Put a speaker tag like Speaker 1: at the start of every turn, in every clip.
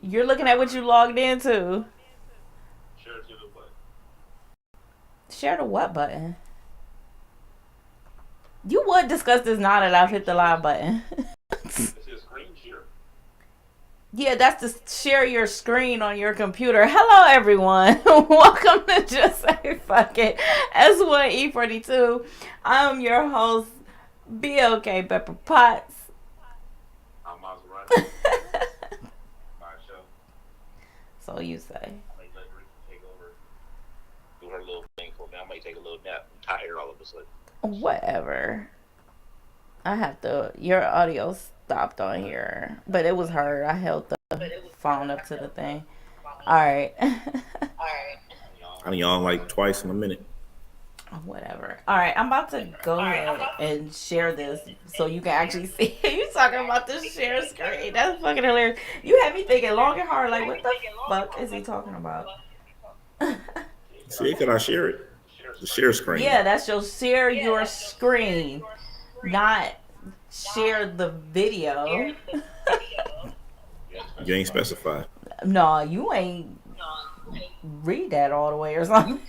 Speaker 1: You're looking at what you logged into.
Speaker 2: Share to the what?
Speaker 1: Share the what button? You would discuss this now that I've hit the live button.
Speaker 2: It says screen share.
Speaker 1: Yeah, that's to share your screen on your computer. Hello, everyone. Welcome to Just Say Fuck It, S1E42. I'm your host, BlkPepperPotts.
Speaker 2: I'm Maserati. My show.
Speaker 1: So you say.
Speaker 2: I might let Ricky take over, do her little thing for me. I might take a little nap. I'm tired all of a sudden.
Speaker 1: Whatever. I have to. Your audio stopped on here, but it was her. I held the phone up to the thing. All right.
Speaker 3: I'm yawn like twice in a minute.
Speaker 1: Whatever. All right, I'm about to go ahead and share this so you can actually see. You talking about the share screen? That's fucking hilarious. You had me thinking long and hard. Like, what the fuck is he talking about?
Speaker 3: See, can I share it? The share screen.
Speaker 1: Yeah, that's your share your screen, not share the video.
Speaker 3: You ain't specified.
Speaker 1: No, you ain't read that all the way or something.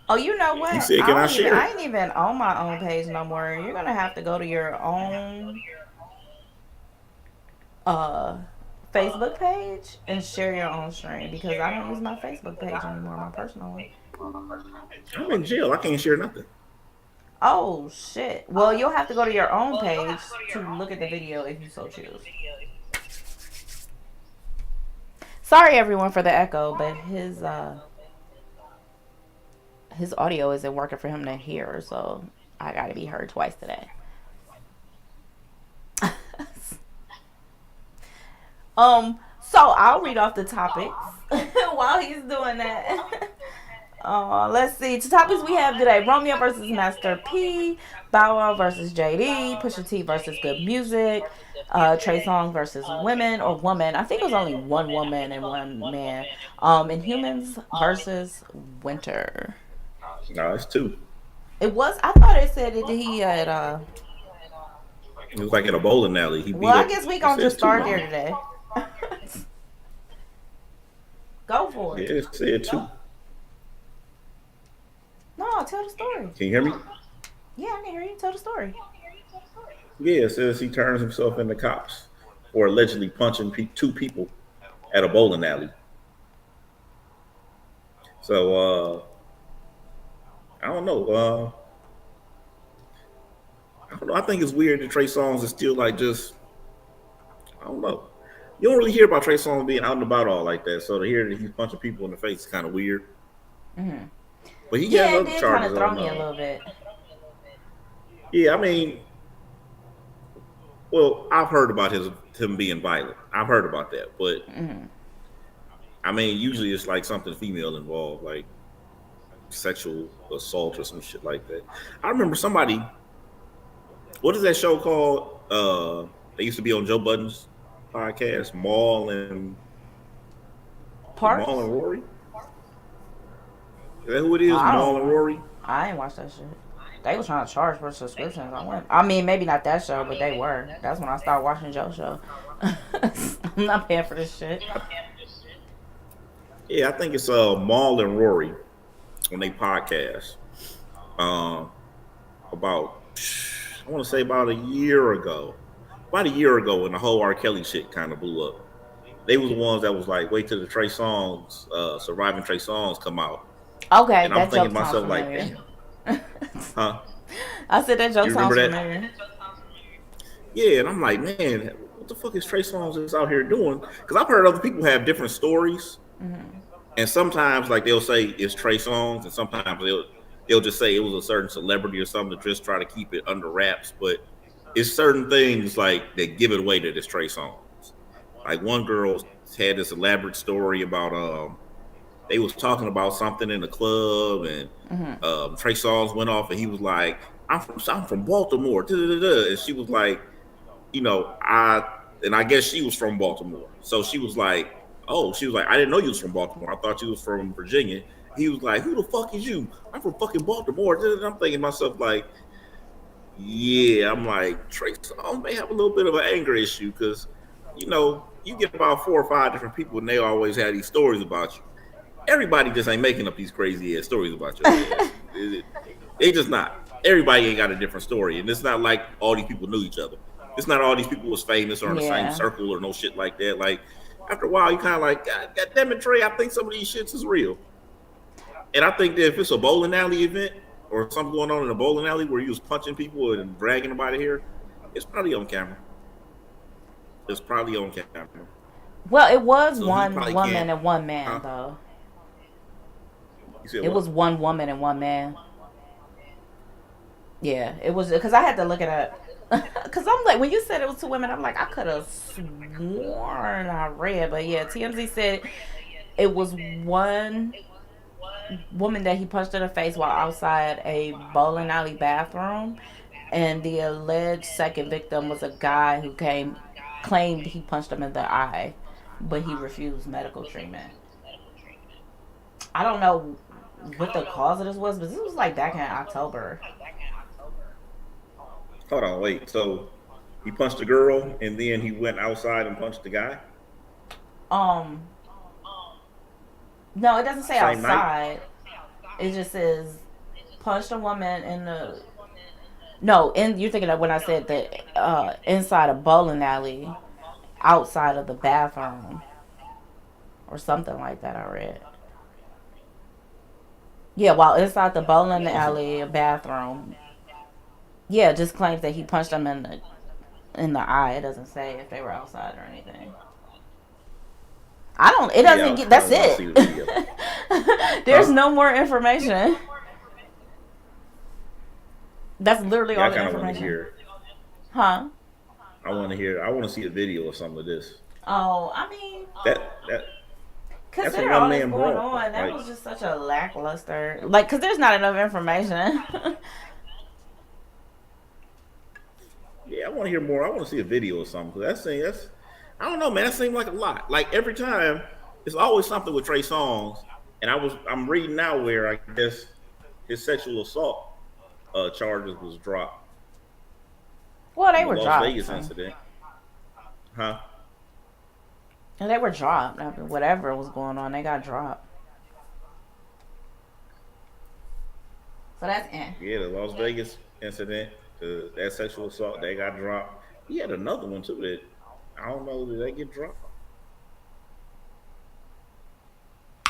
Speaker 1: Oh, you know what?
Speaker 3: You said, can I share
Speaker 1: I
Speaker 3: it?
Speaker 1: ain't even on my own page no more. You're gonna have to go to your own uh Facebook page and share your own stream because I don't use my Facebook page anymore, my personal one.
Speaker 3: I'm in jail. I can't share nothing.
Speaker 1: Oh shit. Well, you'll have to go to your own page to look at the video if you so choose. Sorry everyone for the echo, but his audio isn't working for him to hear, so I gotta be heard twice today. So I'll read off the topics while he's doing that. Let's see. The topics we have today: Romeo versus Master P, Bow Wow versus JD, Pusha T versus Good Music, Trey Songz versus Women or Woman. I think it was only one woman and one man. And Humans versus Winter.
Speaker 3: No, it's two.
Speaker 1: It was. I thought it said that he had.
Speaker 3: It was like at a bowling alley. He beat
Speaker 1: Well, I
Speaker 3: up.
Speaker 1: guess we
Speaker 3: It
Speaker 1: gonna
Speaker 3: says
Speaker 1: just
Speaker 3: two
Speaker 1: start
Speaker 3: on
Speaker 1: there
Speaker 3: it.
Speaker 1: today. Go for
Speaker 3: Yeah,
Speaker 1: it.
Speaker 3: it said two.
Speaker 1: No, tell the story.
Speaker 3: Can you hear me?
Speaker 1: Yeah, I can hear you. Tell the story.
Speaker 3: Yeah, it says he turns himself into cops for allegedly punching two people at a bowling alley. So I don't know. I don't know. I think it's weird that Trey Songz is still like just. I don't know. You don't really hear about Trey Songz being out and about all like that. So to hear that he's punching people in the face is kind of weird.
Speaker 1: Hmm.
Speaker 3: But he has
Speaker 1: Yeah, it
Speaker 3: other
Speaker 1: did kind
Speaker 3: charges
Speaker 1: of throw
Speaker 3: on.
Speaker 1: me a little bit.
Speaker 3: Yeah, I mean, well, I've heard about him being violent. I've heard about that, but
Speaker 1: Hmm.
Speaker 3: I mean, usually it's like something female involved, like sexual assault or some shit like that. I remember somebody. What is that show called? They used to be on Joe Budden's podcast, Maul
Speaker 1: Parts?
Speaker 3: and Rory. Is that who it is?
Speaker 1: I don't
Speaker 3: Maul and
Speaker 1: know.
Speaker 3: Rory.
Speaker 1: I ain't watched that shit. They was trying to charge for subscriptions. I went. I mean, maybe not that show, but they were. That's when I started watching Joe's show. I'm not paying for this shit.
Speaker 3: Yeah, I think it's Maul and Rory on their podcast. Um, about I want to say about a year ago. About a year ago, when the whole R. Kelly shit kind of blew up, they was the ones that was like, wait till the Trey Songs, surviving Trey Songs come out,
Speaker 1: Okay,
Speaker 3: and I'm
Speaker 1: that
Speaker 3: thinking
Speaker 1: joke
Speaker 3: to
Speaker 1: sounds
Speaker 3: myself like,
Speaker 1: familiar.
Speaker 3: damn, huh?
Speaker 1: I said that joke
Speaker 3: You remember
Speaker 1: sounds
Speaker 3: that?
Speaker 1: familiar.
Speaker 3: Yeah, and I'm like, man, what the fuck is Trey Songz is out here doing? Because I've heard other people have different stories,
Speaker 1: Hmm.
Speaker 3: and sometimes like they'll say it's Trey Songz, and sometimes they'll just say it was a certain celebrity or something to just try to keep it under wraps. But it's certain things like that give it away that it's Trey Songz. Like one girl had this elaborate story about they was talking about something in the club, and
Speaker 1: Hmm.
Speaker 3: Trey Songz went off, and he was like, I'm from Baltimore," and she was like, I guess she was from Baltimore. So she was like, "Oh," she was like, "I didn't know you was from Baltimore. I thought you was from Virginia." He was like, "Who the fuck is you? I'm from fucking Baltimore." And I'm thinking to myself like, yeah, I'm like Trey Songz may have a little bit of an anger issue because, you know, you get about 4 or 5 different people, and they always have these stories about you. Everybody just ain't making up these crazy ass stories about your ass. They just not. Everybody ain't got a different story, and it's not like all these people knew each other. It's not all these people was famous or in the same
Speaker 1: Yeah.
Speaker 3: circle or no shit like that. Like after a while, you kind of like, God damn it, Trey, I think some of these shits is real. And I think that if it's a bowling alley event or something going on in a bowling alley where you was punching people and dragging them out of here, it's probably on camera. It's probably on camera.
Speaker 1: Well, it was
Speaker 3: So
Speaker 1: one
Speaker 3: woman
Speaker 1: woman and one man,
Speaker 3: huh?
Speaker 1: though.
Speaker 3: You said
Speaker 1: It
Speaker 3: what?
Speaker 1: was one woman and one man. Yeah, it was because I had to look it up. Because I'm like, when you said it was two women, I'm like, I could have sworn I read. But yeah, TMZ said it was one woman that he punched in the face while outside a bowling alley bathroom. And the alleged second victim was a guy who claimed he punched him in the eye, but he refused medical treatment. I don't know what the cause of this was, but this was like back in October.
Speaker 3: Hold on, wait. So he punched the girl and then he went outside and punched the guy?
Speaker 1: Um, no, it doesn't say
Speaker 3: Same night?
Speaker 1: outside. It just says punched a woman in the. No, you're thinking of when I said that inside a bowling alley, outside of the bathroom, or something like that. I read. Yeah, while inside the bowling alley bathroom. Yeah, just claims that he punched him in the eye. It doesn't say if they were outside or anything. I don't. It doesn't get. That's it. There's no more information. That's literally all the
Speaker 3: I
Speaker 1: information.
Speaker 3: Want to hear.
Speaker 1: Huh?
Speaker 3: I want to hear. I want to see a video of some of this.
Speaker 1: Oh, I mean,
Speaker 3: that.
Speaker 1: Consider all this going on. That was just such a lackluster. Like, because there's not enough information.
Speaker 3: Yeah, I want to hear more. I want to see a video or something. Cause that's. I don't know, man. That seemed like a lot. Like every time, it's always something with Trey Songz. And I'm reading now where I guess his sexual assault charges was dropped.
Speaker 1: Well, they were
Speaker 3: Las
Speaker 1: dropped.
Speaker 3: Vegas incident. Huh?
Speaker 1: And they were dropped. I mean, whatever was going on, they got dropped. So that's in.
Speaker 3: Yeah, the Las Vegas incident, that sexual assault, they got dropped. He had another one too that I don't know, did they get dropped?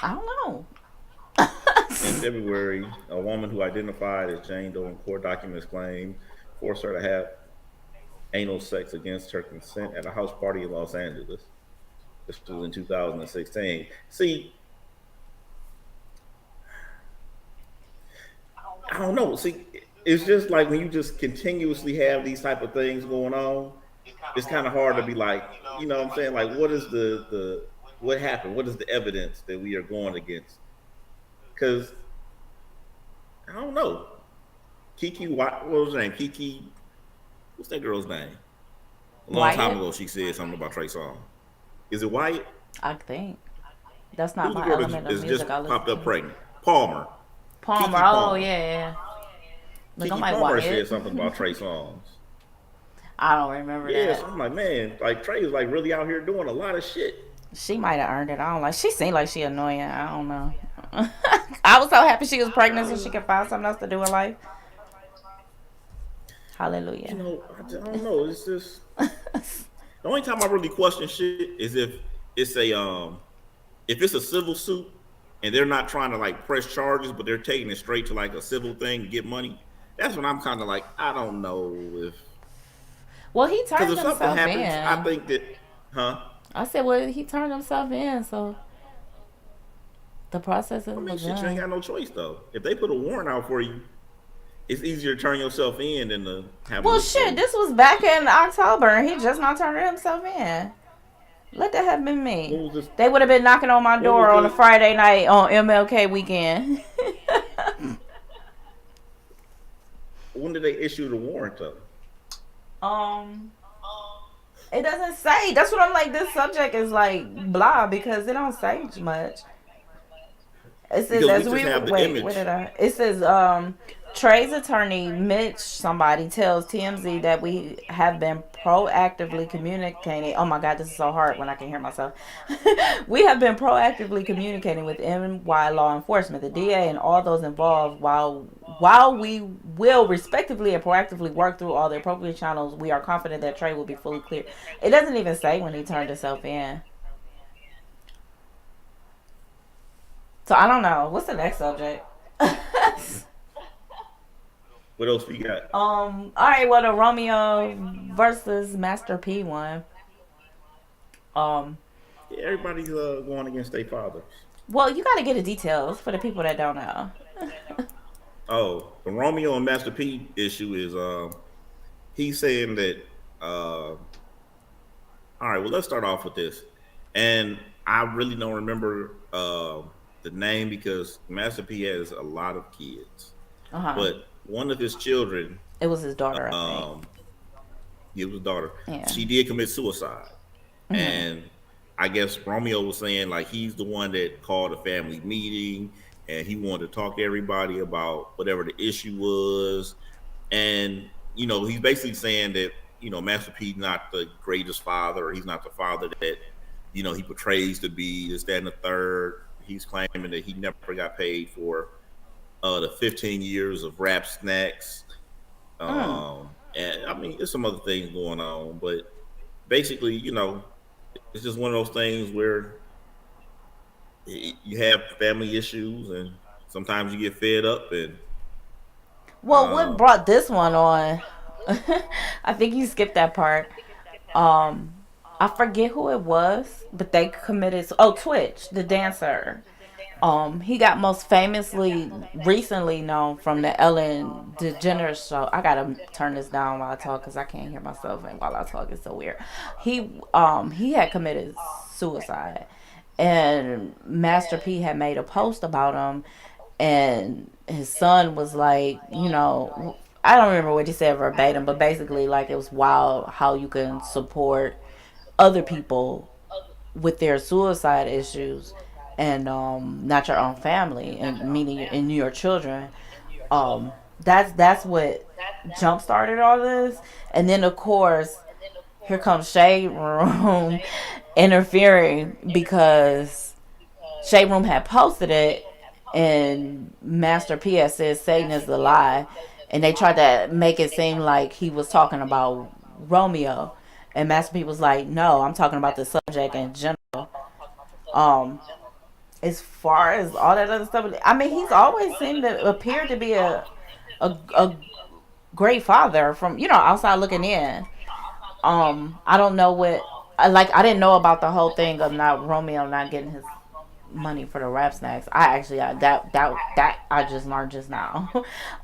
Speaker 1: I don't know.
Speaker 3: In February, a woman who identified as Jane Doe in court documents claimed forced her to have anal sex against her consent at a house party in Los Angeles. This was in 2016. See, I don't know. See, it's just like when you just continuously have these type of things going on, it's kind of hard to be like, you know what I'm saying? Like, what is what happened? What is the evidence that we are going against? Because I don't know. What was her name? Kiki, what's that girl's name? A long time ago, she said something about Trey Songz. Is it Wyatt?
Speaker 1: I think. That's not
Speaker 3: Who's
Speaker 1: my
Speaker 3: the girl
Speaker 1: element
Speaker 3: that
Speaker 1: of music.
Speaker 3: just popped up pregnant? Palmer.
Speaker 1: Palmer. Oh, yeah.
Speaker 3: Look, Kiki Palmer said something about Trey Songz.
Speaker 1: I don't remember that.
Speaker 3: Yeah, so I'm like, man, like Trey is like really out here doing a lot of shit.
Speaker 1: She might have earned it. I don't like. She seemed like she annoying. I don't know. I was so happy she was pregnant so she could find something else to do in life. Hallelujah.
Speaker 3: You know, I don't know. It's just the only time I really question shit is if it's if it's a civil suit and they're not trying to like press charges, but they're taking it straight to like a civil thing to get money. That's when I'm kind of like, I don't know if.
Speaker 1: Well, he turned himself in. Because if something
Speaker 3: happens, I think that, huh?
Speaker 1: I said, well, he turned himself in, so the process is.
Speaker 3: I mean, shit, you ain't got no choice though. If they put a warrant out for you, it's easier to turn yourself in than to have.
Speaker 1: Well, shit, this was back in October, and he just not turning himself in. Let that have been me. They would have been knocking on my door on a Friday night on MLK weekend.
Speaker 3: When did they issue the warrant though?
Speaker 1: It doesn't say. That's what I'm like. This subject is like blah because it don't say much. It says as we wait. What did I? It says Trey's attorney, Mitch, somebody tells TMZ that we have been proactively communicating. Oh my God, this is so hard when I can hear myself. We have been proactively communicating with NY law enforcement, the DA, and all those involved. While we will respectively and proactively work through all the appropriate channels, we are confident that Trey will be fully clear. It doesn't even say when he turned himself in. So I don't know. What's the next subject?
Speaker 3: What else we got?
Speaker 1: All right. Well, the Romeo versus Master P one. Um.
Speaker 3: Yeah, everybody's going against their fathers.
Speaker 1: Well, you got to get the details for the people that don't know.
Speaker 3: Oh, the Romeo and Master P issue is he's saying that all right, well let's start off with this. And I really don't remember the name because Master P has a lot of kids.
Speaker 1: Uh huh.
Speaker 3: But one of his children,
Speaker 1: It was his daughter, I think.
Speaker 3: um, it was daughter,
Speaker 1: Yeah.
Speaker 3: she did commit suicide.
Speaker 1: Mm-hmm.
Speaker 3: And I guess Romeo was saying like he's the one that called a family meeting and he wanted to talk to everybody about whatever the issue was. And he's basically saying that Master P's not the greatest father, or he's not the father that he portrays to be. This, that, and the third. He's claiming that he never got paid for the 15 years of rap snacks.
Speaker 1: Mm.
Speaker 3: And I mean, there's some other things going on, but basically, it's just one of those things where you have family issues, and sometimes you get fed up, and
Speaker 1: Well, what
Speaker 3: um,
Speaker 1: brought this one on? I think you skipped that part. Um, I forget who it was, but they committed. Oh, Twitch, the dancer. He got most famously recently known from the Ellen DeGeneres show. I gotta turn this down while I talk because I can't hear myself, and while I talk, it's so weird. He had committed suicide, and Master P had made a post about him, and his son was like, I don't remember what he said verbatim, but basically like it was wild how you can support other people with their suicide issues and not your own family and meaning in your children. That's what jump started all this. And then of course here comes Shade Room interfering because Shade Room had posted it and Master P had said Satan is the lie, and they tried to make it seem like he was talking about Romeo, and Master P was like, "No, I'm talking about the subject in general." Um, as far as all that other stuff, I mean, he's always seemed to appear to be a great father from outside looking in. I don't know what I didn't know about the whole thing of not Romeo not getting his money for the rap snacks. I actually that I just learned just now.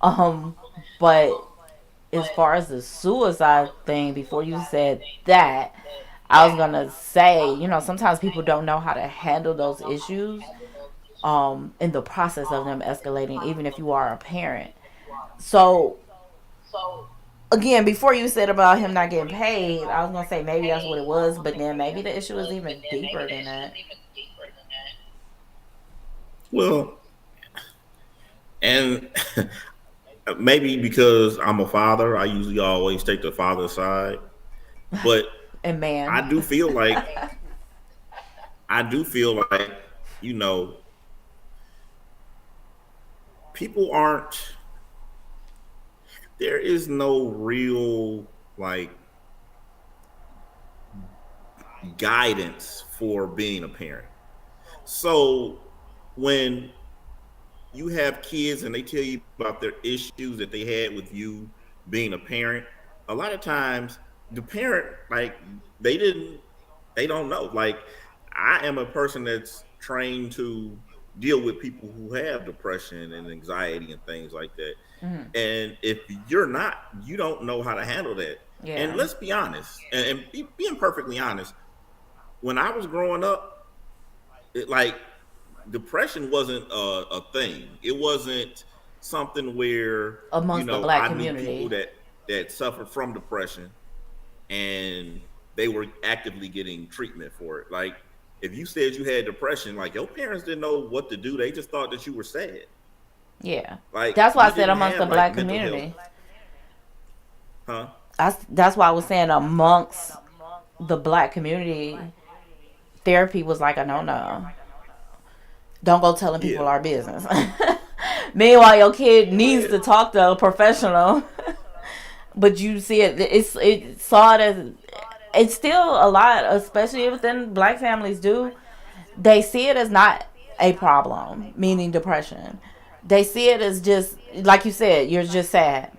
Speaker 1: um, but as far as the suicide thing, before you said that, I was gonna say, sometimes people don't know how to handle those issues. In the process of them escalating, even if you are a parent. So again, before you said about him not getting paid, I was gonna say maybe that's what it was, but then maybe the issue is even deeper than that.
Speaker 3: well, and maybe because I'm a father, I usually always take the father's side. But
Speaker 1: And
Speaker 3: I
Speaker 1: man.
Speaker 3: do feel like I do feel like you know people aren't. There is no real like guidance for being a parent. So when you have kids and they tell you about their issues that they had with you being a parent, a lot of times the parent like they didn't they don't know. Like I am a person that's trained to deal with people who have depression and anxiety and things like that.
Speaker 1: Mhm.
Speaker 3: And if you're not, you don't know how to handle that. And
Speaker 1: Yeah.
Speaker 3: let's be honest, being perfectly honest, when I was growing up, like depression wasn't a thing. It wasn't something where
Speaker 1: Amongst the black
Speaker 3: I knew people
Speaker 1: community.
Speaker 3: that suffered from depression and they were actively getting treatment for it. Like if you said you had depression, like your parents didn't know what to do. They just thought that you were sad.
Speaker 1: Yeah.
Speaker 3: Like
Speaker 1: That's why I
Speaker 3: we
Speaker 1: said
Speaker 3: didn't
Speaker 1: amongst the
Speaker 3: have like
Speaker 1: black
Speaker 3: mental health,
Speaker 1: community.
Speaker 3: huh?
Speaker 1: That's why I was saying amongst the black community, therapy was like a no no. Don't go telling
Speaker 3: Yeah.
Speaker 1: people our business. Meanwhile, your kid needs
Speaker 3: Well,
Speaker 1: to talk to a professional, but you see it saw it as it's still a lot, especially within black families. Do they see it as not a problem, meaning depression? They see it as just like you said, you're just sad.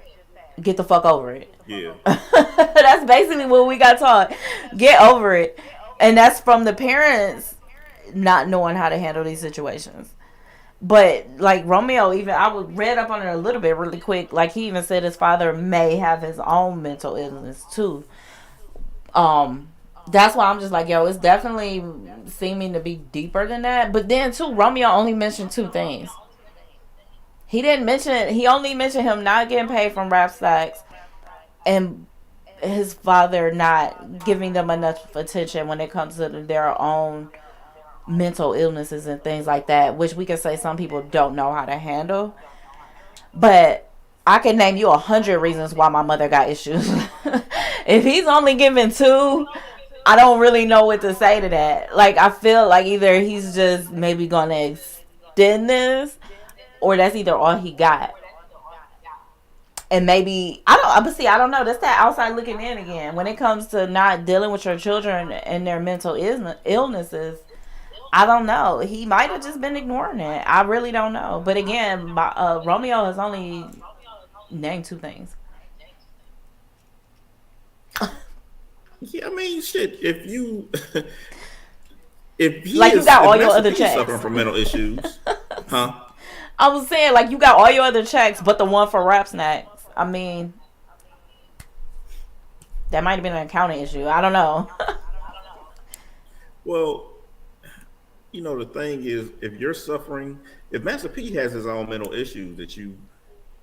Speaker 1: Get the fuck over it.
Speaker 3: yeah.
Speaker 1: That's basically what we got taught. Get over it. And that's from the parents not knowing how to handle these situations. But like Romeo, even I was read up on it a little bit really quick. Like he even said his father may have his own mental illness too. Um, that's why I'm just like, yo, it's definitely seeming to be deeper than that. But then too, Romeo only mentioned two things. He didn't mention. He only mentioned him not getting paid from rap stacks and his father not giving them enough attention when it comes to their own mental illnesses and things like that, which we can say some people don't know how to handle. But I can name you 100 reasons why my mother got issues. If he's only giving two, I don't really know what to say to that. Like I feel like either he's just maybe gonna extend this, or that's either all he got. And maybe I don't. But see, I don't know. That's that outside looking in again. When it comes to not dealing with your children and their mental illnesses, I don't know. He might have just been ignoring it. I really don't know. But again, Romeo has only named two things.
Speaker 3: Yeah, I mean, shit. If you, if he
Speaker 1: Like you
Speaker 3: is,
Speaker 1: got
Speaker 3: if
Speaker 1: all your
Speaker 3: Master
Speaker 1: other
Speaker 3: P is
Speaker 1: checks.
Speaker 3: suffering from mental issues, huh?
Speaker 1: I was saying like you got all your other checks, but the one for rap snacks. I mean, that might have been an accounting issue. I don't know.
Speaker 3: Well, the thing is, if you're suffering, if Master P has his own mental issues that you,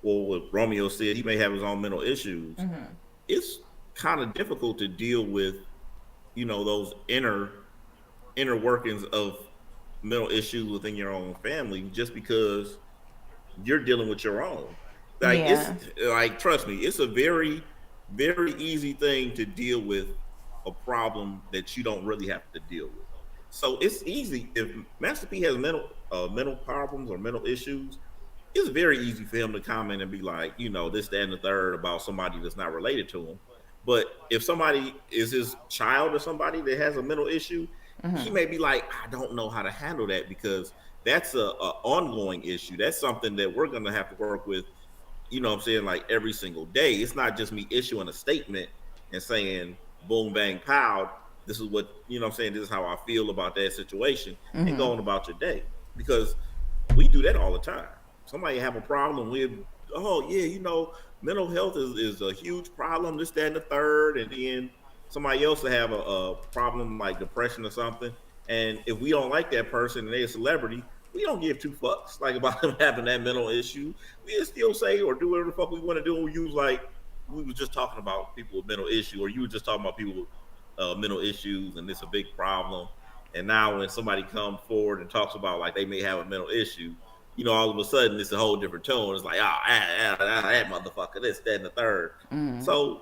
Speaker 3: well, what Romeo said, he may have his own mental issues.
Speaker 1: Mm-hmm.
Speaker 3: It's kind of difficult to deal with, those inner workings of mental issues within your own family, just because you're dealing with your own. Like it's
Speaker 1: Yeah.
Speaker 3: like trust me, it's a very, very easy thing to deal with a problem that you don't really have to deal with. So it's easy if Master P has mental problems or mental issues. It's very easy for him to comment and be like, this, that, and the third about somebody that's not related to him. But if somebody is his child or somebody that has a mental issue, he
Speaker 1: Mm-hmm.
Speaker 3: may be like, I don't know how to handle that because that's a ongoing issue. That's something that we're gonna have to work with. What I'm saying, like every single day. It's not just me issuing a statement and saying, boom, bang, pow. This is what I'm saying. This is how I feel about that situation, and
Speaker 1: Mm-hmm.
Speaker 3: going about your day because we do that all the time. Somebody have a problem with, oh yeah, mental health is a huge problem, this, that, and the third, and then somebody else will have a problem like depression or something. And if we don't like that person and they're a celebrity, we don't give two fucks like about them having that mental issue. We just still say or do whatever the fuck we want to do. We use like we were just talking about people with mental issue, or you were just talking about people with mental issues, and it's a big problem. And now when somebody comes forward and talks about like they may have a mental issue, all of a sudden it's a whole different tone. It's like, that motherfucker, this, that, and the third.
Speaker 1: Mm-hmm.
Speaker 3: So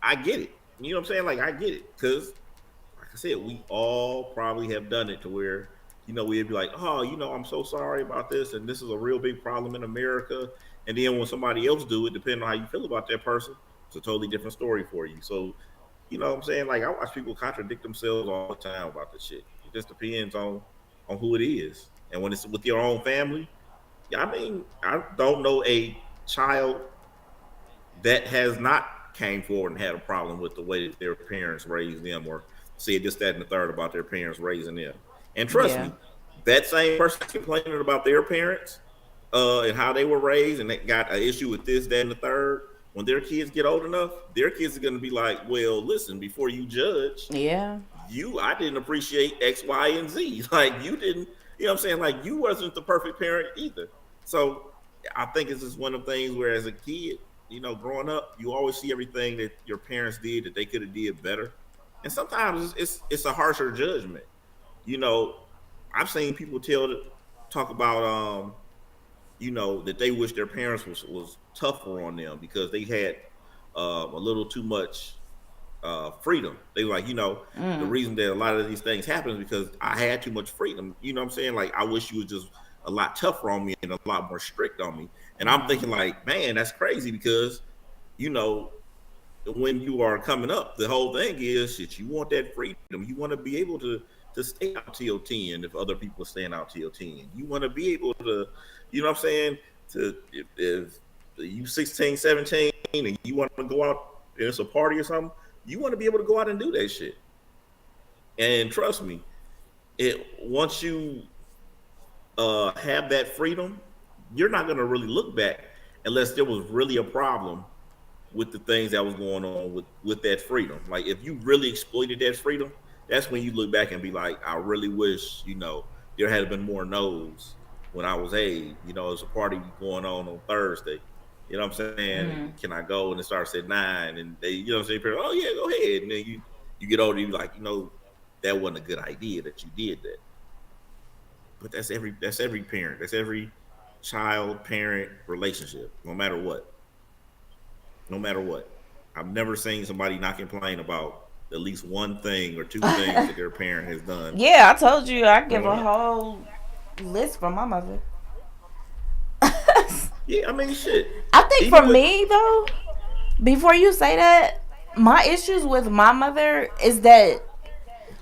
Speaker 3: I get it. You know what I'm saying? Like I get it because, like I said, we all probably have done it to where we'd be like, oh, I'm so sorry about this, and this is a real big problem in America. And then when somebody else do it, depending on how you feel about that person, it's a totally different story for you. So what I'm saying? Like I watch people contradict themselves all the time about this shit. It just depends on who it is. And when it's with your own family, yeah, I mean, I don't know a child that has not came forward and had a problem with the way that their parents raised them or said this, that, and the third about their parents raising them. And trust
Speaker 1: Yeah.
Speaker 3: me, that same person complaining about their parents and how they were raised and they got an issue with this, that, and the third, when their kids get old enough, their kids are going to be like, well, listen, before you judge,
Speaker 1: Yeah.
Speaker 3: I didn't appreciate X, Y, and Z. Like you didn't, what I'm saying? Like you wasn't the perfect parent either. So I think it's just one of the things where as a kid, growing up, you always see everything that your parents did that they could have did better. And sometimes it's a harsher judgment. You know, I've seen people talk about that they wish their parents was tougher on them because they had a little too much freedom. They were like, the
Speaker 1: Mm.
Speaker 3: reason that a lot of these things happen is because I had too much freedom. You know what I'm saying? Like, I wish you was just a lot tougher on me and a lot more strict on me. And I'm thinking, like, man, that's crazy because, you know, when you are coming up, the whole thing is that you want that freedom. You want to be able to stay out till 10 if other people are staying out till 10. You want to be able to, you know what I'm saying? If you 16, 17 and you want to go out and it's a party or something, you want to be able to go out and do that shit. And trust me, it once you have that freedom, you're not gonna really look back unless there was really a problem with the things that was going on with that freedom. Like if you really exploited that freedom, that's when you look back and be like, I really wish there had been more no's when I was 8. There's a party going on Thursday. You know what I'm saying?
Speaker 1: Mm.
Speaker 3: Can I go? And it starts at 9, and they, what I'm saying, oh yeah, go ahead. And then you get older, you like, that wasn't a good idea that you did that. But that's every parent, that's every child parent relationship, no matter what. No matter what. I've never seen somebody not complain about at least one thing or two things that their parent has done
Speaker 1: Yeah, I told you I give a
Speaker 3: growing up.
Speaker 1: whole list from my mother.
Speaker 3: Yeah, I mean, shit.
Speaker 1: I think for
Speaker 3: Even with
Speaker 1: me though, before you say that, my issues with my mother is that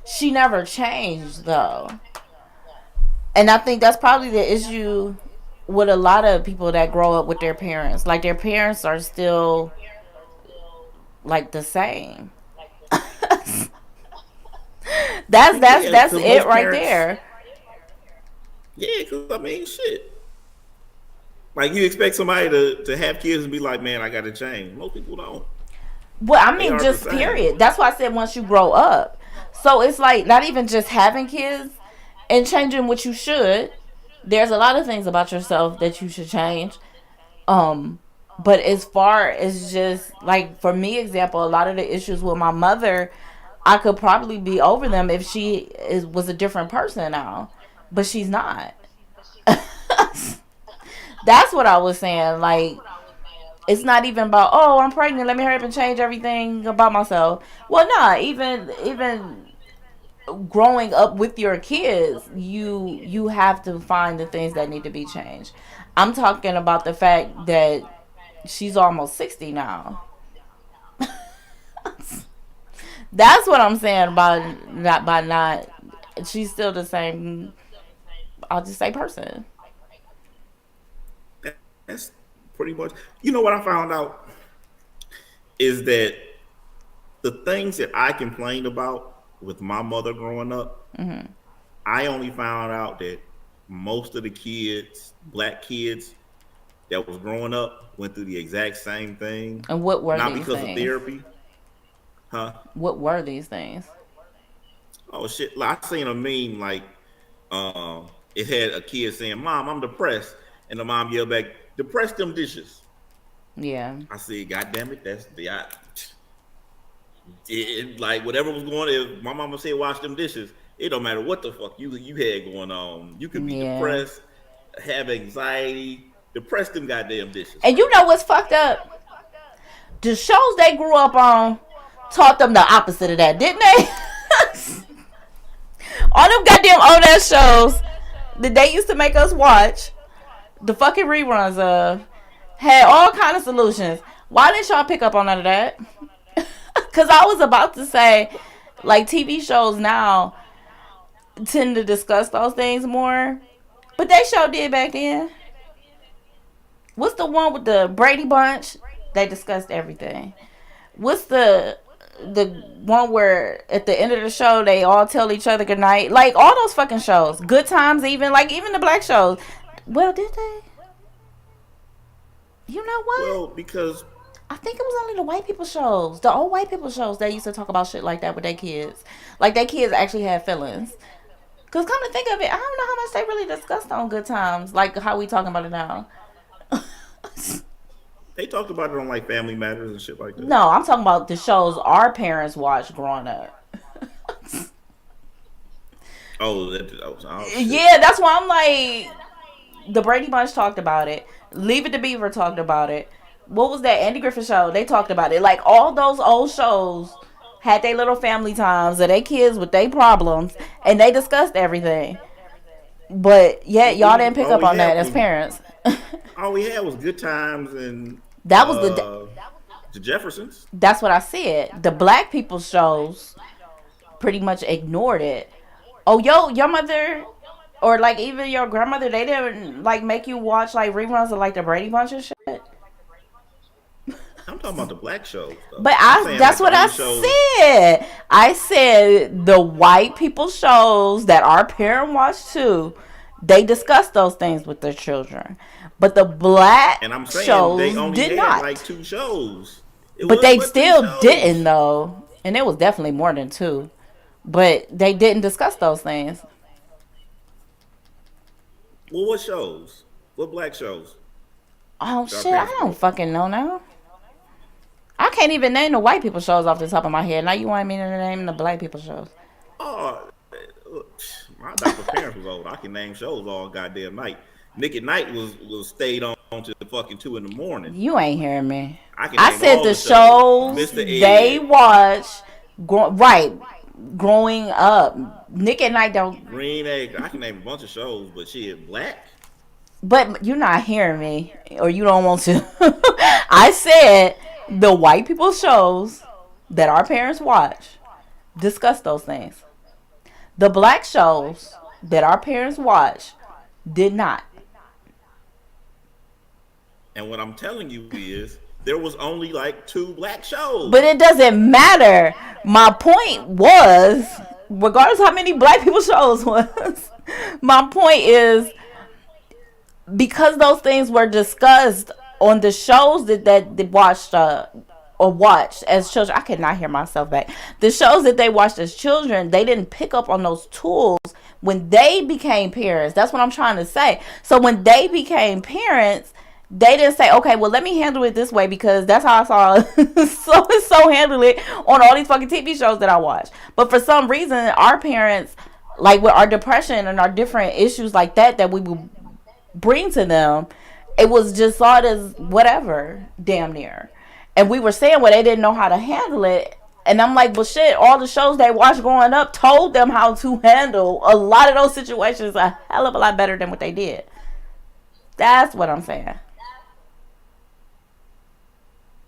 Speaker 1: she never changed though. And I think that's probably the issue with a lot of people that grow up with their parents. Like their parents are still like the same. that's that's
Speaker 3: yeah,
Speaker 1: that's
Speaker 3: because
Speaker 1: it
Speaker 3: most
Speaker 1: right
Speaker 3: parents,
Speaker 1: there.
Speaker 3: yeah, because I mean, shit. Like you expect somebody to have kids and be like, man, I got to change. Most people don't.
Speaker 1: Well, I
Speaker 3: They
Speaker 1: mean,
Speaker 3: are the
Speaker 1: just
Speaker 3: same.
Speaker 1: period. That's why I said once you grow up. So it's like not even just having kids and changing what you should. There's a lot of things about yourself that you should change. Um, but as far as just like for me, example, a lot of the issues with my mother, I could probably be over them if was a different person now, but she's not. That's what I was saying. Like it's not even about I'm pregnant. Let me hurry up and change everything about myself. Well, nah. Even growing up with your kids, you have to find the things that need to be changed. I'm talking about the fact that she's almost 60 now. That's what I'm saying about not. She's still the same. I'll just say person.
Speaker 3: That's pretty much. You know what I found out is that the things that I complained about with my mother growing up,
Speaker 1: Mm-hmm.
Speaker 3: I only found out that most of the kids, black kids that was growing up, went through the exact same thing.
Speaker 1: And what were
Speaker 3: Not
Speaker 1: these
Speaker 3: because of
Speaker 1: things?
Speaker 3: therapy, huh?
Speaker 1: What were these things?
Speaker 3: Oh shit! Like, I seen a meme like it had a kid saying, "Mom, I'm depressed," and the mom yelled back, "Depress them dishes."
Speaker 1: Yeah.
Speaker 3: I said, "God damn it, that's the like whatever was going on. If my mama said wash them dishes, it don't matter what the fuck you had going on. You could be
Speaker 1: Yeah.
Speaker 3: depressed, have anxiety, depress them goddamn dishes.
Speaker 1: And you know what's fucked up? The shows they grew up on taught them the opposite of that, didn't they? All them goddamn old ass shows that they used to make us watch, the fucking reruns of, had all kind of solutions. Why didn't y'all pick up on none of that? Because I was about to say, like, TV shows now tend to discuss those things more. But they sure did back then. What's the one with the Brady Bunch? They discussed everything. What's the one where at the end of the show they all tell each other goodnight? Like all those fucking shows. Good Times, even the black shows. Well, did they? You know what?
Speaker 3: Well, because
Speaker 1: I think it was only the white people shows. The old white people shows that used to talk about shit like that with their kids. Like their kids actually had feelings. Cause come to think of it, I don't know how much they really discussed on Good Times. Like how we talking about it now.
Speaker 3: they talked about it on like Family Matters and shit like that.
Speaker 1: No, I'm talking about the shows our parents watched growing up.
Speaker 3: Oh, oh shit.
Speaker 1: Yeah, that's why I'm like, The Brady Bunch talked about it. Leave It to Beaver talked about it. What was that Andy Griffith show? They talked about it. Like all those old shows had their little family times and they kids with their problems, and they discussed everything. But yet y'all didn't pick
Speaker 3: All
Speaker 1: up
Speaker 3: we
Speaker 1: on
Speaker 3: had
Speaker 1: that as
Speaker 3: was
Speaker 1: parents.
Speaker 3: all we had was Good Times and
Speaker 1: That was
Speaker 3: the Jeffersons.
Speaker 1: that's what I said. The black people shows pretty much ignored it. Oh, your mother or like even your grandmother, they didn't like make you watch like reruns of like the Brady Bunch and shit.
Speaker 3: I'm talking about the black shows though.
Speaker 1: But
Speaker 3: I'm saying
Speaker 1: that's
Speaker 3: like the
Speaker 1: what I
Speaker 3: only shows.
Speaker 1: said. I said the white people shows that our parent watched too, they discussed those things with their children. But the black
Speaker 3: And I'm saying they
Speaker 1: shows
Speaker 3: only
Speaker 1: did
Speaker 3: had like
Speaker 1: not.
Speaker 3: 2 shows. It
Speaker 1: But
Speaker 3: wasn't
Speaker 1: they
Speaker 3: but 2
Speaker 1: still didn't
Speaker 3: shows.
Speaker 1: though. And it was definitely more than two. But they didn't discuss those things.
Speaker 3: Well, what shows? What black shows?
Speaker 1: Oh
Speaker 3: That our
Speaker 1: shit, I
Speaker 3: parents
Speaker 1: don't
Speaker 3: grew up on.
Speaker 1: fucking know now. I can't even name the white people shows off the top of my head. Now you want me to name the black people shows?
Speaker 3: Oh, my adoptive parents was old. I can name shows all goddamn night. Nick at Night was stayed on to the fucking 2 in the morning.
Speaker 1: You ain't hearing me.
Speaker 3: I can
Speaker 1: I
Speaker 3: name
Speaker 1: said
Speaker 3: all
Speaker 1: the
Speaker 3: the shows.
Speaker 1: shows
Speaker 3: Mr.
Speaker 1: they
Speaker 3: Ed,
Speaker 1: watch, right, growing up. Nick at Night don't.
Speaker 3: Green Egg. I can name a bunch of shows, but shit, black.
Speaker 1: But you're not hearing me, or you don't want to. I said the white people shows that our parents watch discuss those things. The black shows that our parents watch did not.
Speaker 3: And what I'm telling you is there was only like 2 black shows.
Speaker 1: But it doesn't matter. My point was, regardless how many black people shows was, my point is because those things were discussed on the shows that they watched or watched as children. I could not hear myself back. The shows that they watched as children, they didn't pick up on those tools when they became parents. That's what I'm trying to say. So when they became parents, they didn't say, okay, well, let me handle it this way because that's how I saw so handle it on all these fucking TV shows that I watch. But for some reason, our parents, like with our depression and our different issues like that we would bring to them, it was just thought as whatever, damn near. And we were saying, well, they didn't know how to handle it. And I'm like, well, shit, all the shows they watched growing up told them how to handle a lot of those situations a hell of a lot better than what they did. That's what I'm saying.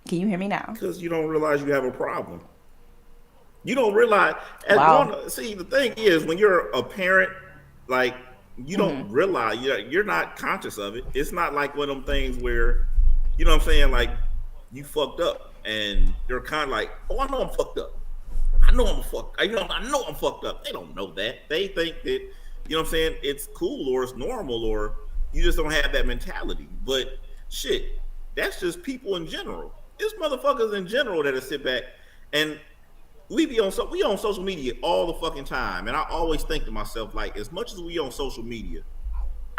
Speaker 1: Can you hear me now?
Speaker 3: Because you don't realize you have a problem. You don't realize.
Speaker 1: Wow.
Speaker 3: See, the thing is, when you're a parent, like you
Speaker 1: Mm-hmm.
Speaker 3: don't realize you're not conscious of it. It's not like one of them things where, you know what I'm saying, like you fucked up and you're kind of like, oh, I know I'm fucked up. I know I'm fucked. I know I'm fucked up. They don't know that. They think that, you know what I'm saying, it's cool or it's normal or you just don't have that mentality. But shit, that's just people in general. It's motherfuckers in general that sit back and we on social media all the fucking time, and I always think to myself, like, as much as we on social media,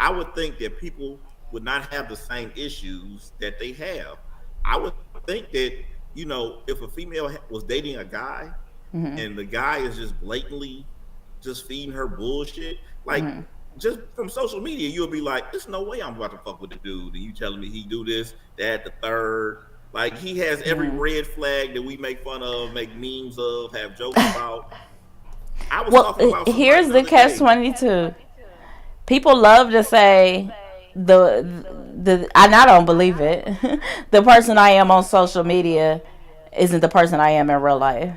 Speaker 3: I would think that people would not have the same issues that they have. I would think that, you know, if a female was dating a guy
Speaker 1: Mm-hmm.
Speaker 3: and the guy is just blatantly just feeding her bullshit, like
Speaker 1: Mm-hmm.
Speaker 3: just from social media, you'll be like, there's no way I'm about to fuck with the dude, and you telling me he do this, that, the third. Like he has every
Speaker 1: Mm-hmm.
Speaker 3: red flag that we make fun of, make memes of, have jokes about. I was
Speaker 1: Well,
Speaker 3: talking about somebody
Speaker 1: here's
Speaker 3: the
Speaker 1: the
Speaker 3: other day.
Speaker 1: catch-22. People love to say and I don't believe it. The person I am on social media isn't the person I am in real life.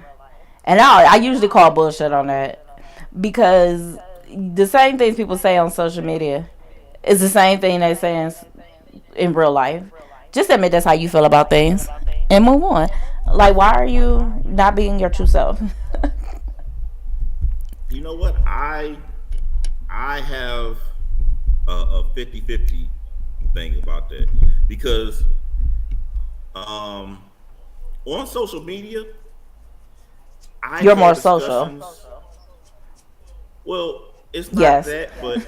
Speaker 1: And I usually call bullshit on that because the same things people say on social media is the same thing they say in real life. Just admit that's how you feel about things and move on. Like, why are you not being your true self?
Speaker 3: You know what? I have a 50-50 thing about that because on social media, I've
Speaker 1: You're more
Speaker 3: had
Speaker 1: social.
Speaker 3: discussions. Well, it's not
Speaker 1: Yes.
Speaker 3: that, but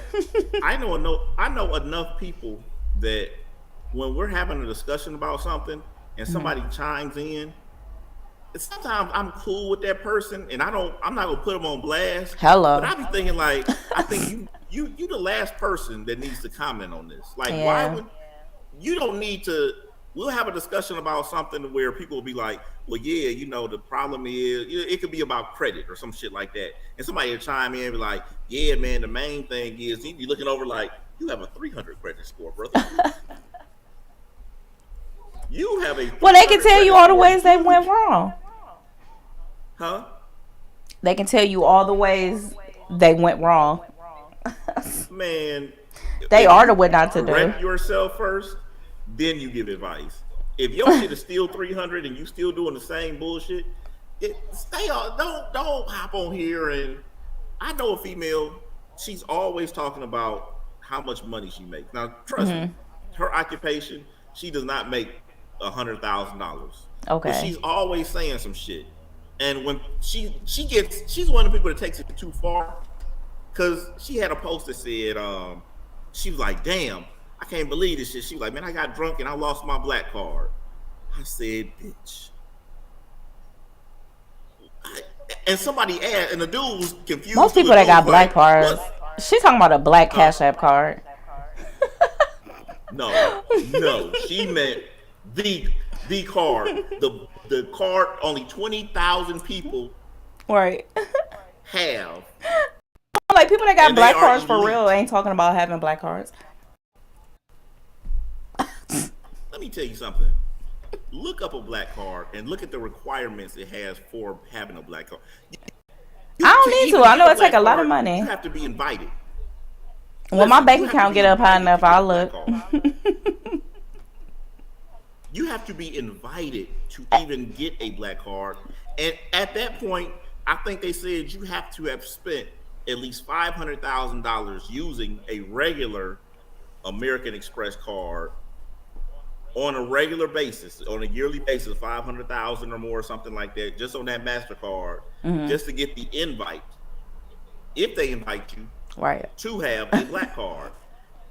Speaker 3: I know enough people that when we're having a discussion about something and
Speaker 1: Mm-hmm.
Speaker 3: somebody chimes in, sometimes I'm cool with that person, and I'm not gonna put them on blast. But
Speaker 1: Hello.
Speaker 3: I be thinking like, I think you the last person that needs to comment on this. Like, why
Speaker 1: Yeah.
Speaker 3: would you don't need to? We'll have a discussion about something where people will be like, well, yeah, the problem is it could be about credit or some shit like that, and somebody will chime in and be like, yeah, man, the main thing is you be looking over like you have a 300 credit score, brother. You have a
Speaker 1: Well, they can
Speaker 3: 300
Speaker 1: tell you
Speaker 3: credit
Speaker 1: all the
Speaker 3: score.
Speaker 1: ways they went wrong.
Speaker 3: Huh?
Speaker 1: They can tell you all the ways they went wrong.
Speaker 3: Man,
Speaker 1: They
Speaker 3: if
Speaker 1: are the
Speaker 3: you
Speaker 1: what not to do.
Speaker 3: correct yourself first, then you give advice. If your shit is still 300 and you still doing the same bullshit, stay on. Don't hop on here. And I know a female. She's always talking about how much money she makes. Now, trust me,
Speaker 1: Hmm.
Speaker 3: her occupation, she does not make $100,000, but
Speaker 1: Okay.
Speaker 3: she's always saying some shit. And when she's one of the people that takes it too far, because she had a post that said, she was like, damn, I can't believe this shit. She was like, man, I got drunk and I lost my black card. I said, bitch. And somebody asked, and the dude was confused
Speaker 1: Most
Speaker 3: too.
Speaker 1: people
Speaker 3: The
Speaker 1: that
Speaker 3: dude was
Speaker 1: got
Speaker 3: like,
Speaker 1: black cards,
Speaker 3: what?
Speaker 1: she's talking about a black
Speaker 3: Huh?
Speaker 1: Cash App card.
Speaker 3: No, no. She meant the the card. The card only 20,000 people
Speaker 1: Right.
Speaker 3: have,
Speaker 1: Like people that got
Speaker 3: and they
Speaker 1: black
Speaker 3: are
Speaker 1: cards for real
Speaker 3: elite.
Speaker 1: ain't talking about having black cards.
Speaker 3: Let me tell you something. Look up a black card and look at the requirements it has for having a black card.
Speaker 1: I don't
Speaker 3: To
Speaker 1: need to.
Speaker 3: even
Speaker 1: I
Speaker 3: get
Speaker 1: know
Speaker 3: a
Speaker 1: it take a
Speaker 3: black
Speaker 1: lot of
Speaker 3: card, you
Speaker 1: money.
Speaker 3: have to be invited.
Speaker 1: When my
Speaker 3: Listen,
Speaker 1: bank
Speaker 3: you have to
Speaker 1: account
Speaker 3: be
Speaker 1: get up high
Speaker 3: invited to
Speaker 1: enough,
Speaker 3: get a
Speaker 1: I'll
Speaker 3: black
Speaker 1: look.
Speaker 3: card. You have to be invited to even get a black card. And at that point, I think they said you have to have spent at least $500,000 using a regular American Express card on a regular basis, on a yearly basis, 500,000 or more, something like that, just on that Mastercard,
Speaker 1: Hmm.
Speaker 3: just to get the invite, if they invite you,
Speaker 1: Right.
Speaker 3: to have a black card.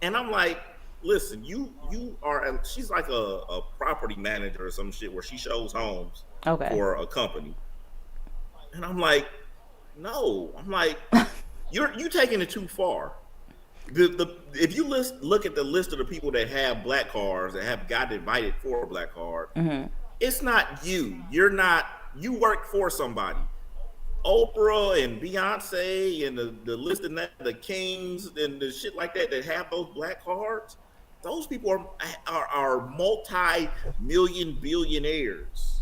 Speaker 3: And I'm like, listen, you are. She's like a property manager or some shit where she shows homes
Speaker 1: Okay.
Speaker 3: for a company, and I'm like, no, I'm like, you taking it too far. The if you look at the list of the people that have black cards that have gotten invited for a black card,
Speaker 1: Hmm.
Speaker 3: it's not you. You're not. You work for somebody. Oprah and Beyonce and the list of the kings and the shit like that have those black cards. Those people are multi-million billionaires.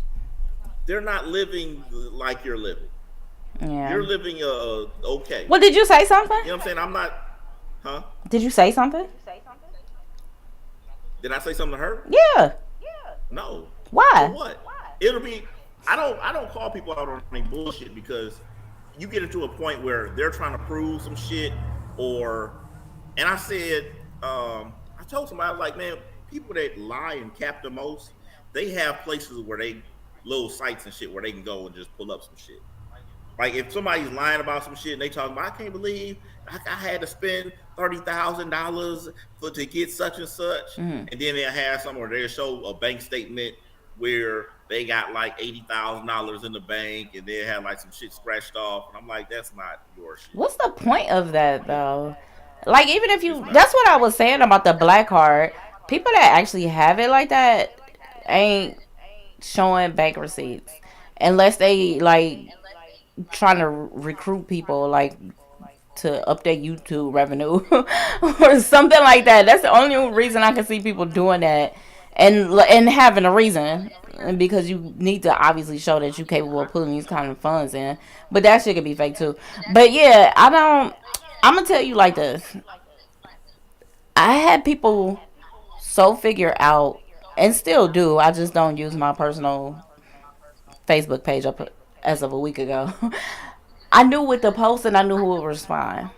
Speaker 3: They're not living like you're living.
Speaker 1: Yeah.
Speaker 3: You're living okay.
Speaker 1: Well, did you say something?
Speaker 3: You know what I'm saying? I'm not. Huh?
Speaker 1: Did you say something?
Speaker 3: Did I say something to her?
Speaker 1: Yeah.
Speaker 3: No. For
Speaker 1: Why?
Speaker 3: what? It'll be. I don't call people out on any bullshit because you get into a point where they're trying to prove some shit or. And I said, I told somebody, I was like, man, people that lie and cap the most, they have places where they little sites and shit where they can go and just pull up some shit. Like if somebody's lying about some shit and they talking about, I can't believe I had to spend $30,000 for to get such and such,
Speaker 1: Hmm.
Speaker 3: and then they have somewhere they show a bank statement where they got like $80,000 in the bank and they had like some shit scratched off, and I'm like, that's not your shit.
Speaker 1: What's the point of that though? Like even if
Speaker 3: It's
Speaker 1: you,
Speaker 3: not.
Speaker 1: that's what I was saying about the black card. People that actually have it like that ain't showing bank receipts unless they like trying to recruit people like to update YouTube revenue or something like that. That's the only reason I can see people doing that, and having a reason because you need to obviously show that you're capable of pulling these kind of funds in. But that shit could be fake too. But yeah, I don't. I'm gonna tell you like this. I had people so figure out and still do. I just don't use my personal Facebook page up as of a week ago. I knew with the post and I knew who would respond.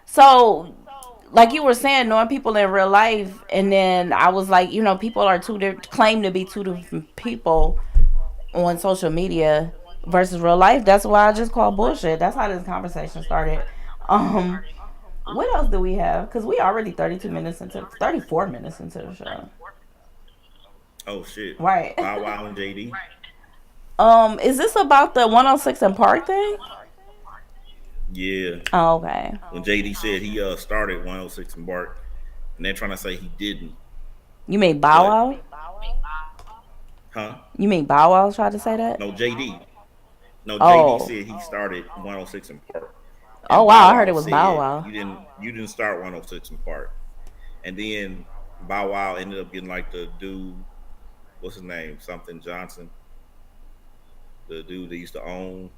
Speaker 1: So, like you were saying, knowing people in real life, and then I was like, people are claim to be two different people on social media versus real life. That's why I just call bullshit. That's how this conversation started. Um, what else do we have? Because we already 34 minutes into the show.
Speaker 3: Oh shit.
Speaker 1: Right.
Speaker 3: Bow Wow and JD.
Speaker 1: Is this about the 106 and Park thing?
Speaker 3: Yeah,
Speaker 1: Oh, okay.
Speaker 3: when JD said he started 106 and Bark, and they're trying to say he didn't,
Speaker 1: You mean Bow
Speaker 3: but
Speaker 1: Wow?
Speaker 3: huh?
Speaker 1: You mean Bow Wow tried to say that?
Speaker 3: No, JD. No, JD
Speaker 1: Oh.
Speaker 3: said he started 106 and Park,
Speaker 1: Oh
Speaker 3: and
Speaker 1: wow,
Speaker 3: Bow
Speaker 1: I heard
Speaker 3: Wow
Speaker 1: it was Bow
Speaker 3: said
Speaker 1: Wow.
Speaker 3: you didn't start 106 and Park, and then Bow Wow ended up getting like the dude, what's his name, something Johnson, the dude that used to own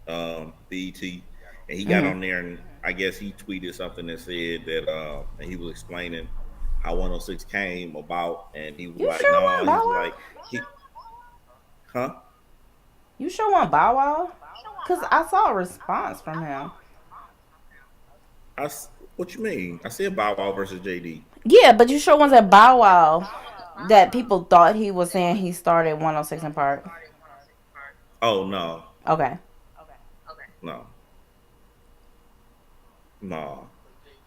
Speaker 3: BET, and he got
Speaker 1: Mhm.
Speaker 3: on there and I guess he tweeted something that said that and he was explaining how 106 came about, and he was
Speaker 1: You
Speaker 3: like,
Speaker 1: sure
Speaker 3: no,
Speaker 1: want
Speaker 3: he
Speaker 1: Bow
Speaker 3: was like,
Speaker 1: Wow?
Speaker 3: he, huh?
Speaker 1: You sure want Bow Wow? Cause I saw a response from him.
Speaker 3: I, what you mean? I said Bow Wow versus JD.
Speaker 1: Yeah, but you sure want that Bow Wow that people thought he was saying he started 106 in Park?
Speaker 3: Oh no,
Speaker 1: Okay.
Speaker 3: no, no,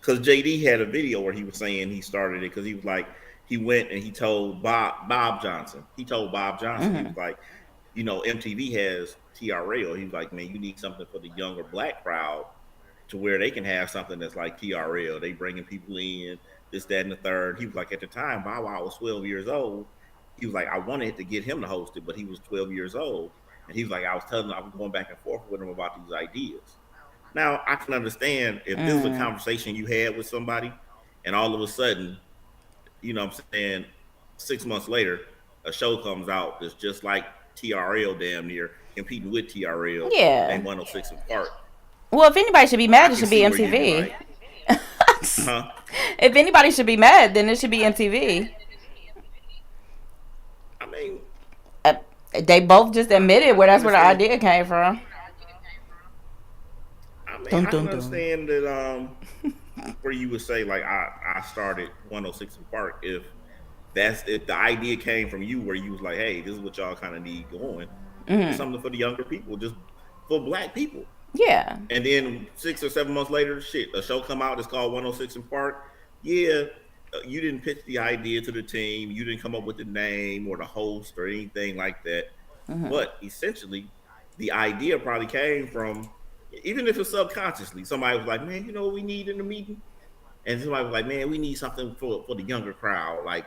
Speaker 3: because JD had a video where he was saying he started it because he was like he went and he told Bob Johnson. He told Bob Johnson he was
Speaker 1: Mhm.
Speaker 3: like, MTV has TRL. He was like, man, you need something for the younger black crowd to where they can have something that's like TRL. They bringing people in, this, that, and the third. He was like, at the time, Bow Wow was 12 years old. He was like, I wanted to get him to host it, but he was 12 years old. And he was like, I was telling him, I was going back and forth with him about these ideas. Now, I can understand if this is a
Speaker 1: Mm.
Speaker 3: conversation you had with somebody and all of a sudden, what I'm saying, 6 months later, a show comes out that's just like TRL damn near competing with TRL
Speaker 1: Yeah.
Speaker 3: named 106 in Park.
Speaker 1: Well, if anybody should be
Speaker 3: I
Speaker 1: mad, it
Speaker 3: can
Speaker 1: should be
Speaker 3: see where you'd be
Speaker 1: MTV.
Speaker 3: like, huh?
Speaker 1: If anybody should be mad, then it should be MTV.
Speaker 3: I mean,
Speaker 1: Uh, they both just admitted
Speaker 3: I
Speaker 1: where
Speaker 3: can
Speaker 1: that's where the
Speaker 3: understand.
Speaker 1: idea came from.
Speaker 3: I mean,
Speaker 1: Dun
Speaker 3: I can
Speaker 1: dun dun.
Speaker 3: understand that where you would say like I started 106 in Park if the idea came from you where you was like, hey, this is what y'all kind of need going. It's
Speaker 1: Mhm.
Speaker 3: something for the younger people, just for black people.
Speaker 1: Yeah.
Speaker 3: And then 6 or 7 months later, shit, a show come out that's called 106 in Park. Yeah, you didn't pitch the idea to the team. You didn't come up with the name or the host or anything like that.
Speaker 1: Mhm.
Speaker 3: But essentially, the idea probably came from, even if it's subconsciously, somebody was like, man, you know what we need in the meeting? And somebody was like, man, we need something for the younger crowd, like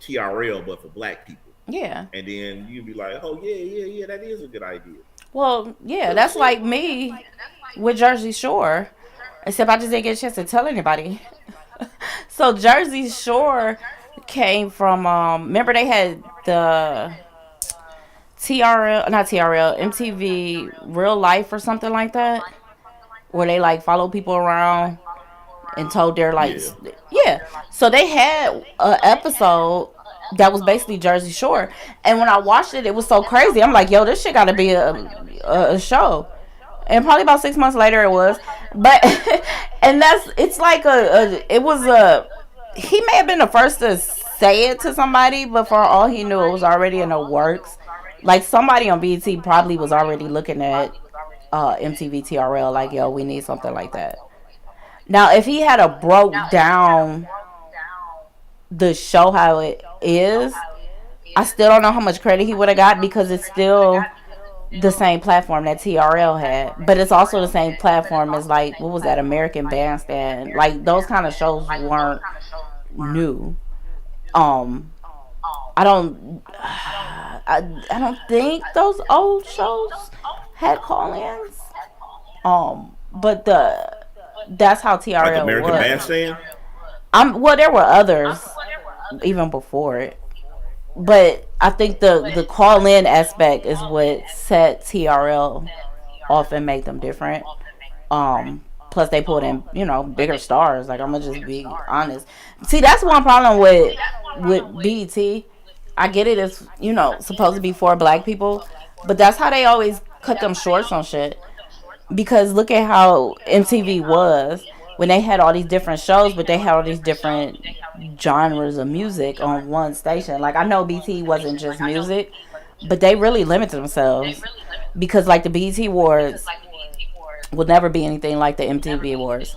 Speaker 3: TRL, but for black people.
Speaker 1: Yeah.
Speaker 3: And then you'd be like, oh, yeah, yeah, yeah, that is a good idea.
Speaker 1: Well, yeah,
Speaker 3: Cause
Speaker 1: that's
Speaker 3: shit,
Speaker 1: like me with Jersey Shore. Except I just didn't get a chance to tell anybody. So Jersey Shore came from remember they had the TRL, not TRL, MTV Real Life or something like that, where they like follow people around and told their like
Speaker 3: yeah,
Speaker 1: yeah. So they had a episode that was basically Jersey Shore, and when I watched it, it was so crazy. I'm like, yo, this shit got to be a show. And probably about 6 months later, it was, but and that's it's like it was a he may have been the first to say it to somebody, but for all he knew, it was already in the works. Like somebody on BT probably was already looking at MTV TRL, like, yo, we need something like that. Now, if he had a broke down the show how it is, I still don't know how much credit he would have got because it's still the same platform that TRL had, but it's also the same platform as like what was that American Bandstand? Like those kind of shows weren't new. Um, I don't, I don't think those old shows had call-ins. But that's how
Speaker 3: like
Speaker 1: TRL
Speaker 3: American
Speaker 1: was.
Speaker 3: Bandstand.
Speaker 1: Well, there were others even before it, but I think the call in aspect is what set TRL off and made them different. Plus they pulled in bigger stars. Like I'm gonna just be honest. See, that's one problem with BET. I get it. It's supposed to be for black people, but that's how they always cut them shorts on shit. Because look at how MTV was when they had all these different shows, but they had all these different genres of music on one station. Like I know BT wasn't just music, but they really limited themselves because like the BT Awards will never be anything like the MTV Awards.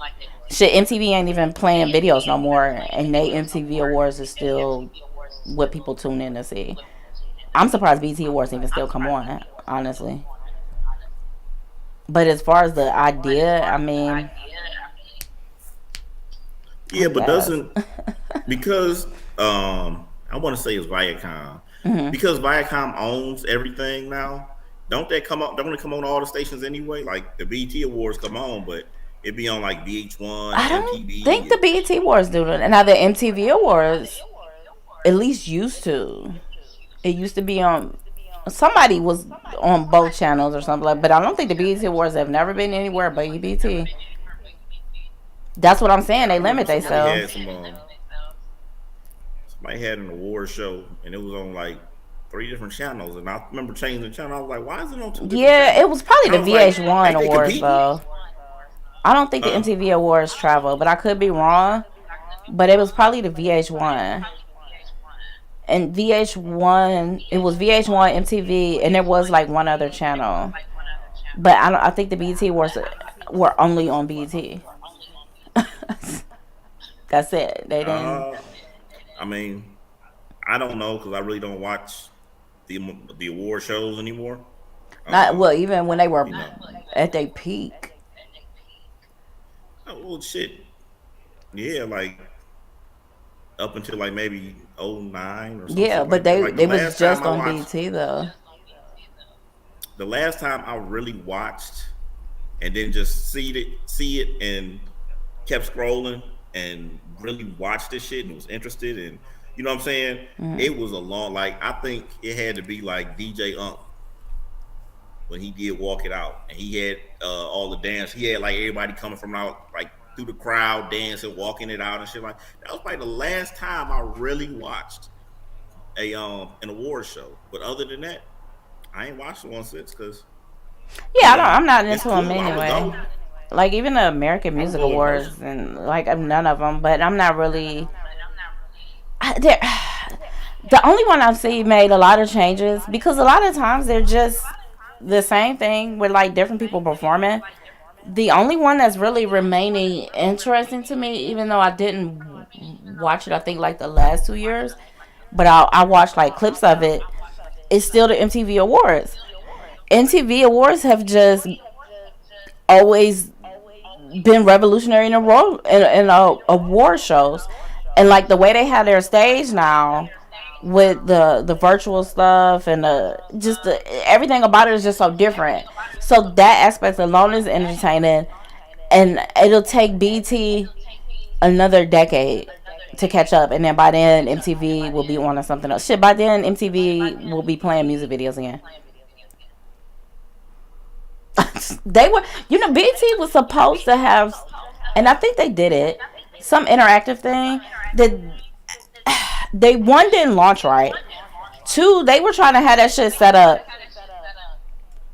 Speaker 1: Shit, MTV ain't even playing videos no more, and they MTV Awards is still what people tune in to see. I'm surprised BT Awards even still come on, honestly. But as far as the idea, I mean, I
Speaker 3: Yeah, but
Speaker 1: guess.
Speaker 3: doesn't because I want to say it's Viacom
Speaker 1: Hmm.
Speaker 3: because Viacom owns everything now. Don't they come on? Don't they come on all the stations anyway? Like the BT Awards come on, but it be on like VH1
Speaker 1: I
Speaker 3: and
Speaker 1: don't think
Speaker 3: MTV.
Speaker 1: the BET Awards do that. And now the MTV Awards at least used to. It used to be on. Somebody was on both channels or something like. But I don't think the BET Awards have never been anywhere but EBT. That's what I'm saying.
Speaker 3: Yeah, I
Speaker 1: They
Speaker 3: remember
Speaker 1: limit themselves.
Speaker 3: somebody had an award show and it was on like three different channels, and I remember changing the channel. I was like, why is it on two different
Speaker 1: Yeah,
Speaker 3: channels?
Speaker 1: it was probably
Speaker 3: And I
Speaker 1: the
Speaker 3: was like,
Speaker 1: VH1
Speaker 3: ain't they
Speaker 1: Awards
Speaker 3: competing?
Speaker 1: though. I don't think the
Speaker 3: Huh?
Speaker 1: MTV Awards travel, but I could be wrong. But it was probably the VH1. And VH1, it was VH1, MTV, and there was like one other channel. But I think the BT were only on BT. That's it. They didn't.
Speaker 3: Uh, I mean, I don't know because I really don't watch the award shows anymore.
Speaker 1: Not
Speaker 3: Um,
Speaker 1: well. Even when they were
Speaker 3: you know,
Speaker 1: at their peak.
Speaker 3: oh well, shit, yeah, like up until like maybe '09 or some
Speaker 1: Yeah,
Speaker 3: shit
Speaker 1: but
Speaker 3: like that.
Speaker 1: they
Speaker 3: Like the
Speaker 1: it was
Speaker 3: last time
Speaker 1: just
Speaker 3: I
Speaker 1: on
Speaker 3: watched,
Speaker 1: BT though.
Speaker 3: the last time I really watched and then just see it and kept scrolling and really watched this shit and was interested and you know what I'm saying?
Speaker 1: Hmm.
Speaker 3: It was a long like I think it had to be like DJ Unk when he did Walk It Out and he had all the dance. He had like everybody coming from out like through the crowd dancing, walking it out and shit like that was probably the last time I really watched a an award show. But other than that, I ain't watched one since because I
Speaker 1: Yeah,
Speaker 3: mean
Speaker 1: I'm not
Speaker 3: it's
Speaker 1: into them
Speaker 3: cool. I would
Speaker 1: anyway.
Speaker 3: go.
Speaker 1: Like even the American
Speaker 3: I would
Speaker 1: Music
Speaker 3: go in person.
Speaker 1: Awards and like none of them. But I'm not really. There, the only one I've seen made a lot of changes because a lot of times they're just the same thing with like different people performing. The only one that's really remaining interesting to me, even though I didn't watch it, I think like the last 2 years, but I watched like clips of it. Is still the MTV Awards. MTV Awards have just always been revolutionary in a role in award shows, and like the way they have their stage now with the virtual stuff and everything about it is just so different. So that aspect alone is entertaining, and it'll take BT another decade to catch up, and then by then MTV will be on to something else. Shit, by then MTV will be playing music videos again. They were, BT was supposed to have, and I think they did it, some interactive thing that they one didn't launch right. Two, they were trying to have that shit set up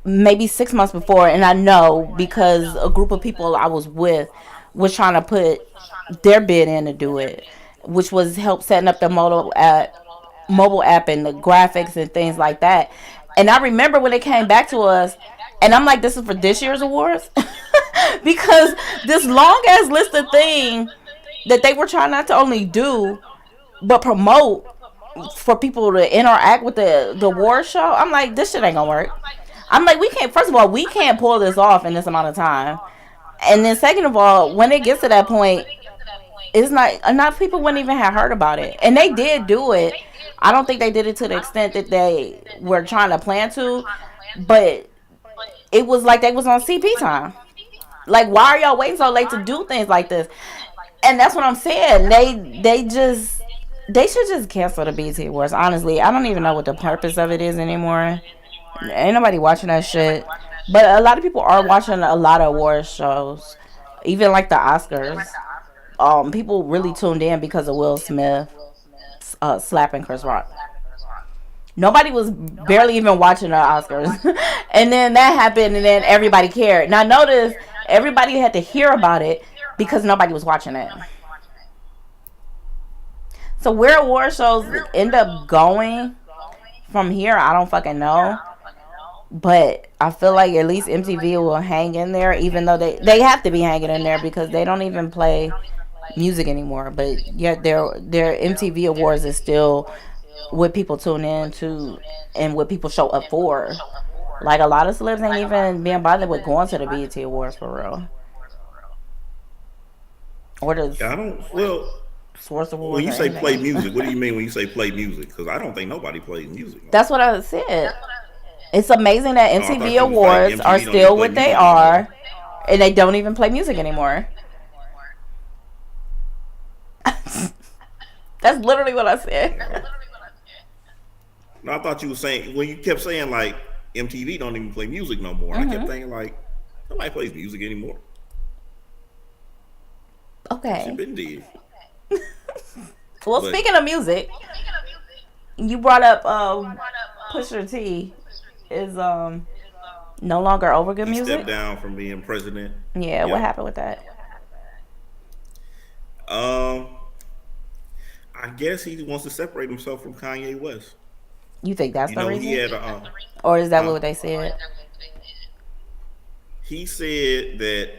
Speaker 1: maybe 6 months before, and I know because a group of people I was with was trying to put their bid in to do it, which was help setting up the mobile app and the graphics and things like that. And I remember when it came back to us, and I'm like, this is for this year's awards? Because this long ass list of things that they were trying not to only do, but promote for people to interact with the award show. I'm like, this shit ain't gonna work. I'm like, we can't, first of all, we can't pull this off in this amount of time. And then second of all, when it gets to that point, it's not enough people wouldn't even have heard about it. And they did do it. I don't think they did it to the extent that they were trying to plan to, but it was like they was on CP time. Like, why are y'all waiting so late to do things like this? And that's what I'm saying. They should just cancel the BT Awards. Honestly, I don't even know what the purpose of it is anymore. Ain't nobody watching that shit. But a lot of people are watching a lot of award shows, even like the Oscars. People really tuned in because of Will Smith slapping Chris Rock. Nobody was barely even watching the Oscars. And then that happened, and then everybody cared. Now, notice everybody had to hear about it because nobody was watching it. So, where award shows end up going from here, I don't fucking know. But I feel like at least MTV will hang in there, even though they have to be hanging in there because they don't even play music anymore. But yet their MTV Awards is still what people tune in to and what people show up for. Like a lot of celebs ain't even being bothered with going to the BET Awards for real. Or the
Speaker 3: Yeah, I don't. Well,
Speaker 1: Sports
Speaker 3: when
Speaker 1: Awards
Speaker 3: you
Speaker 1: or
Speaker 3: say play
Speaker 1: anything.
Speaker 3: music, what do you mean when you say play music? Because I don't think nobody plays music no
Speaker 1: That's
Speaker 3: more.
Speaker 1: what I said. It's amazing that
Speaker 3: Oh, I
Speaker 1: MTV
Speaker 3: thought you was like
Speaker 1: Awards are
Speaker 3: MTV don't even
Speaker 1: still
Speaker 3: play
Speaker 1: what they
Speaker 3: music no more.
Speaker 1: are, and they don't even play music anymore. That's literally what I said.
Speaker 3: Yeah. No, I thought you were saying when you kept saying like MTV don't even play music no more. I kept
Speaker 1: Hmm.
Speaker 3: thinking like nobody plays music anymore. That shit
Speaker 1: Okay.
Speaker 3: been dead.
Speaker 1: Well,
Speaker 3: But
Speaker 1: speaking of music, you brought up Pusha T is no longer over good
Speaker 3: he stepped
Speaker 1: music.
Speaker 3: down from being president.
Speaker 1: Yeah, what
Speaker 3: Yep.
Speaker 1: happened with that?
Speaker 3: Um, I guess he wants to separate himself from Kanye West.
Speaker 1: You think that's
Speaker 3: You
Speaker 1: the
Speaker 3: know, he
Speaker 1: reason,
Speaker 3: had
Speaker 1: or is that
Speaker 3: huh?
Speaker 1: what they said?
Speaker 3: He said that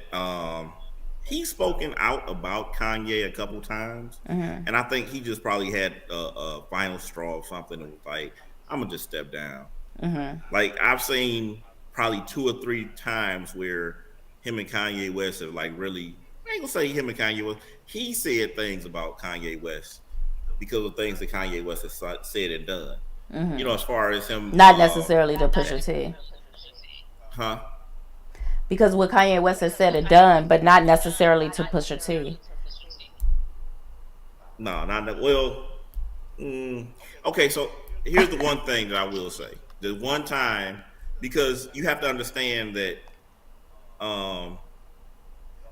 Speaker 3: he's spoken out about Kanye a couple times,
Speaker 1: Hmm.
Speaker 3: and I think he just probably had a final straw or something and was like, "I'm gonna just step down."
Speaker 1: Hmm.
Speaker 3: Like I've seen probably two or three times where him and Kanye West have like really. I ain't gonna say him and Kanye West. He said things about Kanye West because of things that Kanye West has said and done. You
Speaker 1: Hmm.
Speaker 3: know, as far as him,
Speaker 1: Not necessarily to Pusha T,
Speaker 3: huh?
Speaker 1: because what Kanye West has said and done, but not necessarily to Pusha T.
Speaker 3: No, not that. Well, mm, okay. So here's the one thing that I will say: the one time, because you have to understand that um,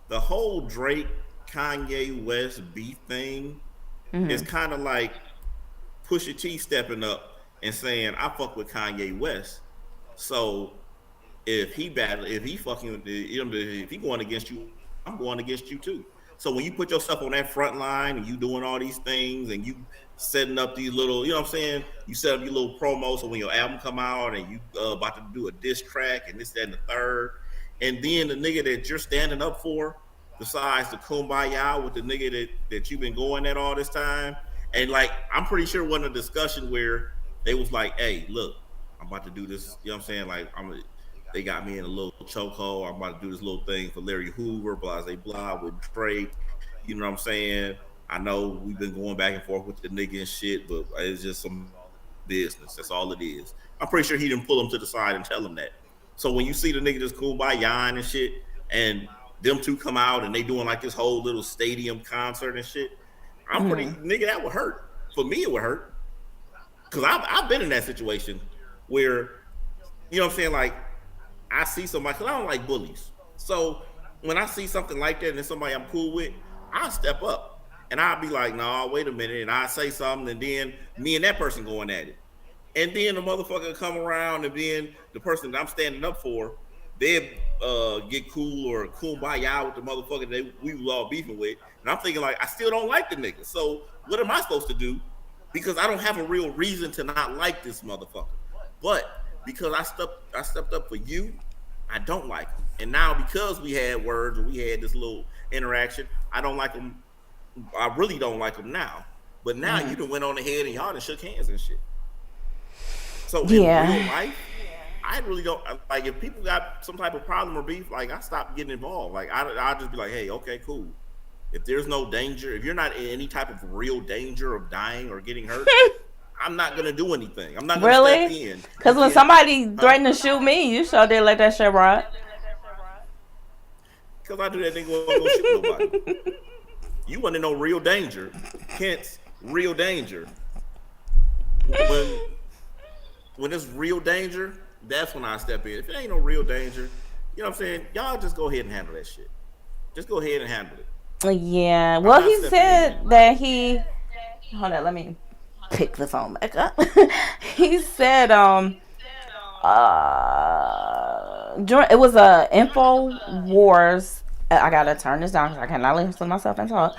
Speaker 3: the whole Drake Kanye West beef thing is
Speaker 1: Hmm.
Speaker 3: kind of like Pusha T stepping up and saying, "I fuck with Kanye West." So if he fucking, if he going against you, I'm going against you too. So when you put yourself on that front line and you doing all these things and you setting up these little, you know what I'm saying? You set up your little promo so when your album come out and you about to do a diss track and this, that, and the third, and then the nigga that you're standing up for decides to kumbaya with the nigga that you've been going at all this time. And like, I'm pretty sure it wasn't a discussion where they was like, hey, look, I'm about to do this, you know what I'm saying? Like, they got me in a little chokehold. I'm about to do this little thing for Larry Hoover, blah, blah, blah, with Trey. You know what I'm saying? I know we've been going back and forth with the nigga and shit, but it's just some business. That's all it is. I'm pretty sure he didn't pull him to the side and tell him that. So when you see the nigga just cool by yawning and shit, and them two come out and they doing like this whole little stadium concert and shit, I'm pretty
Speaker 1: Hmm.
Speaker 3: nigga that would hurt. For me, it would hurt because I've been in that situation where you know what I'm saying, like I see somebody because I don't like bullies. So when I see something like that and it's somebody I'm cool with, I'll step up and I'll be like, "No, nah, wait a minute," and I say something, and then me and that person going at it, and then the motherfucker come around, and then the person that I'm standing up for, they get cool or kumbaya with the motherfucker that we was all beefing with, and I'm thinking like, I still don't like the nigga. So what am I supposed to do? Because I don't have a real reason to not like this motherfucker, but because I stepped up for you, I don't like him. And now because we had words or we had this little interaction, I don't like him. I really don't like him now. But now you
Speaker 1: Hmm.
Speaker 3: done went on ahead and y'all done shook hands and shit. So in
Speaker 1: Yeah.
Speaker 3: real life, I really don't like if people got some type of problem or beef. Like I stopped getting involved. Like I just be like, hey, okay, cool. If there's no danger, if you're not in any type of real danger of dying or getting hurt, I'm not gonna do anything. I'm not gonna step
Speaker 1: Really?
Speaker 3: in. You
Speaker 1: Because when
Speaker 3: can,
Speaker 1: somebody
Speaker 3: huh?
Speaker 1: threatened to shoot me, you sure did let that shit ride.
Speaker 3: Because I do that, nigga wasn't gonna shoot nobody. You want to know real danger, hence real danger. When it's real danger, that's when I step in. If it ain't no real danger, you know what I'm saying? Y'all just go ahead and handle that shit. Just go ahead and handle it.
Speaker 1: Yeah.
Speaker 3: I'm
Speaker 1: Well,
Speaker 3: not
Speaker 1: he
Speaker 3: stepping in.
Speaker 1: said that he. Hold on, let me pick the phone back up. He said during it was a Info Wars. I gotta turn this down because I cannot listen to myself and talk.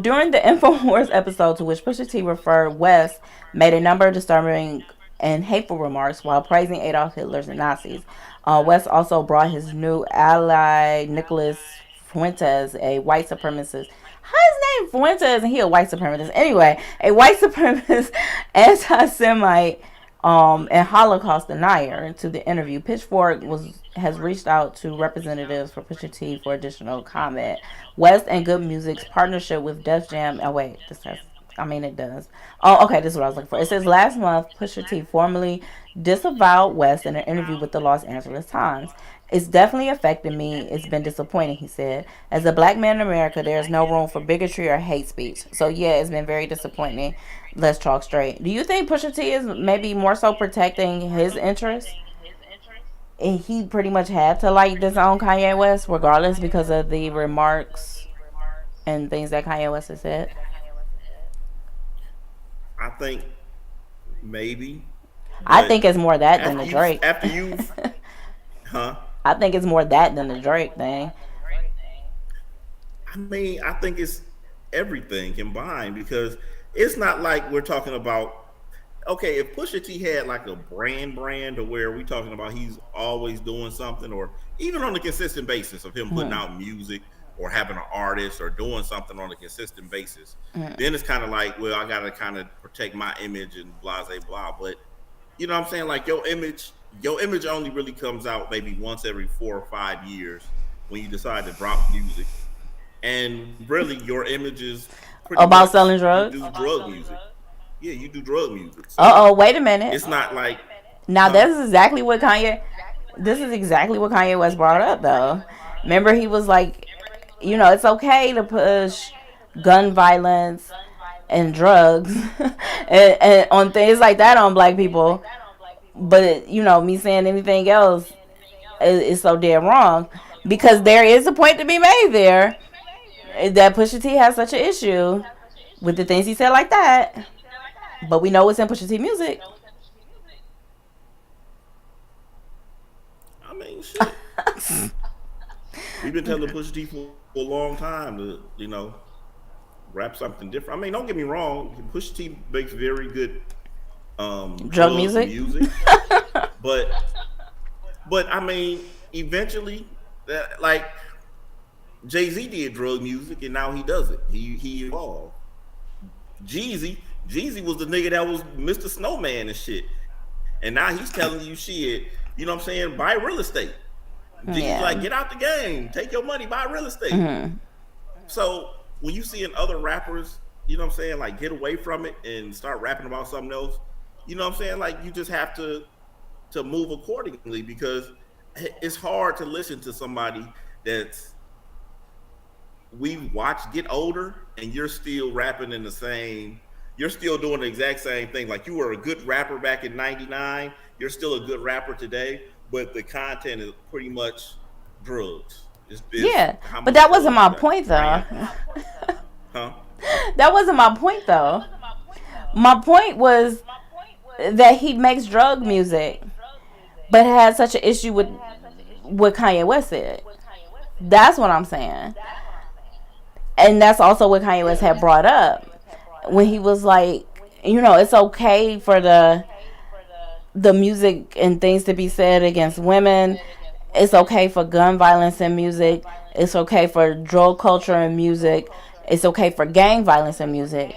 Speaker 1: During the Info Wars episode to which Pusha T referred, West made a number of disturbing and hateful remarks while praising Adolf Hitler's and Nazis. West also brought his new ally Nicholas Fuentes, a white supremacist. How's his named Fuentes and he a white supremacist. Anyway, a white supremacist anti-Semite and Holocaust denier. To the interview, Pitchfork has reached out to representatives for Pusha T for additional comment. West and Good Music's partnership with Def Jam. Oh wait, this has. I mean, it does. Oh, okay, this is what I was looking for. It says last month, Pusha T formally disavowed West in an interview with the Los Angeles Times. It's definitely affected me. It's been disappointing, he said. As a black man in America, there is no room for bigotry or hate speech. So, yeah, it's been very disappointing. Let's talk straight. Do you think Pusha T is maybe more so protecting his interests? And he pretty much had to like disown Kanye West regardless because of the remarks and things that Kanye West has said?
Speaker 3: I think maybe.
Speaker 1: I think it's more that than the Drake.
Speaker 3: After you, huh?
Speaker 1: I think it's more that than the Drake thing.
Speaker 3: I mean, I think it's everything combined because it's not like we're talking about. Okay, if Pusha T had like a brand to where we talking about he's always doing something, or even on a consistent basis of him putting out music or having an artist or doing something on a consistent basis, then it's kind of like, well, I got to kind of protect my image and blah, blah, blah. But you know what I'm saying? Like your image only really comes out maybe once every 4 or 5 years when you decide to drop music. And really your image is pretty
Speaker 1: about selling drugs?
Speaker 3: You do drug music. Yeah, you do drug music. So
Speaker 1: wait a minute.
Speaker 3: It's not like
Speaker 1: now this is exactly what Kanye West brought up though. Remember he was like, you know, it's okay to push gun violence and drugs and on things like that on black people, but you know, me saying anything else is so damn wrong because there is a point to be made there that Pusha T has such an issue with the things he said like that, but we know what's in Pusha T music.
Speaker 3: I mean, shit. We've been telling Pusha T for a long time to, you know, rap something different. I mean, don't get me wrong, Pusha T makes very good
Speaker 1: drug music.
Speaker 3: but I mean, eventually, like Jay-Z did drug music and now he does it. He evolved. Jeezy was the nigga that was Mr. Snowman and shit, and now he's telling you shit. You know what I'm saying? Buy real estate. Jeezy's like, get out the game, take your money, buy real estate. So when you see in other rappers, you know what I'm saying, like get away from it and start rapping about something else, you know what I'm saying, like you just have to move accordingly because it's hard to listen to somebody that's we watch get older and you're still rapping in the same, you're still doing the exact same thing. Like you were a good rapper back in 99, you're still a good rapper today, but the content is pretty much drugs.
Speaker 1: Yeah, but that wasn't my point though.
Speaker 3: Huh?
Speaker 1: That wasn't my point though. My point was that he makes drug music, but had such an issue with what Kanye West said. That's what I'm saying. And that's also what Kanye West had brought up when he was like, you know, it's okay for the music and things to be said against women. It's okay for gun violence in music. It's okay for drug culture in music. It's okay for gang violence in music.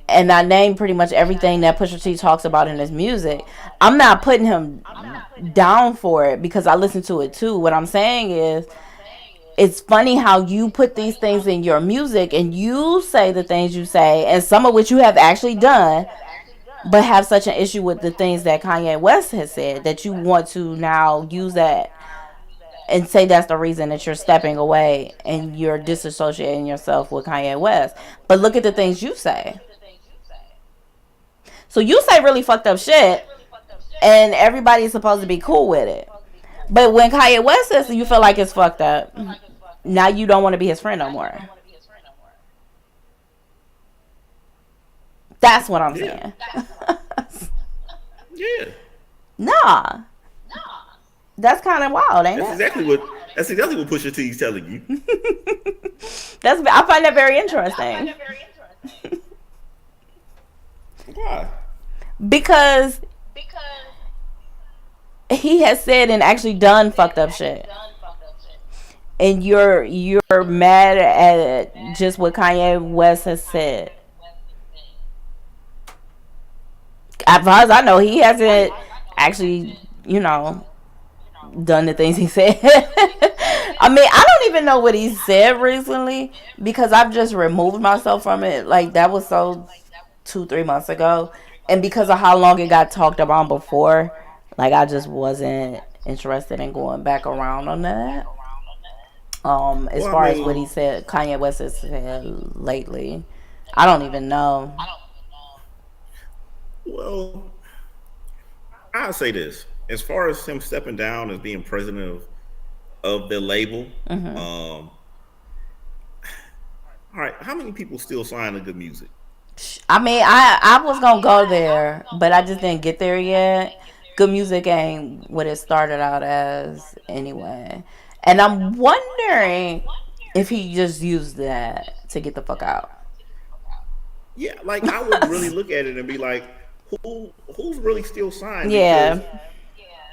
Speaker 1: And I named pretty much everything that Pusha T talks about in his music. I'm not putting him down for it because I listen to it too. What I'm saying is, it's funny how you put these things in your music and you say the things you say, and some of which you have actually done, but have such an issue with the things that Kanye West has said that you want to now use that and say that's the reason that you're stepping away and you're disassociating yourself with Kanye West. But look at the things you say. So you say really fucked up shit and everybody's supposed to be cool with it. But when Kanye West says you feel like it's fucked up, now you don't want to be his friend no more. That's what I'm saying.
Speaker 3: Yeah.
Speaker 1: Nah. That's kind of wild, ain't it?
Speaker 3: That's exactly what Pusha T is telling you.
Speaker 1: I find that very interesting.
Speaker 3: Why?
Speaker 1: Because he has said and actually done fucked up shit. and you're mad at just what Kanye West has said. As far as I know, he hasn't actually, you know, done the things he said. I mean, I don't even know what he said recently because I've just removed myself from it. Like that was so 2-3 months ago, and because of how long it got talked about before, like I just wasn't interested in going back around on that. As
Speaker 3: Well, I
Speaker 1: far as what he
Speaker 3: mean,
Speaker 1: said, Kanye West has said lately, I don't even know.
Speaker 3: well, I'll say this: as far as him stepping down as being president of the label,
Speaker 1: Hmm.
Speaker 3: um, all right, how many people still sign to good music?
Speaker 1: I mean, I was gonna go there, but I just didn't get there yet. Good music ain't what it started out as anyway, and I'm wondering if he just used that to get the fuck out.
Speaker 3: Yeah, like I would really look at it and be like, who's really still signed?
Speaker 1: Yeah.
Speaker 3: Because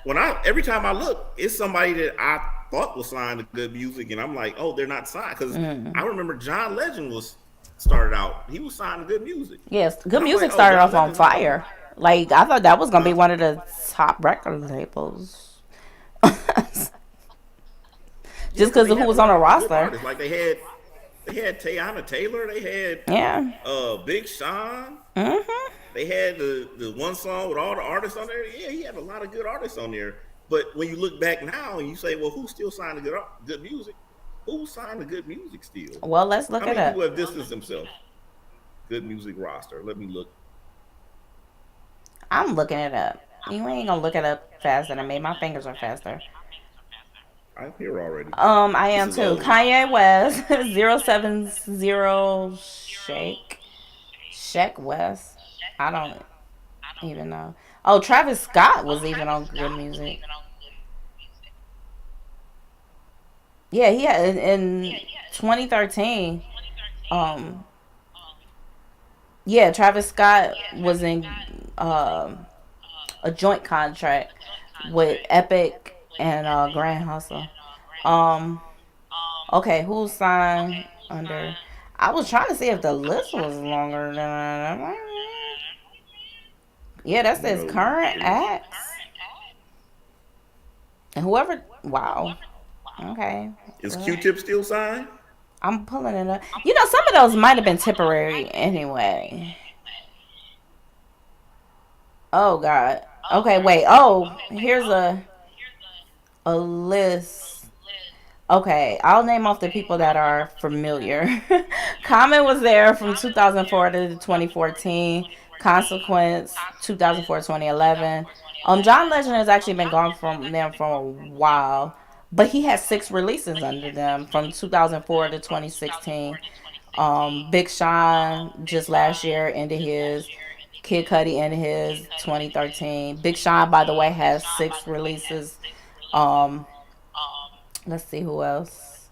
Speaker 3: when I every time I look, it's somebody that I thought was signed to good music, and I'm like, oh, they're not signed. Because I
Speaker 1: Mm.
Speaker 3: remember John Legend was started out; he was signed to good music,
Speaker 1: Yes,
Speaker 3: and
Speaker 1: good
Speaker 3: I'm like,
Speaker 1: music
Speaker 3: oh,
Speaker 1: started
Speaker 3: John
Speaker 1: off on
Speaker 3: Legend's not on.
Speaker 1: fire. Like I thought that was gonna be
Speaker 3: Huh?
Speaker 1: one of the top record labels,
Speaker 3: Yeah,
Speaker 1: just
Speaker 3: because
Speaker 1: because
Speaker 3: they
Speaker 1: of who
Speaker 3: had a
Speaker 1: was on
Speaker 3: lot
Speaker 1: the
Speaker 3: of good
Speaker 1: roster.
Speaker 3: artists. Like they had Tayana Taylor, they had
Speaker 1: Yeah.
Speaker 3: Big Sean,
Speaker 1: Mhm.
Speaker 3: they had the one song with all the artists on there. Yeah, he had a lot of good artists on there. But when you look back now and you say, well, who's still signed to good music? Who's signed to good music still?
Speaker 1: Well, let's look
Speaker 3: How
Speaker 1: it
Speaker 3: many
Speaker 1: up.
Speaker 3: people have distanced themselves? Good music roster. Let me look.
Speaker 1: I'm looking it up. You ain't gonna look it up faster than me. My fingers are faster.
Speaker 3: I'm here already.
Speaker 1: I
Speaker 3: This
Speaker 1: am
Speaker 3: is
Speaker 1: too.
Speaker 3: old.
Speaker 1: Kanye West 070 Shake West. I don't even know. Oh, Travis Scott was even on Good Music. Yeah, he had in 2013. Um, yeah, Travis Scott was in a joint contract with Epic and Grand Hustle. Um, okay, who signed under? I was trying to see if the list was longer than that. Yeah, that says
Speaker 3: No,
Speaker 1: current
Speaker 3: there's.
Speaker 1: acts. And whoever, wow. Okay.
Speaker 3: Is
Speaker 1: Well,
Speaker 3: Q-Tip still signed?
Speaker 1: I'm pulling it up. You know, some of those might have been temporary anyway. Oh God. Okay, wait. Oh, here's a list. Okay, I'll name off the people that are familiar. Common was there from 2004 to 2014. Consequence 2004 2011. John Legend has actually been gone from them for a while, but he has 6 releases under them from 2004 to 2016. Big Sean just last year ended his. Kid Cudi ended his 2013. Big Sean, by the way, has 6 releases. Um, let's see who else.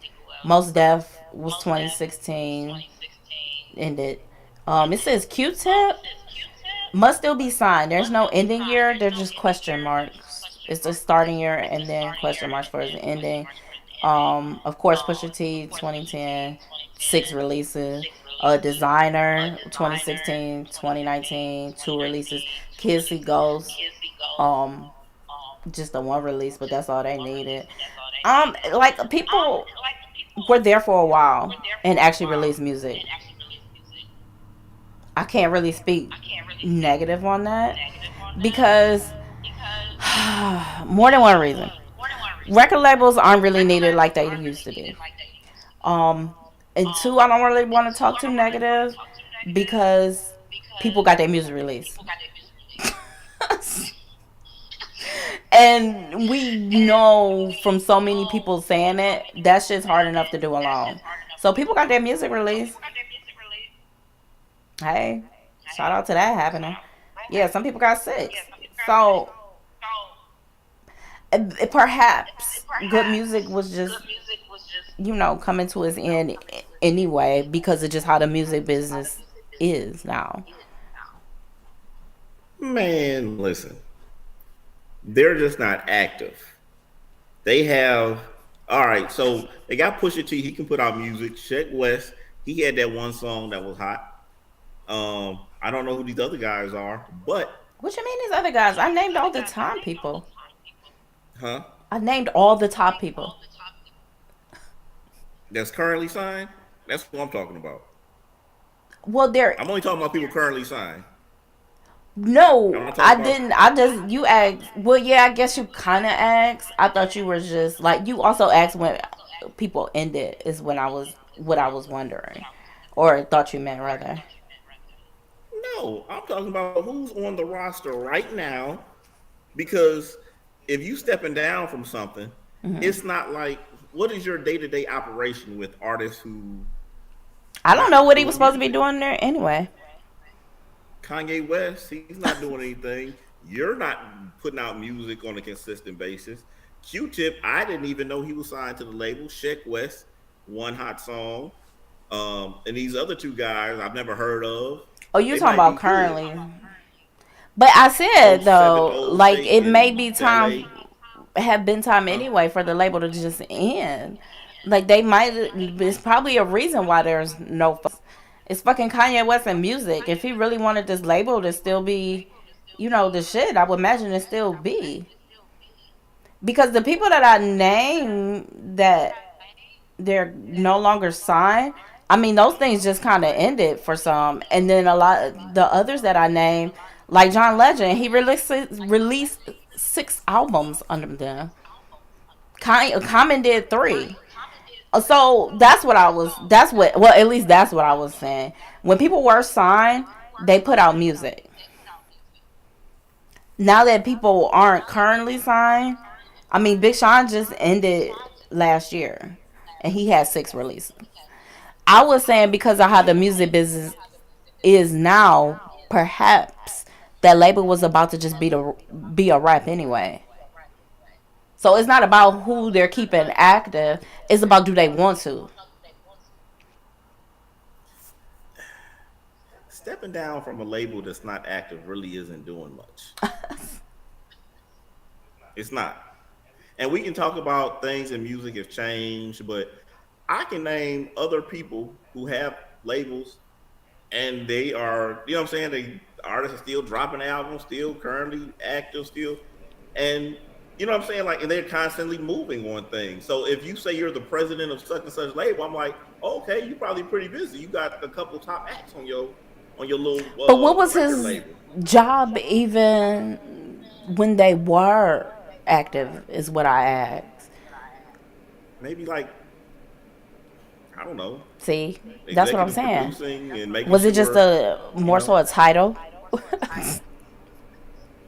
Speaker 1: Most Def was 2016 ended. It says Q-Tip must still be signed. There's no ending year. They're just question marks. It's the starting year and then question marks for the ending. Of course, Pusha T 2010, 6 releases. Designer 2016, 2019, 2 releases. Kids See Ghost, um, just the 1 release, but that's all they needed. Like people were there for a while and actually released music. I can't really speak negative on that because more than one reason. Record labels aren't really needed like they used to be. Um, and two, I don't really want to talk too negative because people got their music released. And we know from so many people saying it, that shit's hard enough to do alone. So people got their music released. Hey, shout out to that happening. Yeah, some people got 6. So perhaps good music was just, coming to its end anyway because of just how the music business is now.
Speaker 3: Man, listen. They're just not active. They have All right, so they got Pusha T. He can put out music. Sheck West. He had that one song that was hot. I don't know who these other guys are, but
Speaker 1: What you mean these other guys? I named all the time people.
Speaker 3: huh?
Speaker 1: I named all the top people.
Speaker 3: That's currently signed. That's what I'm talking about.
Speaker 1: Well, there.
Speaker 3: I'm only talking about people currently signed. I'm
Speaker 1: No,
Speaker 3: not talking
Speaker 1: I
Speaker 3: about.
Speaker 1: didn't. I just you asked. Well, yeah, I guess you kind of asked. I thought you were just like you also asked when people ended. Is when I was what I was wondering, or thought you meant rather.
Speaker 3: No, I'm talking about who's on the roster right now. Because if you stepping down from something,
Speaker 1: Hmm.
Speaker 3: it's not like what is your day to day operation with artists who
Speaker 1: I don't know
Speaker 3: not
Speaker 1: what he was
Speaker 3: doing
Speaker 1: supposed to be
Speaker 3: music?
Speaker 1: doing there anyway.
Speaker 3: Kanye West, he's not doing anything. You're not putting out music on a consistent basis. Q-Tip, I didn't even know he was signed to the label. Sheck West, one hot song. And these other two guys I've never heard of.
Speaker 1: Oh, you
Speaker 3: They
Speaker 1: talking
Speaker 3: might be
Speaker 1: about
Speaker 3: good.
Speaker 1: currently? But I
Speaker 3: Oh
Speaker 1: said
Speaker 3: seven,
Speaker 1: though,
Speaker 3: oh
Speaker 1: like
Speaker 3: six,
Speaker 1: it may
Speaker 3: and
Speaker 1: be time,
Speaker 3: Ballet.
Speaker 1: have been time
Speaker 3: Huh?
Speaker 1: anyway for the label to just end. Like they might. It's probably a reason why there's no focus. It's fucking Kanye West and music. If he really wanted this label to still be, the shit, I would imagine it still be. Because the people that I named that they're no longer signed, I mean those things just kind of ended for some, and then a lot of the others that I named, like John Legend, he released 6 albums under them. Common did 3. So that's what well at least that's what I was saying. When people were signed, they put out music. Now that people aren't currently signed, I mean Big Sean just ended last year and he had 6 releases. I was saying because of how the music business is now, perhaps that label was about to just be a rap anyway. So it's not about who they're keeping active. It's about do they want to.
Speaker 3: Stepping down from a label that's not active really isn't doing much. It's not. And we can talk about things in music have changed, but I can name other people who have labels and they are, you know what I'm saying? The artists are still dropping albums, still currently active, still. And you know what I'm saying? Like, and they're constantly moving on things. So if you say you're the president of such and such label, I'm like, oh, okay, you're probably pretty busy. You got a couple top acts on your little
Speaker 1: But what was
Speaker 3: record
Speaker 1: his
Speaker 3: label.
Speaker 1: job even when they were active? Is what I asked.
Speaker 3: Maybe like I don't know,
Speaker 1: See, that's what I'm
Speaker 3: executive
Speaker 1: saying.
Speaker 3: producing and making
Speaker 1: Was it just
Speaker 3: sure,
Speaker 1: a
Speaker 3: you
Speaker 1: more
Speaker 3: know,
Speaker 1: so a title?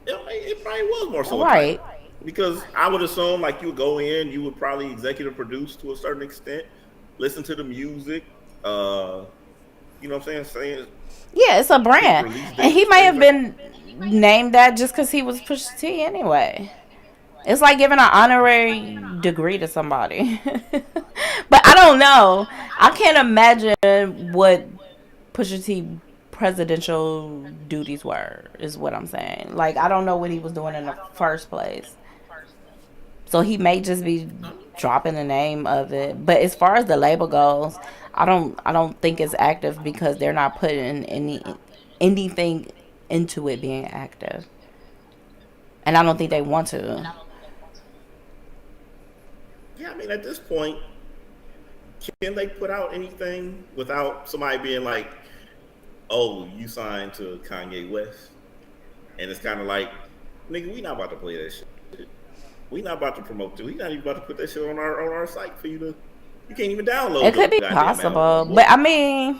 Speaker 3: it probably was more so a title
Speaker 1: Right.
Speaker 3: because I would assume like you would go in, you would probably executive produce to a certain extent, listen to the music, uh, you know what I'm saying
Speaker 1: Yeah, it's a
Speaker 3: pick
Speaker 1: brand,
Speaker 3: release
Speaker 1: and he
Speaker 3: dates,
Speaker 1: might
Speaker 3: things
Speaker 1: have
Speaker 3: like.
Speaker 1: been named that just because he was Pusha T anyway. It's like giving an honorary degree to somebody. But I don't know. I can't imagine what Pusha T presidential duties were. Is what I'm saying. Like I don't know what he was doing in the first place. So he may just be dropping the name of it. But as far as the label goes, I don't think it's active because they're not putting anything into it being active. And I don't think they want to.
Speaker 3: Yeah, I mean at this point, can they put out anything without somebody being like, "Oh, you signed to Kanye West," and it's kind of like, "Nigga, we not about to play that shit. We not about to promote it. We not even about to put that shit on our site for you to. You can't even download
Speaker 1: It
Speaker 3: the
Speaker 1: could be
Speaker 3: goddamn album no
Speaker 1: possible.
Speaker 3: more."
Speaker 1: But I mean,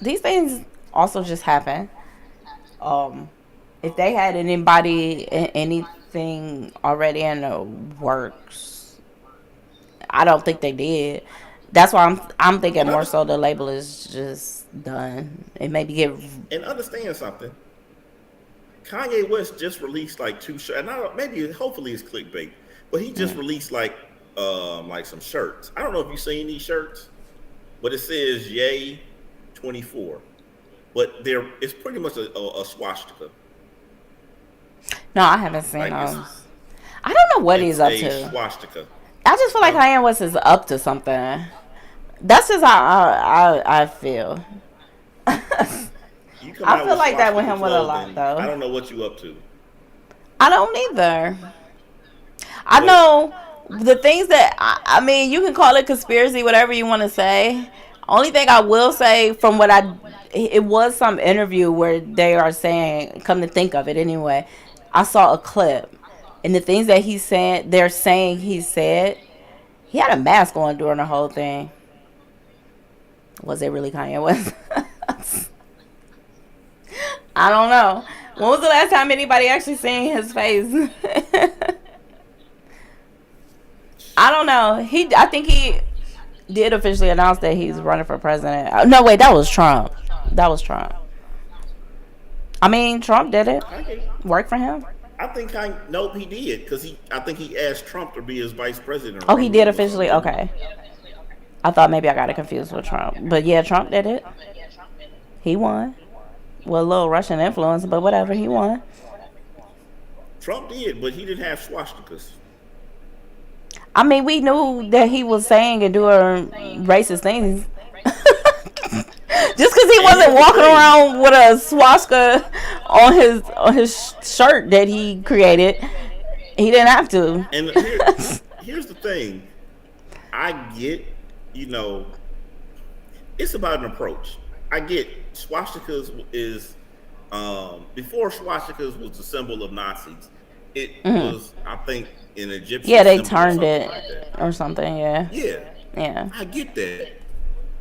Speaker 1: these things also just happen. Um if they had anything already in the works, I don't think they did. That's why I'm thinking
Speaker 3: And
Speaker 1: more
Speaker 3: under,
Speaker 1: so the label is just done. It maybe get
Speaker 3: and understand something. Kanye West just released like two shirts, and I don't, maybe hopefully it's clickbait, but he just released like some shirts. I don't know if you've seen these shirts, but it says Yay 24, but it's pretty much a swastika.
Speaker 1: no, I haven't seen
Speaker 3: Like
Speaker 1: those. I don't know what he's
Speaker 3: it's
Speaker 1: up
Speaker 3: a
Speaker 1: to.
Speaker 3: swastika.
Speaker 1: I just feel like
Speaker 3: Huh?
Speaker 1: Kanye West is up to something. That's just how I feel.
Speaker 3: You come
Speaker 1: I
Speaker 3: out
Speaker 1: feel
Speaker 3: with
Speaker 1: like that with
Speaker 3: swastika
Speaker 1: him with a lot
Speaker 3: clothing. I
Speaker 1: though.
Speaker 3: don't know what you up to,
Speaker 1: I don't either. I
Speaker 3: but
Speaker 1: know the things that I mean. You can call it conspiracy, whatever you want to say. Only thing I will say, from what it was some interview where they are saying, come to think of it anyway, I saw a clip, and the things that he said, they're saying he said, he had a mask on during the whole thing. Was it really Kanye West? I don't know. When was the last time anybody actually seen his face? I don't know. I think he did officially announce that he's running for president. No, wait, that was Trump. That was Trump. I mean, Trump did it.
Speaker 3: Kanye,
Speaker 1: Work for him.
Speaker 3: I think nope, he did because I think he asked Trump to be his vice president or
Speaker 1: Oh, he
Speaker 3: run with
Speaker 1: did
Speaker 3: him or something,
Speaker 1: officially.
Speaker 3: didn't he?
Speaker 1: Okay. I thought maybe I got it confused with Trump, but yeah, Trump did it. He won. Well, a little Russian influence, but whatever. He won.
Speaker 3: Trump did, but he didn't have swastikas.
Speaker 1: I mean, we knew that he was saying and doing racist things. Just because he
Speaker 3: And
Speaker 1: wasn't
Speaker 3: here's the
Speaker 1: walking
Speaker 3: thing,
Speaker 1: around with a swastika on his shirt that he created, he didn't have to.
Speaker 3: and here's the thing. I get, you know, it's about an approach. I get swastikas is before swastikas was the symbol of Nazis. It
Speaker 1: Mhm.
Speaker 3: was, I think, an Egyptian
Speaker 1: Yeah, they
Speaker 3: symbol or
Speaker 1: turned
Speaker 3: something
Speaker 1: it
Speaker 3: like that.
Speaker 1: or something. Yeah,
Speaker 3: Yeah,
Speaker 1: yeah.
Speaker 3: I get that.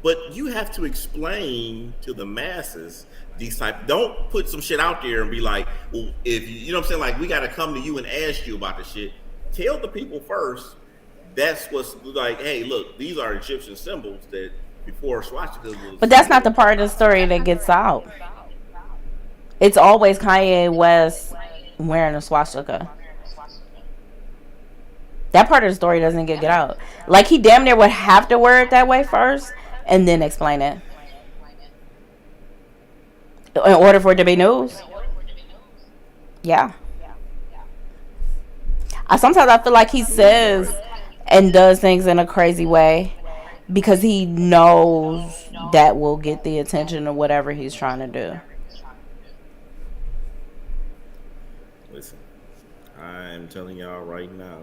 Speaker 3: But you have to explain to the masses these type. Don't put some shit out there and be like, well, if you know what I'm saying, like we got to come to you and ask you about the shit. Tell the people first. That's what's like. Hey, look, these are Egyptian symbols that before swastikas was,
Speaker 1: But that's not the part of the story that gets out. It's always Kanye West wearing a swastika. That part of the story doesn't get out. Like, he damn near would have to wear it that way first and then explain it in order for it to be news. Yeah. Sometimes I feel like he says and does things in a crazy way because he knows that will get the attention of whatever he's trying to do.
Speaker 3: Listen, I'm telling y'all right now.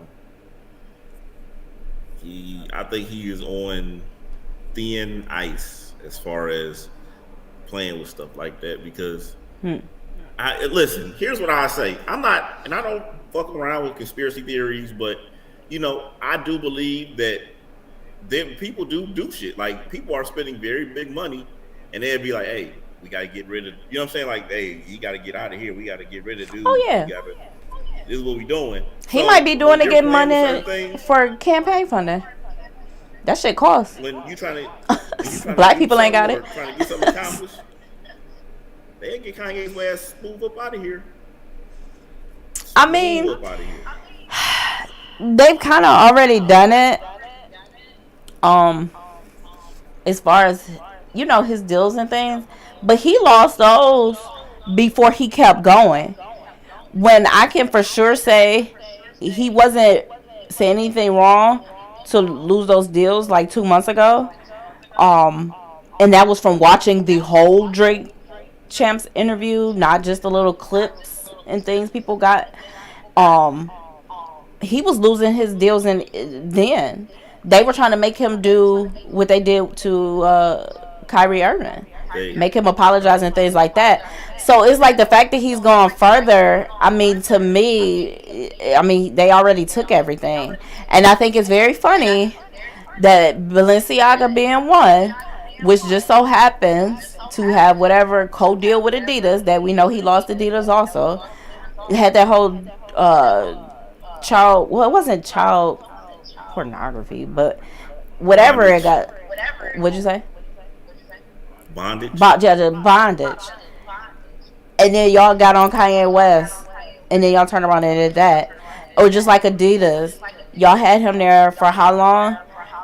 Speaker 3: I think he is on thin ice as far as playing with stuff like that because
Speaker 1: Hmm.
Speaker 3: listen, here's what I say. I'm not, and I don't fuck around with conspiracy theories, but I do believe that people do shit. Like people are spending very big money, and they'd be like, "Hey, we got to get rid of," you know what I'm saying? Like, "Hey, you got to get out of here. We got to get rid of dude.
Speaker 1: Oh,
Speaker 3: We
Speaker 1: yeah.
Speaker 3: got to. This is what we doing."
Speaker 1: He
Speaker 3: So
Speaker 1: might be doing
Speaker 3: when
Speaker 1: to
Speaker 3: you're
Speaker 1: get
Speaker 3: playing with
Speaker 1: money
Speaker 3: certain things,
Speaker 1: for campaign funding. That shit costs.
Speaker 3: when you trying to
Speaker 1: Black
Speaker 3: do
Speaker 1: people ain't got
Speaker 3: something
Speaker 1: it.
Speaker 3: or trying to get something accomplished, they get Kanye's ass smooth up out of here.
Speaker 1: I
Speaker 3: Smooth
Speaker 1: mean,
Speaker 3: up out of here.
Speaker 1: they've kind of already done it. Um, as far as his deals and things, but he lost those before he kept going. When I can for sure say he wasn't saying anything wrong to lose those deals like 2 months ago. And that was from watching the whole Drake Champs interview, not just the little clips and things people got. Um, he was losing his deals, and then they were trying to make him do what they did to Kyrie Irving,
Speaker 3: They
Speaker 1: make him apologize and things like that. So it's like the fact that he's gone further. I mean, to me, they already took everything, and I think it's very funny that Balenciaga being one, which just so happens to have whatever co-deal with Adidas, that we know he lost Adidas also, had that whole child. Well, it wasn't child pornography, but whatever it
Speaker 3: bondage,
Speaker 1: got. What'd you say?
Speaker 3: bondage.
Speaker 1: Yeah, the bondage. And then y'all got on Kanye West, and then y'all turned around and did that. Or just like Adidas, y'all had him there for how long?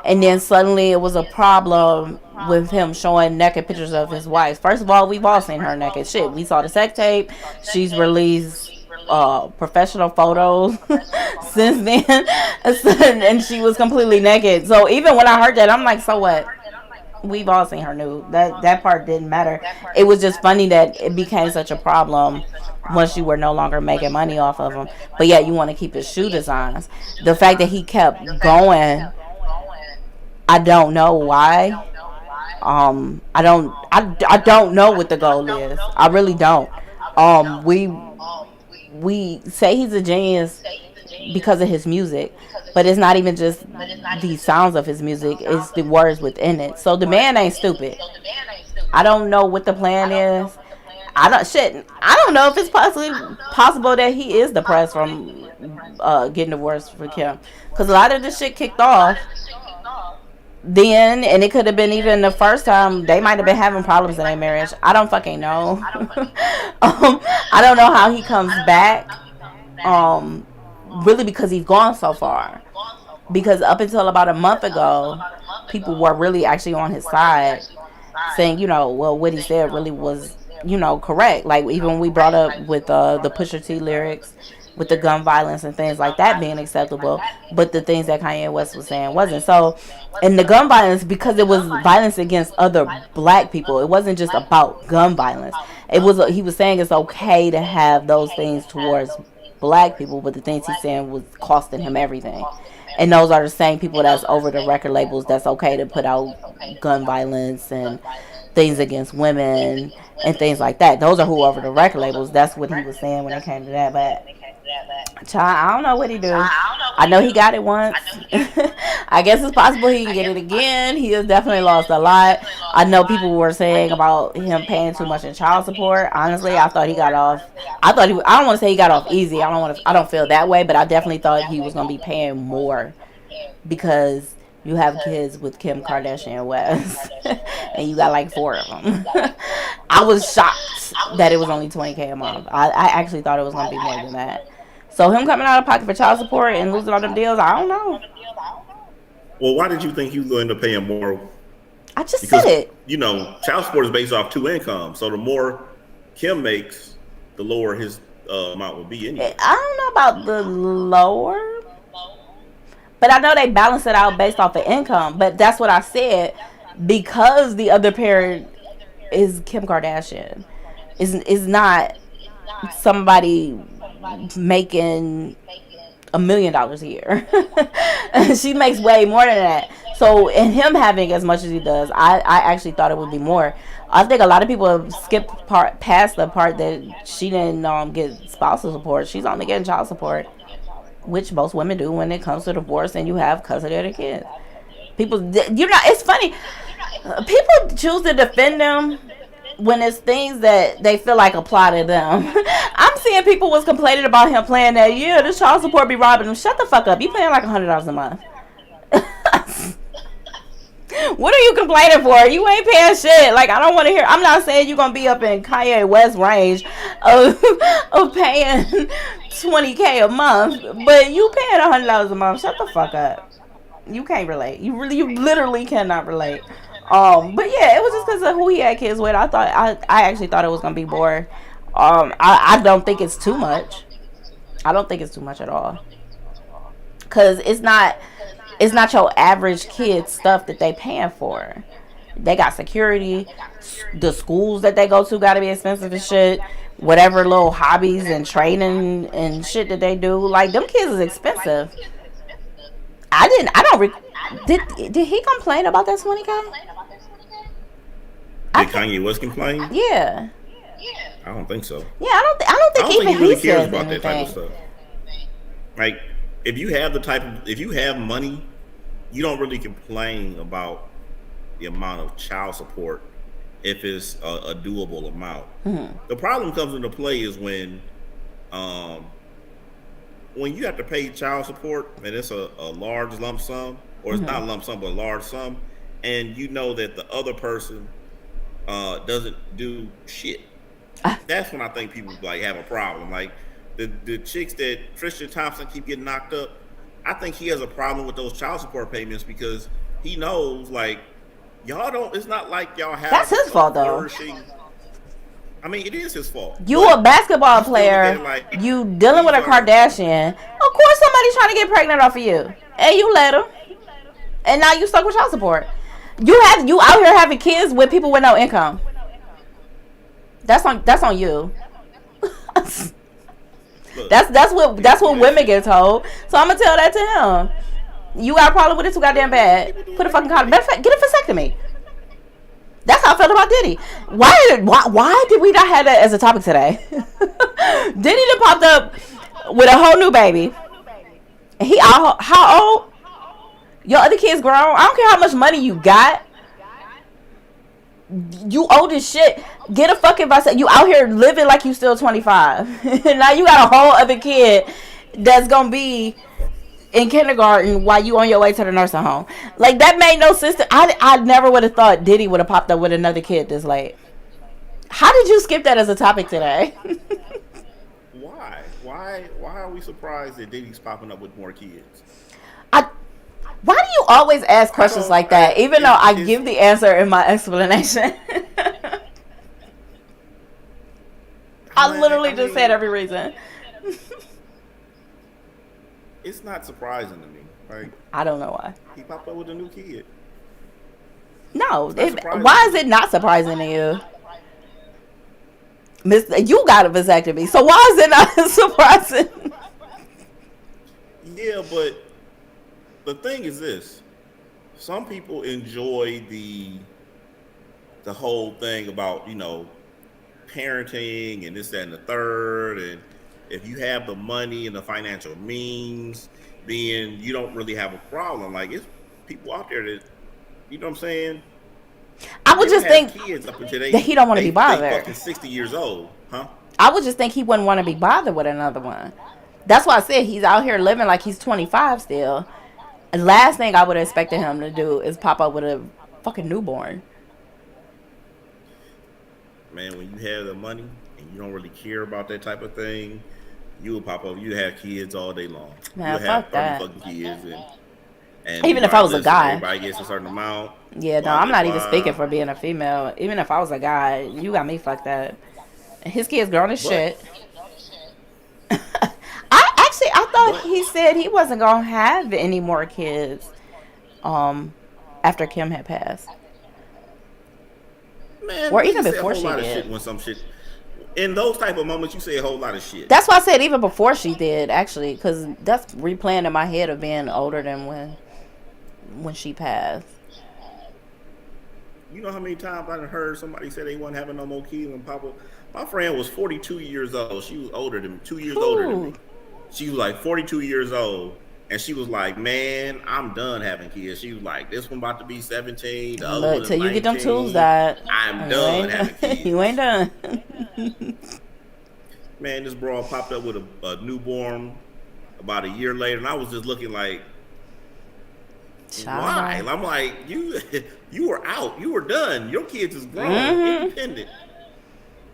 Speaker 1: And then suddenly it was a problem with him showing naked pictures of his wife. First of all, we've all seen her naked. Shit, we saw the sex tape. She's released professional photos since then, and she was completely naked. So even when I heard that, I'm like, so what? We've all seen her nude. That part didn't matter. It was just funny that it became such a problem once you were no longer making money off of him. But yeah, you want to keep his shoe designs. The fact that he kept going, I don't know why. I don't know what the goal is. I really don't. We say he's a genius because of his music, but it's not even just the sounds of his music, it's the words within it. So the man ain't stupid. I don't know what the plan is. I don't know if it's possible that he is depressed from getting divorced from Kim, because a lot of this shit kicked off then, and it could have been even the first time. They might have been having problems in their marriage. I don't fucking know. I don't know how he comes back. Really, because he's gone so far. Because up until about a month ago, people were really actually on his side, saying, well, what he said really was, correct. Like, even when we brought up with the Pusha T lyrics, with the gun violence and things like that being acceptable, but the things that Kanye West was saying wasn't. So, and the gun violence, because it was violence against other black people, it wasn't just about gun violence. He was saying it's okay to have those things towards black people, but the things he's saying was costing him everything. And those are the same people that's over the record labels that's okay to put out gun violence and things against women and things like that. Those are who over the record labels. That's what he was saying when it came to that. But child, I don't know what he do. I know he got it once. I guess it's possible he can get it again. He has definitely lost a lot. I know people were saying about him paying too much in child support. Honestly, I thought he got off. I don't want to say he got off easy. I don't feel that way, but I definitely thought he was gonna be paying more because you have kids with Kim Kardashian West, and you got like 4 of them. I was shocked that it was only $20K a month. I actually thought it was gonna be more than that. So him coming out of pocket for child support and losing all them deals, I don't know.
Speaker 3: Well, why did you think he was going to end up paying more?
Speaker 1: I just said it.
Speaker 3: Child support is based off 2 incomes. So the more Kim makes, the lower his amount will be anyway.
Speaker 1: I don't know about the lower, but I know they balance it out based off of income. But that's what I said, because the other parent is Kim Kardashian. Is not somebody making $1 million a year. She makes way more than that. So, and him having as much as he does, I actually thought it would be more. I think a lot of people have skipped past the part that she didn't get spousal support. She's only getting child support, which most women do when it comes to divorce and you have custody of the kids. It's funny. People choose to defend them when it's things that they feel like apply to them. I'm seeing people was complaining about him playing that, this child support be robbing them. Shut the fuck up. You paying like $100 a month. What are you complaining for? You ain't paying shit. Like, I don't want to hear. I'm not saying you're going to be up in Kanye West range of paying $20K a month, but you paying $100 a month. Shut the fuck up. You can't relate. You literally cannot relate. But yeah, it was just because of who he had kids with. I actually thought it was gonna be more. I don't think it's too much. I don't think it's too much at all. Cause it's not your average kid stuff that they paying for. They got security. The schools that they go to gotta be expensive as shit. Whatever little hobbies and training and shit that they do, like, them kids is expensive. Did he complain about that 20K?
Speaker 3: Did Kanye West complain?
Speaker 1: Yeah.
Speaker 3: I don't think so.
Speaker 1: Yeah, I don't think
Speaker 3: he really cares about
Speaker 1: anything.
Speaker 3: that type of stuff. Like, if you have money, you don't really complain about the amount of child support if it's a doable amount. Mm-hmm. The problem comes into play is when you have to pay child support and it's a large lump sum, or it's not a lump sum but a large sum, and you know that the other person doesn't do shit. That's when I think people like have a problem. Like the chicks that Tristan Thompson keep getting knocked up, I think he has a problem with those child support payments because he knows, like, y'all don't. It's not like y'all have.
Speaker 1: That's his fault, though.
Speaker 3: I mean, it is his fault.
Speaker 1: You a basketball
Speaker 3: You still look at
Speaker 1: player.
Speaker 3: it like
Speaker 1: You dealing with a
Speaker 3: these are
Speaker 1: Kardashian. Of course, somebody's trying to get pregnant off of you, and you let them. And now you stuck with child support. You out here having kids with people with no income. That's on you.
Speaker 3: look,
Speaker 1: That's what women get told. So I'm gonna tell that to him. You got a problem with it too goddamn bad. Put a fucking condom. Matter of fact, get a vasectomy. That's how I felt about Diddy. Why did we not have that as a topic today? Diddy done popped up with a whole new baby. He how old? Your other kids grown. I don't care how much money you got. You old as shit. Get a fucking vasectomy. You out here living like you still 25. Now you got a whole other kid that's gonna be in kindergarten while you on your way to the nursing home. Like, that made no sense. I never would have thought Diddy would have popped up with another kid this late. How did you skip that as a topic today?
Speaker 3: Why are we surprised that Diddy's popping up with more kids?
Speaker 1: Why do you always ask questions like that, even though I give the answer in my explanation? I literally just said every reason.
Speaker 3: It's not surprising to me. Like,
Speaker 1: I don't know why.
Speaker 3: he popped up with a new kid.
Speaker 1: No, why is it not surprising to you? You got a vasectomy, so why is it not surprising?
Speaker 3: Yeah, but the thing is this: some people enjoy the whole thing about, you know, parenting and this, that, and the third, and if you have the money and the financial means, then you don't really have a problem. Like, it's people out there that, you know what I'm saying?
Speaker 1: I would just think
Speaker 3: kids up until
Speaker 1: that he don't want to be bothered.
Speaker 3: They fucking 60 years old, huh?
Speaker 1: I would just think he wouldn't want to be bothered with another one. That's why I said he's out here living like he's 25 still. And last thing I would have expected him to do is pop up with a fucking newborn.
Speaker 3: Man, when you have the money and you don't really care about that type of thing, you will pop up. You have kids all day long.
Speaker 1: Man,
Speaker 3: you'll have
Speaker 1: fuck that.
Speaker 3: fucking kids, and
Speaker 1: even if I was a guy,
Speaker 3: everybody gets a certain amount.
Speaker 1: Yeah, no, I'm not even speaking for being a female. Even if I was a guy, you got me fucked up. And his kids grown as shit. I thought he said he wasn't gonna have any more kids after Kim had passed.
Speaker 3: Man,
Speaker 1: or even before she did.
Speaker 3: When some shit, in those type of moments, you say a whole lot of shit.
Speaker 1: That's why I said even before she did, actually, because that's replaying in my head of being older than when she passed.
Speaker 3: You know how many times I heard somebody say they wasn't having no more kids and Papa. My friend was 42 years old. She was older than me, 2 years older than me. She was like 42 years old. And she was like, man, I'm done having kids. She was like, this one about to be 17. The other one is 19.
Speaker 1: Till you get them tools that
Speaker 3: I'm done having kids.
Speaker 1: You ain't done.
Speaker 3: Man, this bro popped up with a newborn about a year later. And I was just looking like, why? And I'm like, you were out. You were done. Your kids is grown, independent,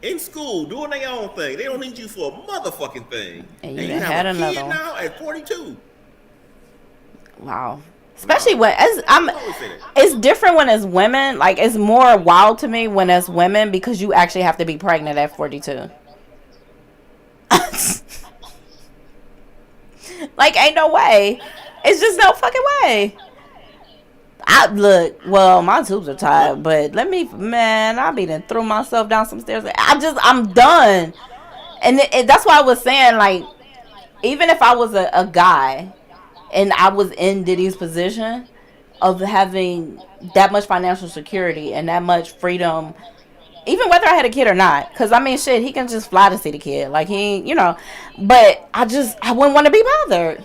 Speaker 3: in school, doing their own thing. They don't need you for a motherfucking thing.
Speaker 1: And you
Speaker 3: have
Speaker 1: had
Speaker 3: a
Speaker 1: another
Speaker 3: kid
Speaker 1: one
Speaker 3: now at 42.
Speaker 1: Wow. Especially when it's different when it's women. Like, it's more wild to me when it's women because you actually have to be pregnant at 42. Like, ain't no way. It's just no fucking way. Well, my tubes are tied, but I be done threw myself down some stairs. I'm done. And that's why I was saying, like, even if I was a guy and I was in Diddy's position of having that much financial security and that much freedom, even whether I had a kid or not, because I mean, shit, he can just fly to see the kid. Like, but I wouldn't want to be bothered.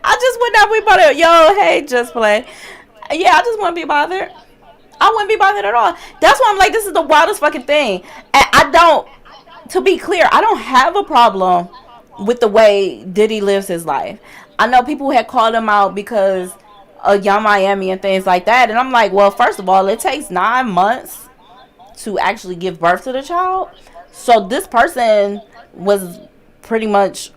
Speaker 1: I just would not be bothered. Yo, hey, just play. Yeah, I just wouldn't be bothered. I wouldn't be bothered at all. That's why I'm like, this is the wildest fucking thing. And to be clear, I don't have a problem with the way Diddy lives his life. I know people had called him out because of Young Miami and things like that. And I'm like, well, first of all, it takes 9 months to actually give birth to the child. So this person was pretty much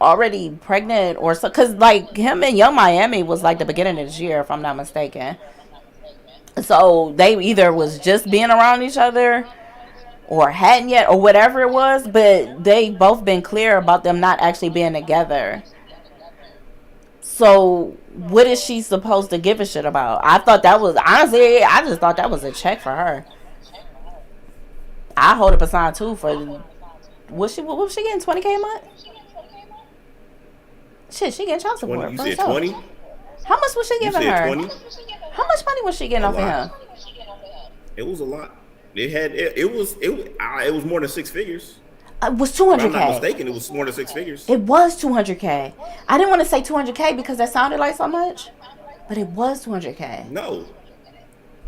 Speaker 1: already pregnant or so, because like him and Young Miami was like the beginning of this year, if I'm not mistaken. So they either was just being around each other or hadn't yet or whatever it was, but they both been clear about them not actually being together. So what is she supposed to give a shit about? I thought that was, honestly, I just thought that was a check for her. I hold up a sign too for, what was she getting, 20K a month? Shit, she getting child
Speaker 3: 20.
Speaker 1: support
Speaker 3: You
Speaker 1: for
Speaker 3: said
Speaker 1: herself.
Speaker 3: 20.
Speaker 1: How much was she
Speaker 3: You
Speaker 1: giving
Speaker 3: said
Speaker 1: her?
Speaker 3: 20.
Speaker 1: How much money was she getting
Speaker 3: A
Speaker 1: off of him?
Speaker 3: lot. It was a lot. It was more than six figures.
Speaker 1: It was
Speaker 3: If I'm not
Speaker 1: 200K.
Speaker 3: mistaken, it was more than six figures.
Speaker 1: It was 200K. I didn't want to say 200K because that sounded like so much, but it was 200K.
Speaker 3: No,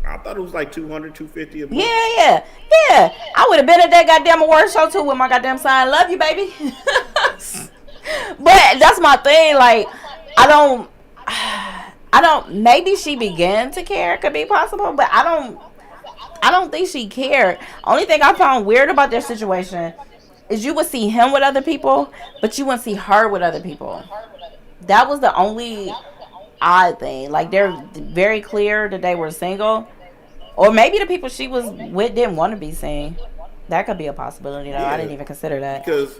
Speaker 3: I thought it was like 200, 250 a month.
Speaker 1: Yeah. I would have been at that goddamn award show too with my goddamn sign. Love you, baby. But that's my thing. Like, I don't. Maybe she began to care. Could be possible, but I don't think she cared. Only thing I found weird about their situation is you would see him with other people, but you wouldn't see her with other people. That was the only odd thing. Like, they're very clear that they were single, or maybe the people she was with didn't want to be seen. That could be a possibility, though.
Speaker 3: Yeah,
Speaker 1: I didn't even consider that.
Speaker 3: Because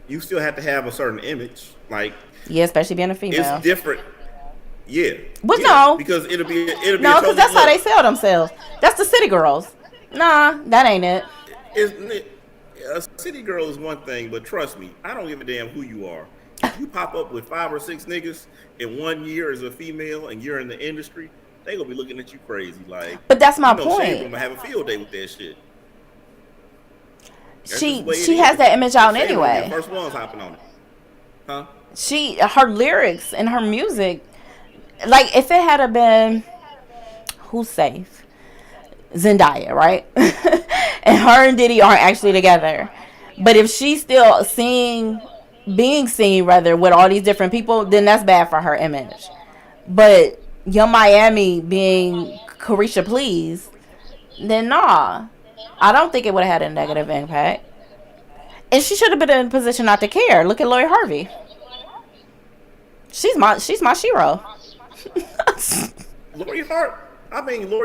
Speaker 3: you still have to have a certain image. Like,
Speaker 1: Yeah, especially being a female.
Speaker 3: it's different. Yeah.
Speaker 1: But
Speaker 3: yeah,
Speaker 1: no.
Speaker 3: because it'll be
Speaker 1: No, because that's how they sell themselves. That's the city girls. Nah, that ain't it.
Speaker 3: Isn't it? A city girl is one thing, but trust me, I don't give a damn who you are. If you pop up with 5 or 6 niggas in 1 year as a female and you're in the industry, they gonna be looking at you crazy. Like,
Speaker 1: But that's my
Speaker 3: She
Speaker 1: point.
Speaker 3: gonna have a field day with that shit. That's
Speaker 1: She
Speaker 3: just the way
Speaker 1: she
Speaker 3: it
Speaker 1: has
Speaker 3: is.
Speaker 1: that image out
Speaker 3: Shame on
Speaker 1: anyway.
Speaker 3: you. First ones hopping on it, huh?
Speaker 1: Her lyrics and her music, like, if it had been, who's safe? Zendaya, right? And her and Diddy aren't actually together, but if she's still being seen rather with all these different people, then that's bad for her image. But Young Miami being Carisha Please, then nah, I don't think it would have had a negative impact. And she should have been in a position not to care. Look at Lori Harvey. She's my shero.
Speaker 3: Lori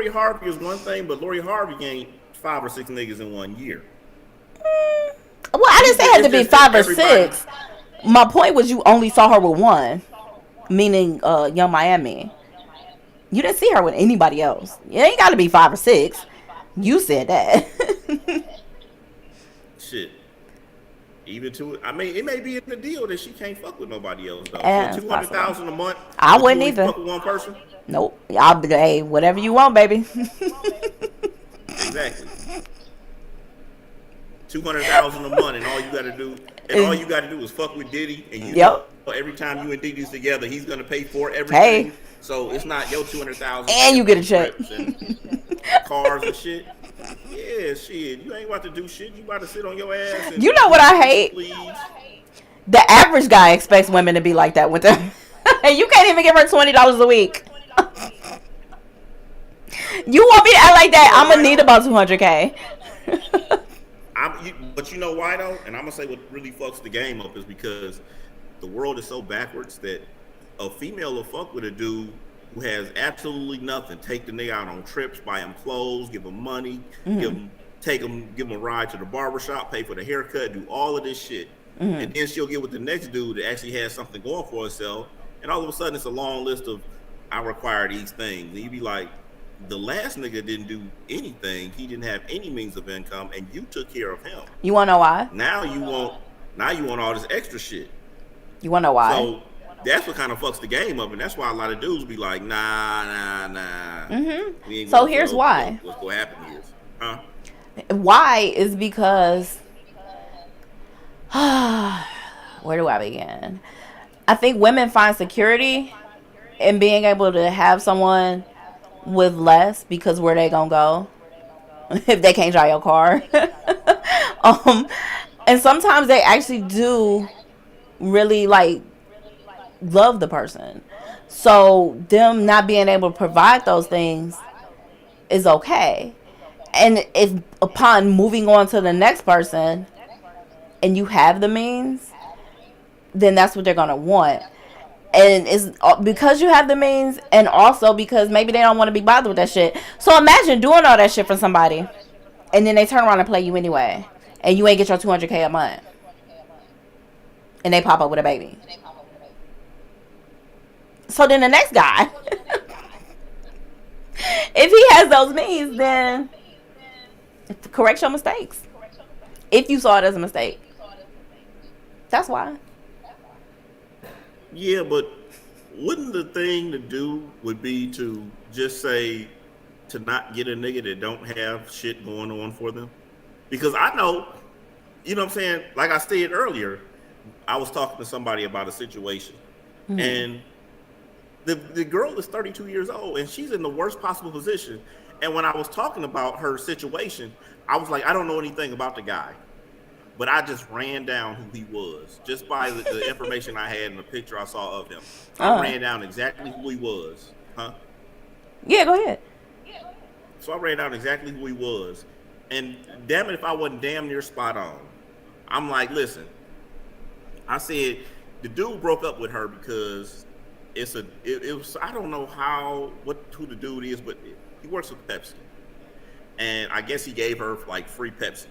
Speaker 3: Harvey is one thing, but Lori Harvey ain't 5 or 6 niggas in 1 year.
Speaker 1: Well, I didn't say it had to be 5 or 6. My point was you only saw her with one, meaning Young Miami. You didn't see her with anybody else. It ain't got to be 5 or 6. You said that.
Speaker 3: Shit. Even to it, I mean, it may be in the deal that she can't fuck with nobody else though.
Speaker 1: Yeah,
Speaker 3: For $200,000 a month,
Speaker 1: I wouldn't
Speaker 3: you only
Speaker 1: either.
Speaker 3: fuck with one person.
Speaker 1: Nope. I'll be, hey, whatever you want, baby.
Speaker 3: Exactly. $200,000 a month, and all you got to do is fuck with Diddy, and you know every time you and Diddy's together, he's gonna pay for everything. Hey. So it's not your $200,000,
Speaker 1: and you get a check,
Speaker 3: and cars and shit. Yeah, shit. You ain't about to do shit. You about to sit on your ass. And
Speaker 1: you know what I hate?
Speaker 3: Please.
Speaker 1: The average guy expects women to be like that with them. And you can't even give her $20 a week. You want me to act like that? I'm gonna need about $200K.
Speaker 3: But you know why though? And I'm gonna say what really fucks the game up is because the world is so backwards that a female will fuck with a dude who has absolutely nothing. Take the nigga out on trips, buy him clothes, give him money, give him a ride to the barbershop, pay for the haircut, do all of this shit. And then she'll get with the next dude that actually has something going for herself, and all of a sudden it's a long list of I require these things. And you be like, the last nigga didn't do anything. He didn't have any means of income, and you took care of him.
Speaker 1: You wanna know why?
Speaker 3: Now you want all this extra shit.
Speaker 1: You wanna know why?
Speaker 3: So that's what kind of fucks the game up, and that's why a lot of dudes be like, nah.
Speaker 1: So here's why.
Speaker 3: What's gonna happen here? Huh?
Speaker 1: Why is because where do I begin? I think women find security in being able to have someone with less, because where they gonna go if they can't drive your car? And sometimes they actually do really like love the person, so them not being able to provide those things is okay. And if upon moving on to the next person and you have the means, then that's what they're gonna want. And it's because you have the means, and also because maybe they don't want to be bothered with that shit. So imagine doing all that shit for somebody, and then they turn around and play you anyway, and you ain't get your 200K a month, and they pop up with a baby. So then the next guy, if he has those means, then correct your mistakes. If you saw it as a mistake, that's why.
Speaker 3: Yeah, but wouldn't the thing to do would be to just say to not get a nigga that don't have shit going on for them? Because I know, you know what I'm saying? Like I said earlier, I was talking to somebody about a situation, and the girl is 32 years old, and she's in the worst possible position. And when I was talking about her situation, I was like, I don't know anything about the guy, but I just ran down who he was just by the information I had in the picture I saw of him. I ran down exactly who he was. Huh?
Speaker 1: Yeah, go ahead.
Speaker 3: So I ran down exactly who he was. And damn it if I wasn't damn near spot on. I'm like, listen, I said the dude broke up with her because it was, I don't know who the dude is, but he works with Pepsi. And I guess he gave her like free Pepsi.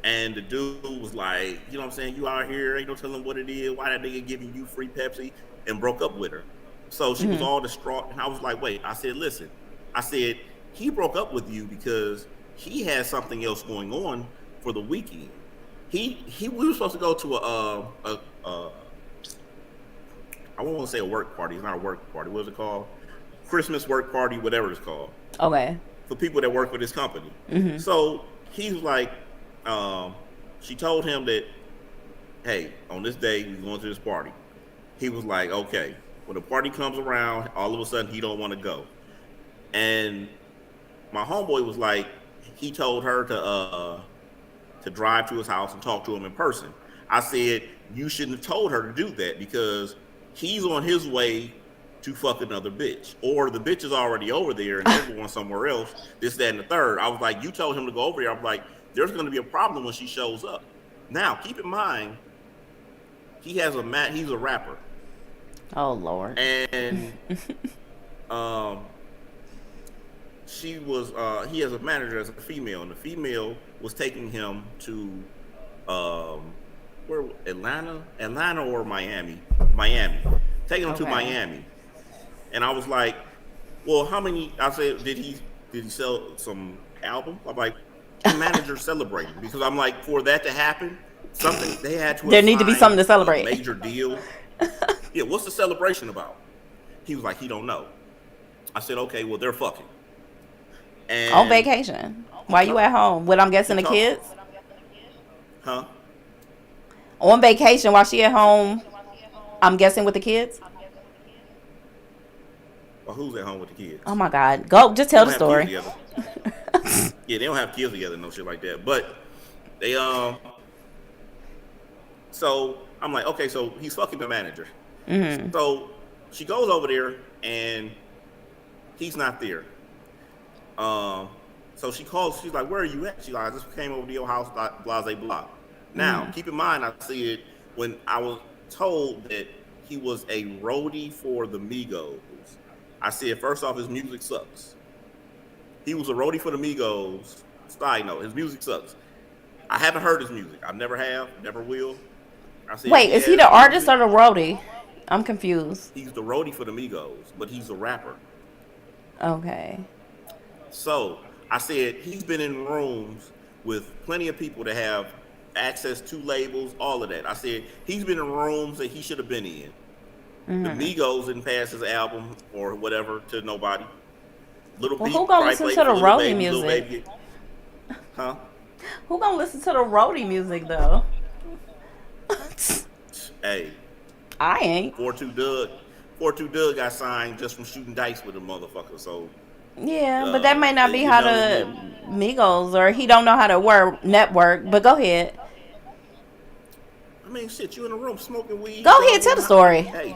Speaker 3: And the dude was like, you know what I'm saying? You out here, ain't no telling what it is. Why that nigga giving you free Pepsi? And broke up with her. So she was all distraught. And I was like, wait, I said, listen, I said, he broke up with you because he has something else going on for the weekend. We were supposed to go to I won't want to say a work party. It's not a work party. What is it called? Christmas work party, whatever it's called.
Speaker 1: Okay.
Speaker 3: For people that work with this company. So he was like, she told him that, hey, on this day we're going to this party. He was like, okay. When the party comes around, all of a sudden he don't want to go. And my homeboy was like, he told her to drive to his house and talk to him in person. I said, you shouldn't have told her to do that because he's on his way to fuck another bitch. Or the bitch is already over there and they're going somewhere else, this, that, and the third. I was like, you told him to go over here. I was like, there's going to be a problem when she shows up. Now, keep in mind, he's a rapper.
Speaker 1: Oh, Lord.
Speaker 3: And he has a manager as a female, and the female was taking him to where, Atlanta or Miami, taking him to Miami. And I was like, well, how many? I said, did he sell some album? I'm like, the manager celebrating, because I'm like, for that to happen, something they had to.
Speaker 1: There need to be something to celebrate.
Speaker 3: A major deal. Yeah, what's the celebration about? He was like, he don't know. I said, okay, well, they're fucking. And
Speaker 1: on vacation. Why you at home? What, I'm guessing the kids?
Speaker 3: Huh?
Speaker 1: On vacation while she at home, I'm guessing with the kids?
Speaker 3: Well, who's at home with the kids?
Speaker 1: Oh my God. Go, just tell the story.
Speaker 3: Yeah, they don't have kids together, no shit like that. But they, so I'm like, okay, so he's fucking the manager. So she goes over there and he's not there. So she calls, she's like, where are you at? She's like, I just came over to your house, blah, blah, blah. Now, keep in mind, I see it when I was told that he was a roadie for the Migos. I said, first off, his music sucks. He was a roadie for the Migos. Side note, his music sucks. I haven't heard his music. I never have, never will. I said,
Speaker 1: wait, is he the artist or the roadie? I'm confused.
Speaker 3: He's the roadie for the Migos, but he's a rapper.
Speaker 1: Okay.
Speaker 3: So I said he's been in rooms with plenty of people that have access to labels, all of that. I said he's been in rooms that he should have been in. The Migos didn't pass his album or whatever to nobody.
Speaker 1: Who gonna listen to the roadie music?
Speaker 3: Huh?
Speaker 1: Who gonna listen to the roadie music though?
Speaker 3: Hey,
Speaker 1: I ain't.
Speaker 3: 42 Doug got signed just from shooting dice with a motherfucker. So
Speaker 1: yeah, but that might not be how the Migos, or he don't know how to network. But go ahead.
Speaker 3: I mean, shit, you in a room smoking weed.
Speaker 1: Go ahead, tell the story.
Speaker 3: Hey.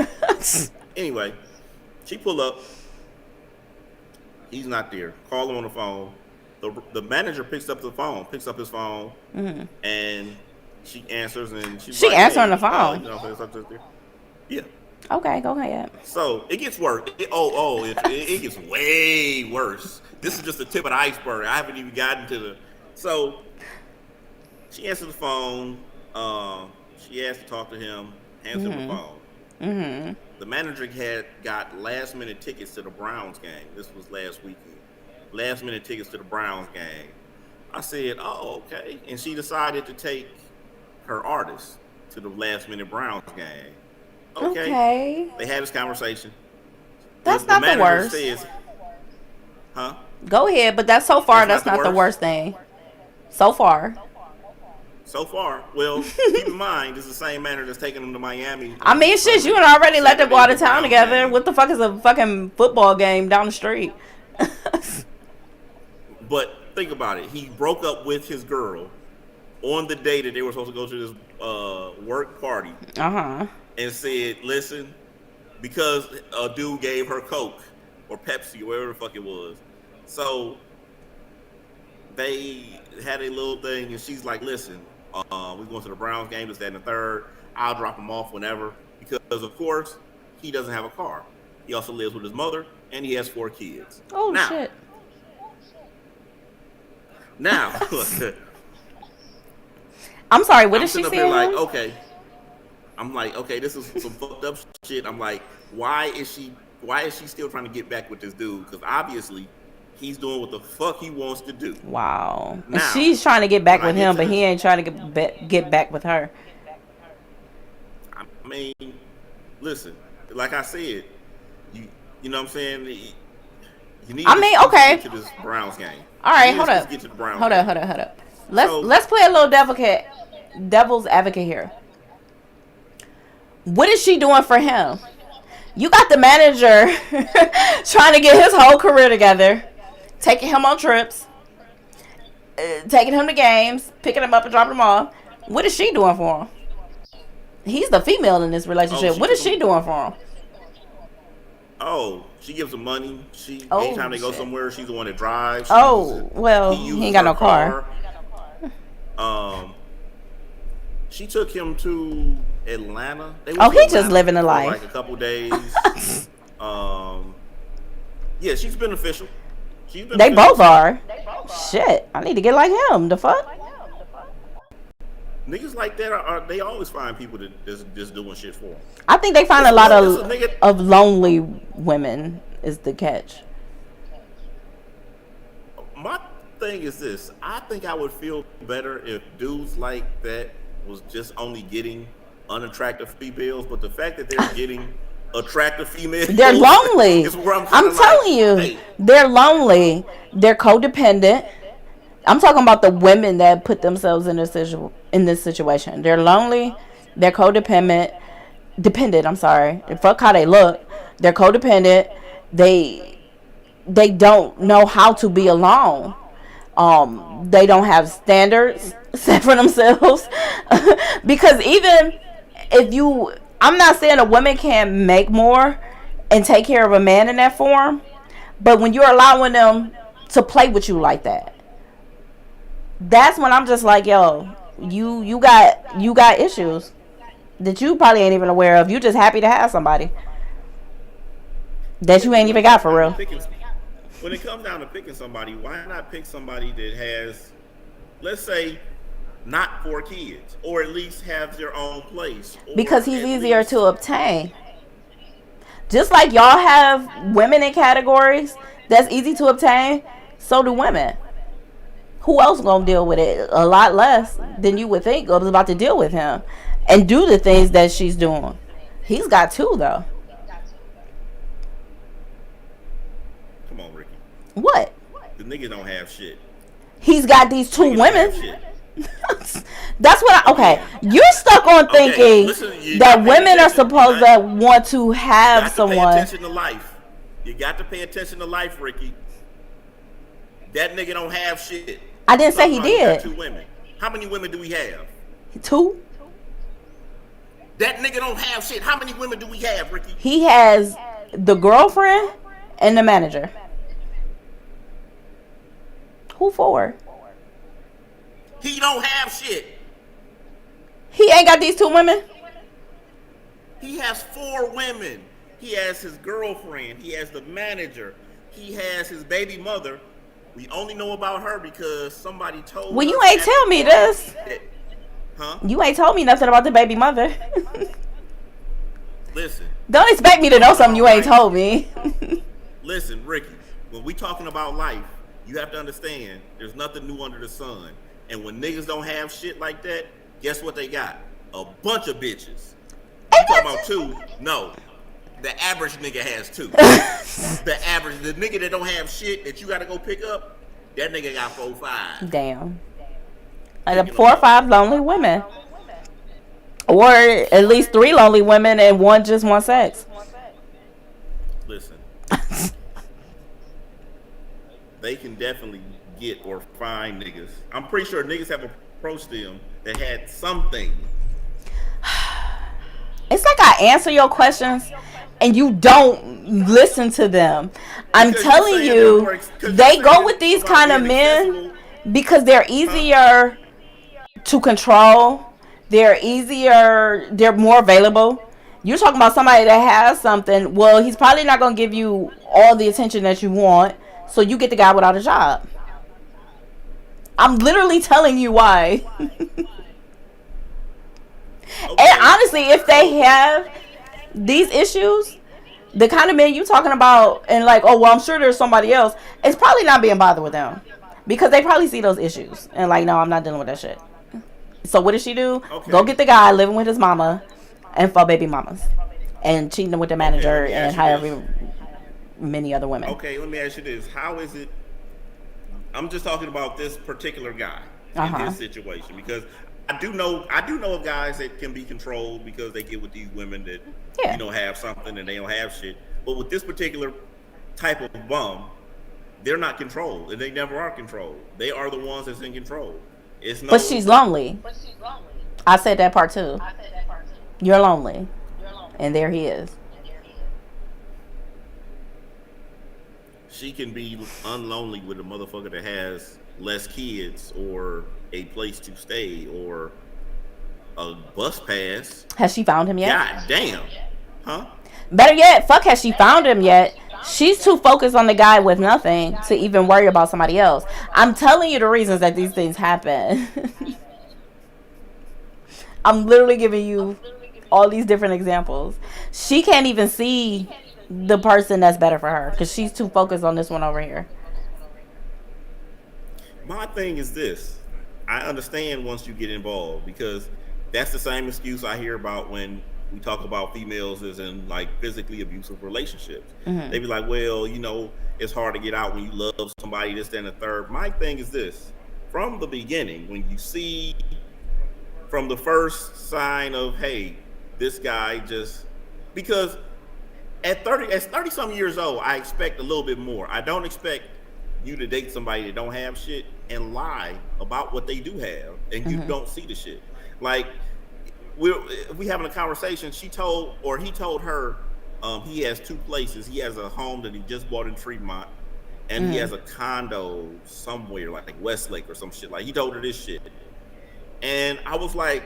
Speaker 3: Anyway, she pull up. He's not there. Call him on the phone. The manager picks up his phone, and she answers, and she's
Speaker 1: she
Speaker 3: like,
Speaker 1: answering
Speaker 3: hey,
Speaker 1: the phone.
Speaker 3: you know, yeah.
Speaker 1: Okay, go ahead.
Speaker 3: So it gets worse. It gets way worse. This is just the tip of the iceberg. I haven't even gotten to the. So she answered the phone. She asked to talk to him. Hands him the phone.
Speaker 1: Mm-hmm.
Speaker 3: The manager had got last minute tickets to the Browns game. This was last weekend. Last minute tickets to the Browns game. I said, "Oh, okay," and she decided to take her artist to the last minute Browns game. Okay. They had this conversation.
Speaker 1: That's not the worst.
Speaker 3: Says, huh?
Speaker 1: Go ahead, but that's so far. That's not the worst thing. So far.
Speaker 3: So far, well, keep in mind, this is the same manager that's taking them to Miami.
Speaker 1: I mean, shit, you had already let them go out of town together. Game. What the fuck is a fucking football game down the street?
Speaker 3: But think about it. He broke up with his girl on the day that they were supposed to go to this work party.
Speaker 1: Uh-huh.
Speaker 3: And said, listen, because a dude gave her Coke or Pepsi or whatever the fuck it was. So they had a little thing, and she's like, listen, we're going to the Browns game, this, that, and the third. I'll drop him off whenever. Because, of course, he doesn't have a car. He also lives with his mother, and he has 4 kids.
Speaker 1: Oh, shit.
Speaker 3: Now,
Speaker 1: I'm sorry, what did she say?
Speaker 3: Like, okay. I'm like, okay, this is some fucked up shit. I'm like, why is she still trying to get back with this dude? Because obviously, he's doing what the fuck he wants to do.
Speaker 1: Wow. Now, and she's trying to get back with him, but he ain't trying to get back with her.
Speaker 3: I mean, listen, like I said, you know what I'm saying? You need to get to this Browns game.
Speaker 1: All right, hold up. Hold up. Let's play a little devil's advocate here. What is she doing for him? You got the manager trying to get his whole career together, taking him on trips, taking him to games, picking him up and dropping him off. What is she doing for him? He's the female in this relationship. What is she doing for him?
Speaker 3: Oh, she gives him money. Anytime they go somewhere, she's the one that drives.
Speaker 1: He ain't got no car.
Speaker 3: She took him to Atlanta.
Speaker 1: He just living the life.
Speaker 3: Like a couple days. Yeah, she's beneficial.
Speaker 1: They both are. Shit, I need to get like him. The fuck?
Speaker 3: Niggas like that they always find people that just doing shit for them.
Speaker 1: I think they find a lot of lonely women is the catch.
Speaker 3: My thing is this. I think I would feel better if dudes like that was just only getting unattractive females, but the fact that they're getting attractive females,
Speaker 1: they're lonely. I'm telling you, they're lonely. They're codependent. I'm talking about the women that put themselves in this situation. They're lonely. They're codependent. I'm sorry. Fuck how they look. They're codependent. They don't know how to be alone. They don't have standards set for themselves. Because even if I'm not saying a woman can't make more and take care of a man in that form, but when you're allowing them to play with you like that, that's when I'm just like, yo, you got issues that you probably ain't even aware of. You just happy to have somebody that you ain't even got for real.
Speaker 3: When it comes down to picking somebody, why not pick somebody that has, let's say, not 4 kids, or at least have their own place?
Speaker 1: Because he's easier to obtain. Just like y'all have women in categories that's easy to obtain, so do women. Who else gonna deal with it? A lot less than you would think was about to deal with him and do the things that she's doing. He's got 2 though.
Speaker 3: Come on, Ricky.
Speaker 1: What?
Speaker 3: The nigga don't have shit.
Speaker 1: He's got these 2 women. That's what you're stuck on thinking that women are supposed to want to have someone.
Speaker 3: Pay attention to life. You got to pay attention to life, Ricky. That nigga don't have shit.
Speaker 1: I didn't say he did.
Speaker 3: 2 women. How many women do we have?
Speaker 1: 2.
Speaker 3: That nigga don't have shit. How many women do we have, Ricky?
Speaker 1: He has the girlfriend and the manager. Who for?
Speaker 3: He don't have shit.
Speaker 1: He ain't got these 2 women?
Speaker 3: He has 4 women. He has his girlfriend. He has the manager. He has his baby mother. We only know about her because somebody told
Speaker 1: Well,
Speaker 3: us
Speaker 1: you ain't
Speaker 3: at the
Speaker 1: tell me
Speaker 3: party
Speaker 1: this.
Speaker 3: that, huh?
Speaker 1: You ain't told me nothing about the baby mother.
Speaker 3: Listen.
Speaker 1: Don't expect me to know something you ain't told me.
Speaker 3: Listen, Ricky, when we talking about life, you have to understand there's nothing new under the sun. And when niggas don't have shit like that, guess what they got? A bunch of bitches. You talking about 2? No. The average nigga has 2. The nigga that don't have shit that you gotta go pick up, that nigga got 4, 5.
Speaker 1: Damn. Like 4 or 5 lonely women. Or at least 3 lonely women and 1 just wants sex.
Speaker 3: Listen. They can definitely get or find niggas. I'm pretty sure niggas have approached them that had something.
Speaker 1: It's like I answer your questions and you don't listen to them. I'm telling you, they go with these kind of men because they're easier to control. They're more available. You're talking about somebody that has something. Well, he's probably not going to give you all the attention that you want. So you get the guy without a job. I'm literally telling you why. Okay. And honestly, if they have these issues, the kind of men you talking about and like, oh, well, I'm sure there's somebody else, it's probably not being bothered with them. Because they probably see those issues. And like, no, I'm not dealing with that shit. So what does she do? Okay. Go get the guy living with his mama and 4 baby mamas. And cheating with the manager and however many other women.
Speaker 3: Okay, let me ask you this. How is it? I'm just talking about this particular guy in this situation because I do know of guys that can be controlled because they get with these women that have something and they don't have shit. But with this particular type of bum, they're not controlled and they never are controlled. They are the ones that's in control.
Speaker 1: But she's lonely. I said that part too. You're lonely. And there he is.
Speaker 3: She can be unlonely with a motherfucker that has less kids or a place to stay or a bus pass.
Speaker 1: Has she found him yet?
Speaker 3: God damn. Huh?
Speaker 1: Better yet, fuck, has she found him yet? She's too focused on the guy with nothing to even worry about somebody else. I'm telling you the reasons that these things happen. I'm literally giving you all these different examples. She can't even see the person that's better for her because she's too focused on this one over here.
Speaker 3: My thing is this. I understand once you get involved because that's the same excuse I hear about when we talk about females as in like physically abusive relationships. Mm-hmm. They be like, well, it's hard to get out when you love somebody, this, that, and the third. My thing is this. From the beginning, when you see from the first sign of, hey, this guy just, because at 30 some years old, I expect a little bit more. I don't expect you to date somebody that don't have shit and lie about what they do have and you don't see the shit. Like, we having a conversation, he told her he has 2 places. He has a home that he just bought in Fremont and he has a condo somewhere like Westlake or some shit. Like, he told her this shit. And I was like,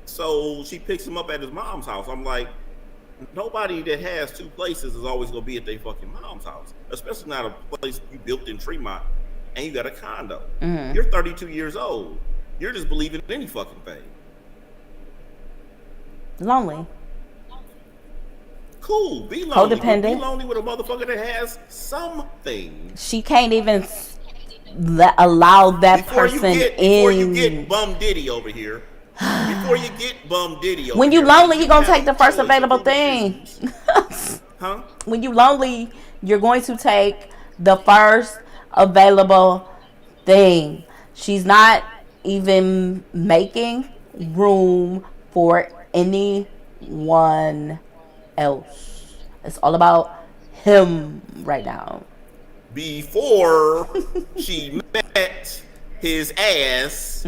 Speaker 3: so she picks him up at his mom's house. I'm like, nobody that has 2 places is always gonna be at their fucking mom's house, especially not a place you built in Fremont and you got a condo. You're 32 years old. You're just believing in any fucking thing.
Speaker 1: Lonely.
Speaker 3: Cool. Be lonely.
Speaker 1: Codependent.
Speaker 3: Be lonely with a motherfucker that has something.
Speaker 1: She can't even allow that person in.
Speaker 3: Before you get bum Diddy over here.
Speaker 1: When you lonely, you're gonna take the first available thing.
Speaker 3: Huh?
Speaker 1: When you lonely, you're going to take the first available thing. She's not even making room for anyone else. It's all about him right now.
Speaker 3: Before she met his ass,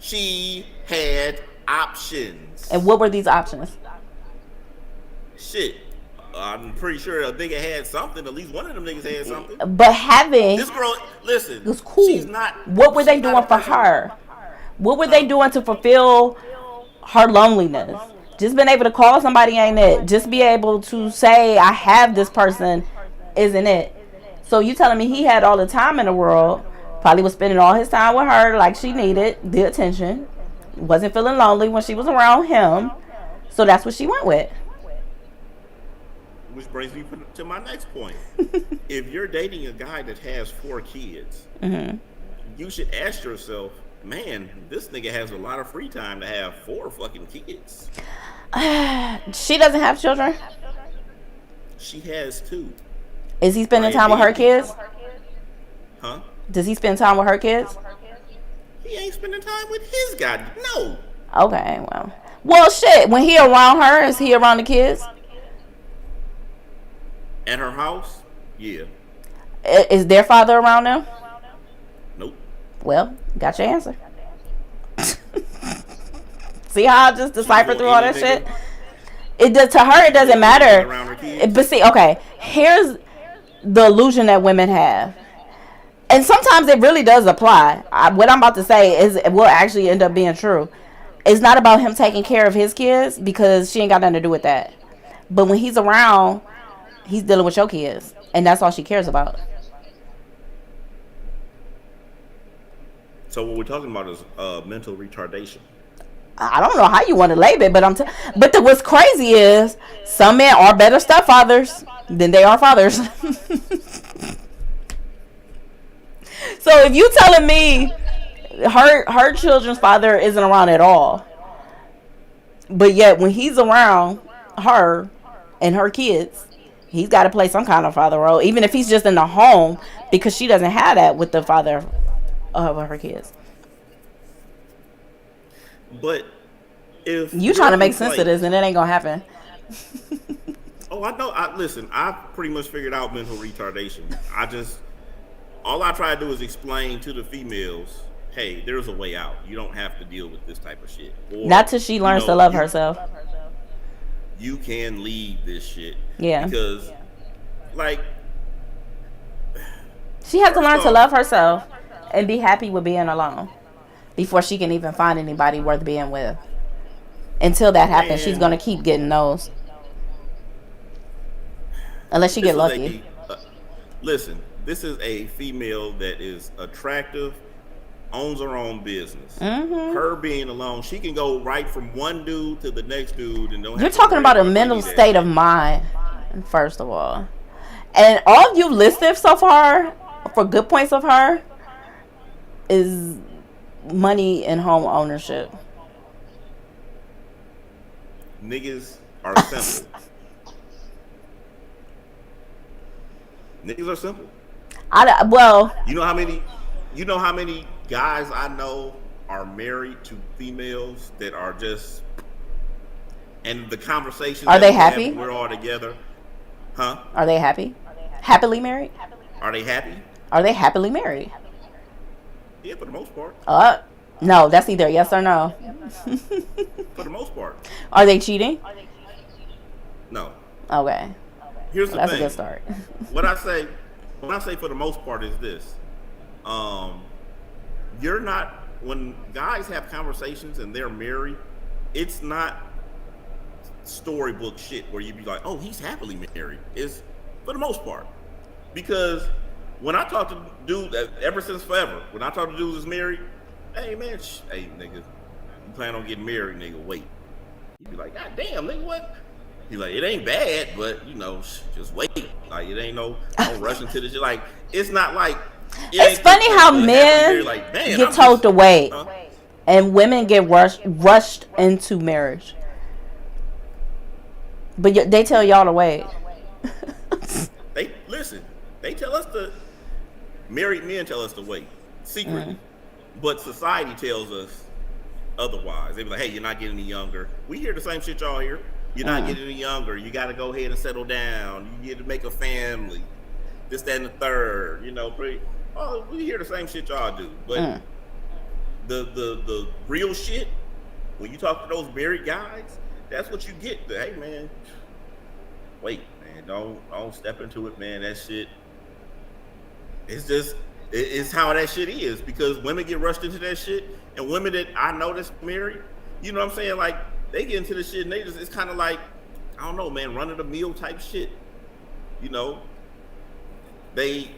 Speaker 3: she had options.
Speaker 1: And what were these options?
Speaker 3: Shit. I'm pretty sure a nigga had something. At least one of them niggas had something.
Speaker 1: But having
Speaker 3: this girl, listen,
Speaker 1: it was cool.
Speaker 3: She's not.
Speaker 1: What were they doing for her? What were they doing to fulfill her loneliness? Just being able to call somebody ain't it. Just be able to say I have this person isn't it. So you telling me he had all the time in the world, probably was spending all his time with her like she needed the attention, wasn't feeling lonely when she was around him. So that's what she went with.
Speaker 3: Which brings me to my next point. If you're dating a guy that has 4 kids, you should ask yourself, man, this nigga has a lot of free time to have 4 fucking kids.
Speaker 1: She doesn't have children.
Speaker 3: She has 2.
Speaker 1: Is he spending time with her kids?
Speaker 3: Huh?
Speaker 1: Does he spend time with her kids?
Speaker 3: He ain't spending time with his guy. No.
Speaker 1: Okay, well, shit. When he around her, is he around the kids?
Speaker 3: At her house? Yeah.
Speaker 1: Is their father around them?
Speaker 3: Nope.
Speaker 1: Well, got your answer. See how I just deciphered through all that shit? It does to her. It doesn't matter. But see, okay. Here's the illusion that women have, and sometimes it really does apply. What I'm about to say is it will actually end up being true. It's not about him taking care of his kids because she ain't got nothing to do with that. But when he's around, he's dealing with your kids, and that's all she cares about.
Speaker 3: So what we're talking about is mental retardation.
Speaker 1: I don't know how you want to label it, but what's crazy is some men are better stepfathers than they are fathers. So if you telling me her children's father isn't around at all, but yet when he's around her and her kids, he's got to play some kind of father role, even if he's just in the home, because she doesn't have that with the father of her kids.
Speaker 3: But if
Speaker 1: you trying to make sense of this, and it ain't gonna happen.
Speaker 3: Oh, I know. Listen, I pretty much figured out mental retardation. All I try to do is explain to the females, hey, there's a way out. You don't have to deal with this type of shit. Or,
Speaker 1: not till she learns to love herself.
Speaker 3: You can leave this shit.
Speaker 1: Yeah.
Speaker 3: Because, like,
Speaker 1: she has to learn to love herself and be happy with being alone before she can even find anybody worth being with. Until that happens, she's gonna keep getting those, unless she get lucky.
Speaker 3: Listen, this is a female that is attractive, owns her own business. Her being alone, she can go right from one dude to the next dude, and don't.
Speaker 1: You're talking about a mental state of mind, first of all, and all you listed so far for good points of her is money and home ownership.
Speaker 3: Niggas are simple. Niggas are simple.
Speaker 1: You
Speaker 3: know how many guys I know are married to females that are just, and the conversations.
Speaker 1: Are they happy?
Speaker 3: We're all together, huh?
Speaker 1: Are they happy? Happily married?
Speaker 3: Are they happy?
Speaker 1: Are they happily married?
Speaker 3: Yeah, for the most part.
Speaker 1: No, that's either yes or no.
Speaker 3: For the most part.
Speaker 1: Are they cheating?
Speaker 3: No.
Speaker 1: Okay.
Speaker 3: Here's the
Speaker 1: thing. That's
Speaker 3: a
Speaker 1: good start.
Speaker 3: When I say for the most part is this. You're not, when guys have conversations and they're married, it's not storybook shit where you'd be like, oh, he's happily married. It's for the most part. Because when I talk to dudes, ever since forever, when I talk to dudes that's married, hey man, hey nigga, you plan on getting married, nigga, wait. You be like, God damn, nigga, what? He's like, it ain't bad, but just wait. Like, it ain't no rush into this shit. Like, it's not like.
Speaker 1: It's funny how men get told to wait, and women get rushed into marriage. But they tell y'all to wait.
Speaker 3: They tell us to. Married men tell us to wait secretly, but society tells us otherwise. They be like, "Hey, you're not getting any younger." We hear the same shit y'all hear. You're not getting any younger. You got to go ahead and settle down. You get to make a family. This, that, and the third. We hear the same shit y'all do. But the real shit, when you talk to those married guys, that's what you get. Hey man, wait, man, don't step into it, man. That shit. It's how that shit is, because women get rushed into that shit, and women that I know that's married, you know what I'm saying? Like, they get into the shit and they just, it's kind of like, I don't know, man, run of the mill type shit. You know, they,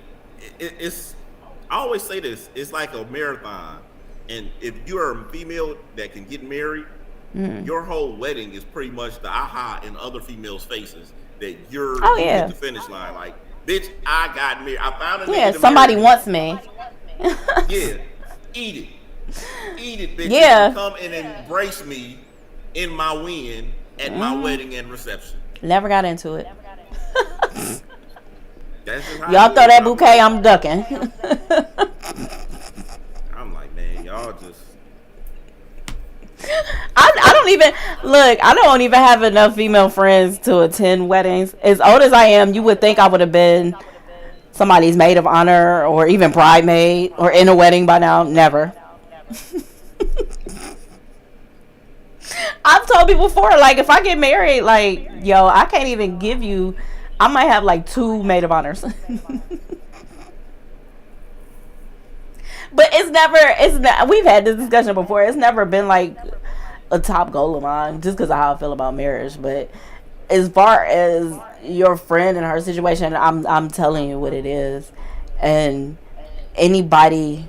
Speaker 3: it's, I always say this, it's like a marathon. And if you're a female that can get married, your whole wedding is pretty much the aha in other females' faces that you hit the finish line. Like, bitch, I got married. I found a nigga.
Speaker 1: Yeah, somebody wants me.
Speaker 3: Yeah, eat it, bitch.
Speaker 1: Yeah,
Speaker 3: come and embrace me in my win at my wedding and reception.
Speaker 1: Never got into it.
Speaker 3: Y'all
Speaker 1: throw that bouquet, I'm ducking.
Speaker 3: I'm like, man, y'all just.
Speaker 1: I don't even look. I don't even have enough female friends to attend weddings. As old as I am, you would think I would have been somebody's maid of honor or even bridemaid or in a wedding by now. Never. I've told people before, like, if I get married, like, yo, I can't even give you. I might have like 2 maid of honors. But we've had this discussion before. It's never been like a top goal of mine just because of how I feel about marriage. But as far as your friend and her situation, I'm telling you what it is. And anybody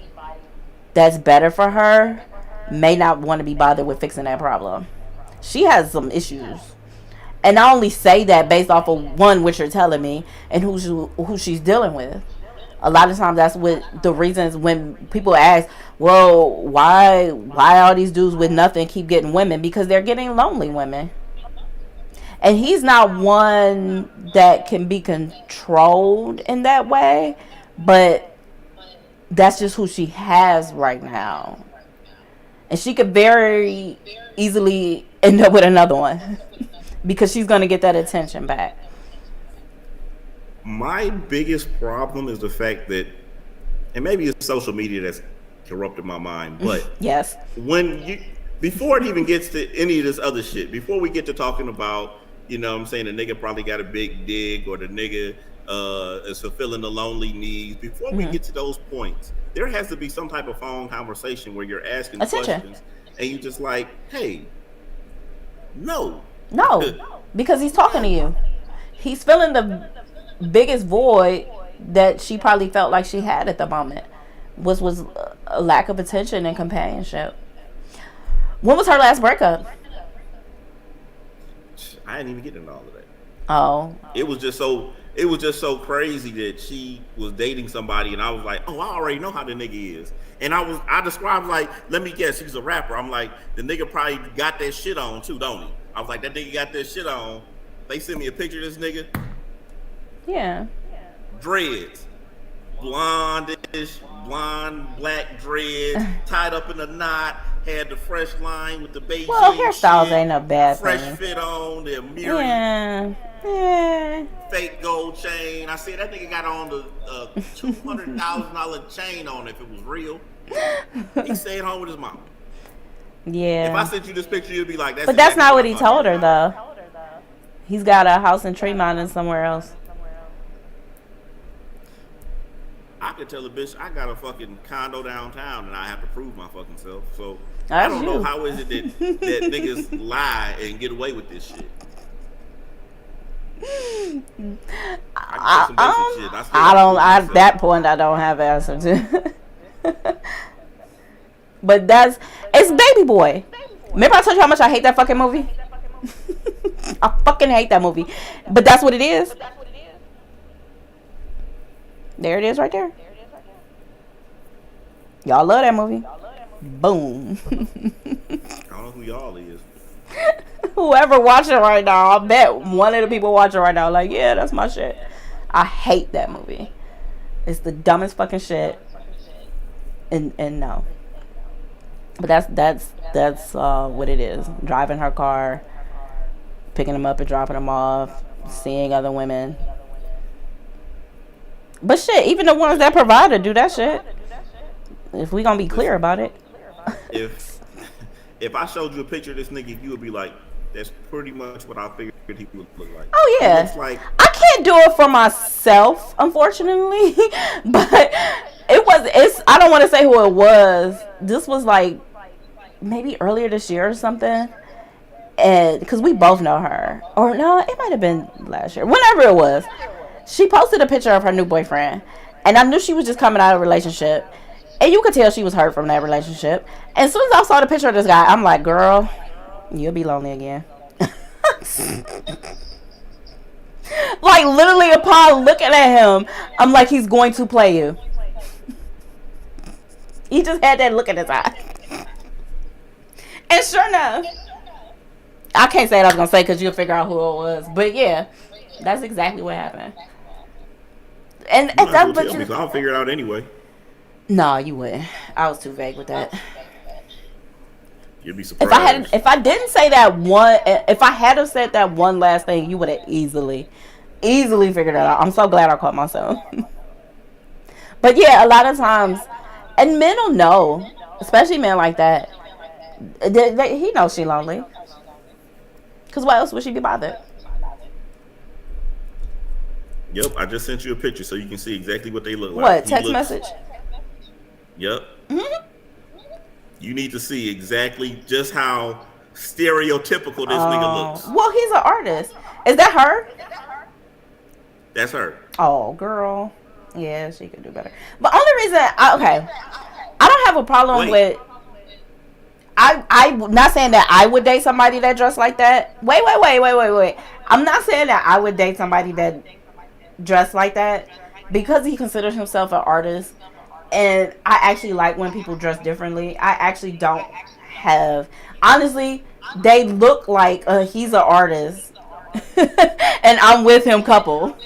Speaker 1: that's better for her may not want to be bothered with fixing that problem. She has some issues. And I only say that based off of one, what you're telling me, and who she's dealing with. A lot of times that's what the reasons when people ask, well, why all these dudes with nothing keep getting women? Because they're getting lonely women. And he's not one that can be controlled in that way, but that's just who she has right now. And she could very easily end up with another one because she's going to get that attention back.
Speaker 3: My biggest problem is the fact that, and maybe it's social media that's corrupted my mind, but
Speaker 1: yes,
Speaker 3: before it even gets to any of this other shit, before we get to talking about, you know what I'm saying, the nigga probably got a big dig or the nigga is fulfilling the lonely needs, before we get to those points, there has to be some type of phone conversation where you're asking questions and you just like, hey, no,
Speaker 1: because he's talking to you. He's filling the biggest void that she probably felt like she had at the moment was a lack of attention and companionship. When was her last breakup?
Speaker 3: I didn't even get into all of that.
Speaker 1: Oh,
Speaker 3: it was just so crazy that she was dating somebody and I was like, oh, I already know how the nigga is. And I described, like, let me guess, he's a rapper. I'm like, the nigga probably got that shit on too, don't he? I was like, that nigga got that shit on. They sent me a picture of this nigga.
Speaker 1: Yeah.
Speaker 3: Dreads. Blonde black dreads, tied up in a knot, had the fresh line with the beige.
Speaker 1: Well, hairstyles ain't a bad
Speaker 3: fresh
Speaker 1: thing.
Speaker 3: Fit on, the mirror.
Speaker 1: Yeah.
Speaker 3: Fake gold chain. I said that nigga got on the $200,000 chain on if it was real. He stayed home with his mama.
Speaker 1: Yeah.
Speaker 3: If I sent you this picture, you'd be like,
Speaker 1: But that's not what he told her, though. He's got a house in Tremont and somewhere else.
Speaker 3: I could tell a bitch I got a fucking condo downtown and I have to prove my fucking self. So
Speaker 1: that's
Speaker 3: I don't know how is it that niggas lie and get away with this shit.
Speaker 1: At that point I don't have an answer to. But it's Baby Boy. Remember I told you how much I hate that fucking movie? I fucking hate that movie. But that's what it is. There it is right there. Y'all love that movie. Boom.
Speaker 3: I don't know who y'all is.
Speaker 1: Whoever watching right now, I bet one of the people watching right now like, yeah, that's my shit. I hate that movie. It's the dumbest fucking shit. And no. But that's what it is. Driving her car, picking them up and dropping them off, seeing other women. But shit, even the ones that provide her do that shit. If we gonna be clear about it.
Speaker 3: If I showed you a picture of this nigga, you would be like, that's pretty much what I figured he would look like.
Speaker 1: Oh yeah. I can't do it for myself, unfortunately. But I don't want to say who it was. This was like maybe earlier this year or something. and because we both know her, or no, it might have been last year, whenever it was. She posted a picture of her new boyfriend, and I knew she was just coming out of a relationship, and you could tell she was hurt from that relationship. And as soon as I saw the picture of this guy, I'm like, girl, you'll be lonely again. Like, literally upon looking at him, I'm like, he's going to play you. He just had that look in his eye. And sure enough, I can't say what I was going to say because you'll figure out who it was. But yeah, that's exactly what happened. And
Speaker 3: that's what tell me, so I'll figure it out anyway.
Speaker 1: No, you wouldn't. I was too vague with that.
Speaker 3: You'd be surprised.
Speaker 1: If I didn't say that one, if I had have said that one last thing, you would have easily figured it out. I'm so glad I caught myself. But yeah, a lot of times, and men will know, especially men like that. He knows she lonely. Cause why else would she be bothered?
Speaker 3: Yep, I just sent you a picture so you can see exactly what they look like.
Speaker 1: What, text message?
Speaker 3: Yep. Mm-hmm. You need to see exactly just how stereotypical this nigga looks.
Speaker 1: Well, he's an artist. Is that her?
Speaker 3: That's her.
Speaker 1: Oh, girl. Yeah, she could do better. But only reason, I don't have a problem with. I'm not saying that I would date somebody that dressed like that. Wait. I'm not saying that I would date somebody that dressed like that because he considers himself an artist. And I actually like when people dress differently. I actually don't have. Honestly, they look like he's an artist. And I'm with him couple.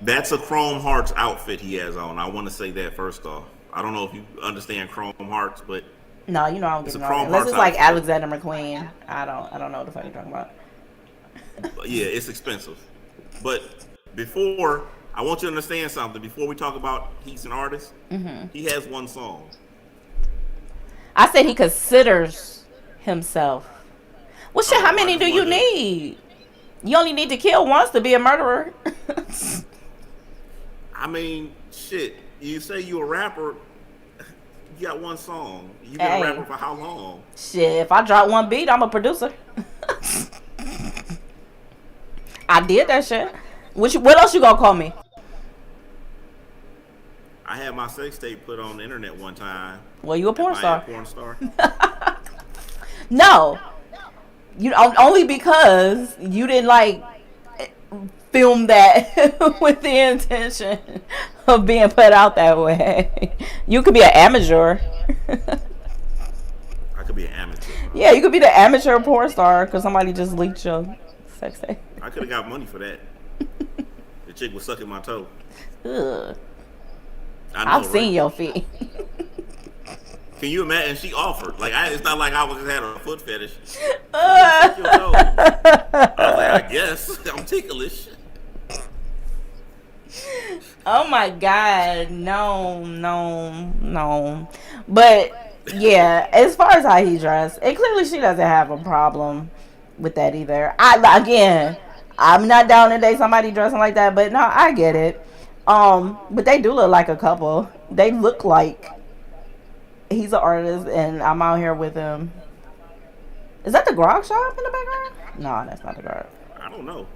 Speaker 3: That's a Chrome Hearts outfit he has on. I want to say that first off. I don't know if you understand Chrome Hearts, but
Speaker 1: no, you know I don't get it. Unless it's like Alexander McQueen. I don't know what the fuck you're talking about.
Speaker 3: Yeah, it's expensive. But before, I want you to understand something. Before we talk about he's an artist, he has one song.
Speaker 1: I said he considers himself. Well, shit, how many do you need? You only need to kill once to be a murderer.
Speaker 3: I mean, shit. You say you a rapper, you got one song. You been a rapper for how long?
Speaker 1: Shit, if I drop one beat, I'm a producer. I did that shit. What else you gonna call me?
Speaker 3: I had my sex tape put on the internet one time.
Speaker 1: Well, you a porn star.
Speaker 3: Porn star?
Speaker 1: No. Only because you didn't like film that with the intention of being put out that way. You could be an amateur.
Speaker 3: I could be an amateur.
Speaker 1: Yeah, you could be the amateur porn star because somebody just leaked your sex tape.
Speaker 3: I could have got money for that. The chick was sucking my toe.
Speaker 1: Ugh.
Speaker 3: I've
Speaker 1: seen your feet.
Speaker 3: Can you imagine? She offered. Like, it's not like I just had a foot fetish. I was like, I guess I'm ticklish.
Speaker 1: Oh my God, no. But yeah, as far as how he dressed, and clearly she doesn't have a problem with that either. I'm not down to date somebody dressing like that, but no, I get it. But they do look like a couple. They look like he's an artist, and I'm out here with him. Is that the grog shop in the background? No, that's not the grog.
Speaker 3: I don't know.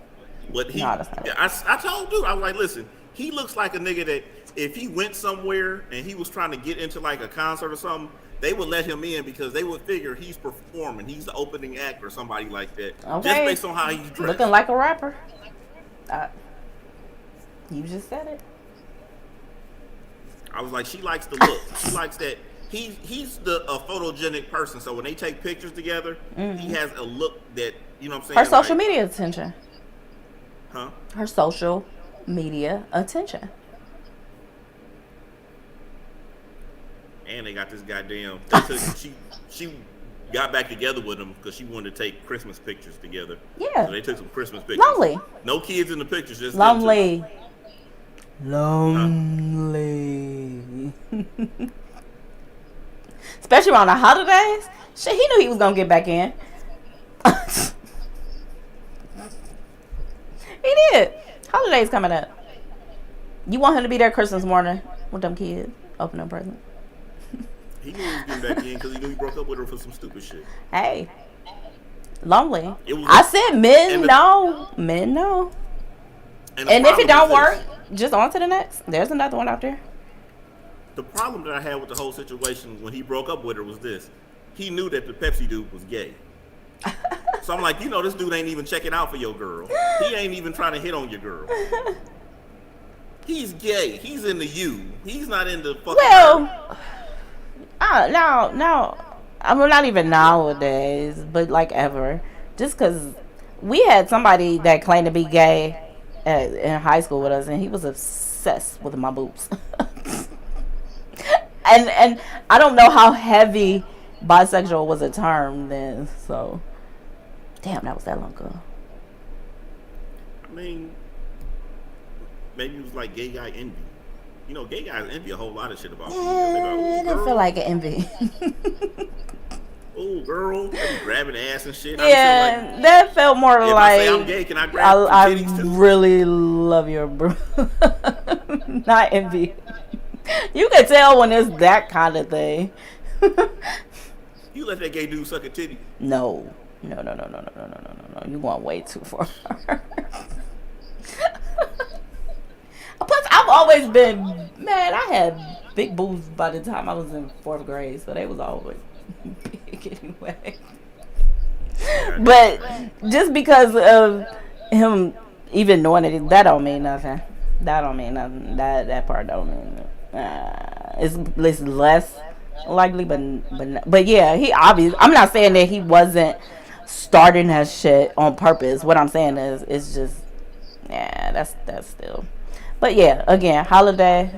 Speaker 3: But
Speaker 1: that's not it.
Speaker 3: I told dude, I was like, listen, he looks like a nigga that if he went somewhere and he was trying to get into like a concert or something, they would let him in because they would figure he's performing. He's the opening act or somebody like that.
Speaker 1: Okay.
Speaker 3: Just based on how he's dressed.
Speaker 1: Looking like a rapper. You just said it.
Speaker 3: I was like, she likes the look. She likes that. He's a photogenic person. So when they take pictures together, he has a look that, you know what I'm saying?
Speaker 1: Her social media attention.
Speaker 3: Huh?
Speaker 1: Her social media attention.
Speaker 3: And they got this goddamn. She got back together with him because she wanted to take Christmas pictures together.
Speaker 1: Yeah.
Speaker 3: So they took some Christmas pictures.
Speaker 1: Lonely.
Speaker 3: No kids in the pictures. Just
Speaker 1: lonely. Especially around the holidays. Shit, he knew he was gonna get back in. He did. Holidays coming up. You want him to be there Christmas morning with them kids, open them presents.
Speaker 3: He knew he was getting back in because he knew he broke up with her for some stupid shit.
Speaker 1: Hey, lonely.
Speaker 3: It was
Speaker 1: I said men know. Men know. And if it don't work, just on to the next. There's another one out there.
Speaker 3: The problem that I had with the whole situation when he broke up with her was this. He knew that the Pepsi dude was gay. So I'm like, this dude ain't even checking out for your girl. He ain't even trying to hit on your girl. He's gay. He's into you. He's not into fucking
Speaker 1: Well, no. I mean, not even nowadays, but like ever. Just because we had somebody that claimed to be gay in high school with us, and he was obsessed with my boobs. and I don't know how heavy bisexual was a term then, so damn, that was that long ago.
Speaker 3: I mean, maybe it was like gay guy envy. Gay guys envy a whole lot of shit about you.
Speaker 1: It didn't feel like an envy.
Speaker 3: Oh, girl, they be grabbing ass and shit.
Speaker 1: Yeah, like, that felt more like.
Speaker 3: I say I'm gay, can I grab titties too?
Speaker 1: Really love your bro. Not envy. You can tell when it's that kind of thing.
Speaker 3: You let that gay dude suck a titty?
Speaker 1: No. You going way too far. Plus, I've always been, man, I had big boobs by the time I was in 4th grade, so they was always big anyway. But just because of him even knowing it, that don't mean nothing. That don't mean nothing. That part don't mean nothing. It's less likely, but yeah, he obviously. I'm not saying that he wasn't starting that shit on purpose. What I'm saying is, it's just, that's still. But yeah, again, holiday.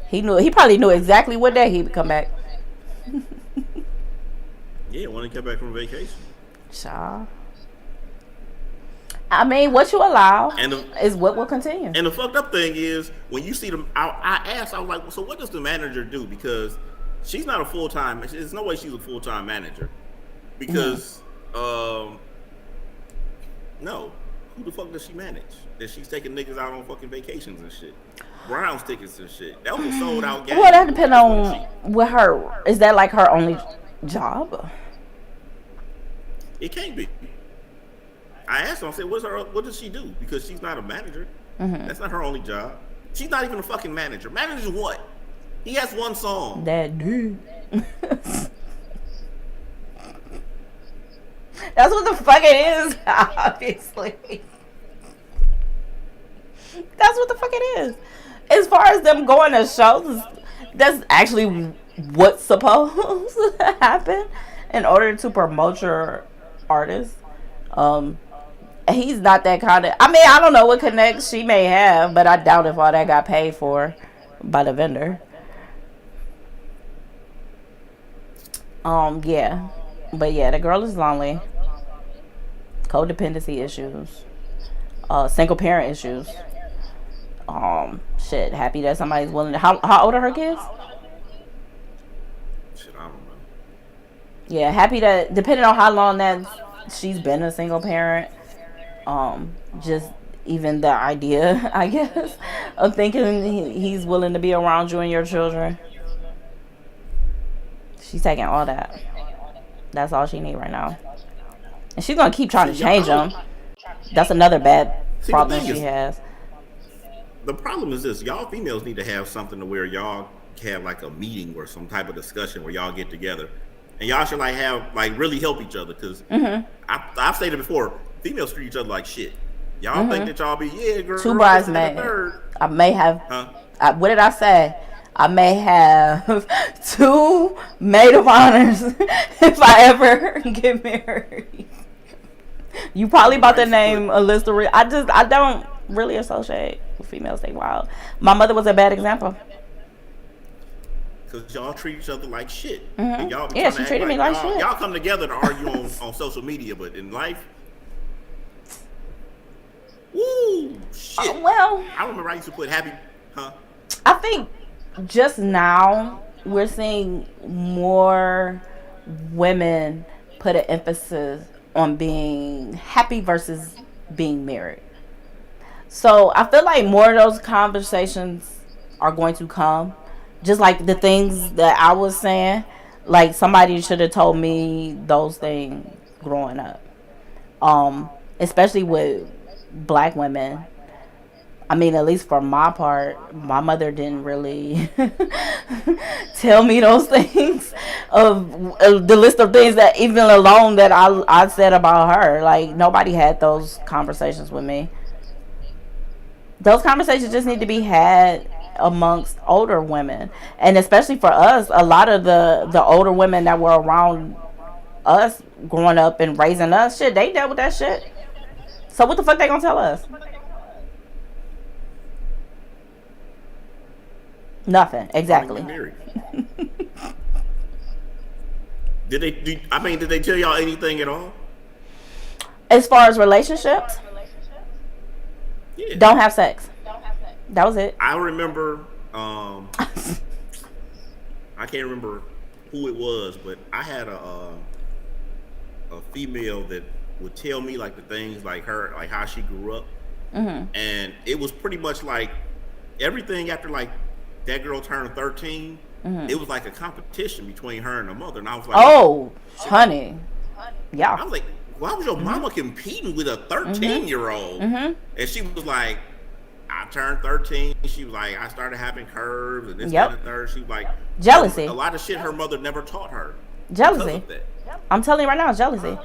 Speaker 1: He probably knew exactly what day he would come back.
Speaker 3: Yeah, when he came back from vacation.
Speaker 1: Child. I mean, what you allow is what will continue.
Speaker 3: And the fucked up thing is, when you see them, I asked, I was like, so what does the manager do? Because she's not a full-time, there's no way she's a full-time manager. Because, no. Who the fuck does she manage? That she's taking niggas out on fucking vacations and shit. Browns tickets and shit. That was a sold out game.
Speaker 1: Well, that depends on with her. Is that like her only job?
Speaker 3: It can't be. I asked her, I said, what does she do? Because she's not a manager. Mm-hmm. That's not her only job. She's not even a fucking manager. Manager's what? He has one song.
Speaker 1: That dude. That's what the fuck it is, obviously. That's what the fuck it is. As far as them going to shows, that's actually what's supposed to happen in order to promote your artist. He's not that kind of. I mean, I don't know what connects she may have, but I doubt if all that got paid for by the vendor. Yeah. But yeah, the girl is lonely. Codependency issues. Single parent issues. Shit. Happy that somebody's willing to. How old are her kids?
Speaker 3: Shit, I don't know.
Speaker 1: Yeah, happy that depending on how long that she's been a single parent. Just even the idea, I guess, of thinking he's willing to be around you and your children. She's taking all that. That's all she need right now. And she's gonna keep trying to change them. That's another bad problem she has.
Speaker 3: The problem is this: y'all females need to have something to where y'all have like a meeting or some type of discussion where y'all get together, and y'all should really help each other. Because I've stated before, females treat each other like shit. Y'all think that y'all be girl.
Speaker 1: 2 bridesmaids. I may have. What did I say? I may have 2 maid of honors if I ever get married. You probably about to name a list of. I don't really associate with females. They wild. My mother was a bad example.
Speaker 3: Because y'all treat each other like shit.
Speaker 1: Mm-hmm. Yeah, she treated me like shit.
Speaker 3: Y'all come together to argue on social media, but in life, woo, shit.
Speaker 1: Well,
Speaker 3: I remember I used to put happy,
Speaker 1: I think just now we're seeing more women put an emphasis on being happy versus being married. So I feel like more of those conversations are going to come. Just like the things that I was saying, Like, somebody should have told me those things growing up. Especially with black women. I mean, at least for my part, my mother didn't really tell me those things of the list of things that even alone that I said about her. Like, nobody had those conversations with me. Those conversations just need to be had amongst older women, and especially for us, a lot of the older women that were around us growing up and raising us, shit, they dealt with that shit. So what the fuck they gonna tell us? Nothing. Exactly.
Speaker 3: Did they tell y'all anything at all?
Speaker 1: As far as relationships,
Speaker 3: Yeah.
Speaker 1: don't have sex. That was it.
Speaker 3: I remember. I can't remember who it was, but I had a female that would tell me like the things like her, like how she grew up, and it was pretty much like everything after like that girl turned 13. It was like a competition between her and her mother, and I was like,
Speaker 1: oh, honey, yeah.
Speaker 3: I was like, why was your mama competing with a 13-year-old? And she was like, I turned 13. She was like, I started having curves and this, that, and the third. She was like,
Speaker 1: jealousy.
Speaker 3: A lot of shit her mother never taught her.
Speaker 1: Jealousy. I'm telling you right now, it's jealousy.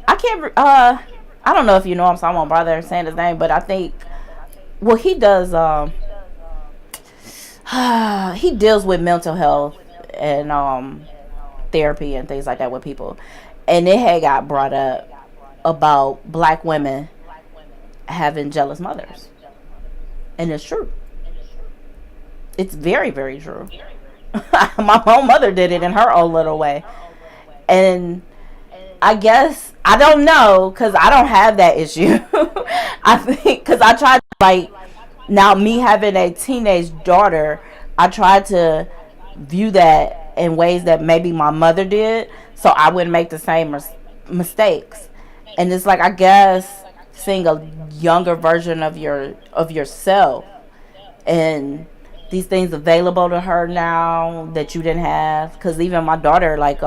Speaker 1: I can't. I don't know if you know him, so I won't bother saying his name. But I think, well, he does. He deals with mental health and therapy and things like that with people, and it had got brought up about black women having jealous mothers, and it's true. It's very, very true. My own mother did it in her own little way, and I guess I don't know because I don't have that issue. I think because I tried like. Now, me having a teenage daughter, I tried to view that in ways that maybe my mother did, so I wouldn't make the same mistakes. And it's like, I guess, seeing a younger version of yourself, and these things available to her now that you didn't have. Because even my daughter, like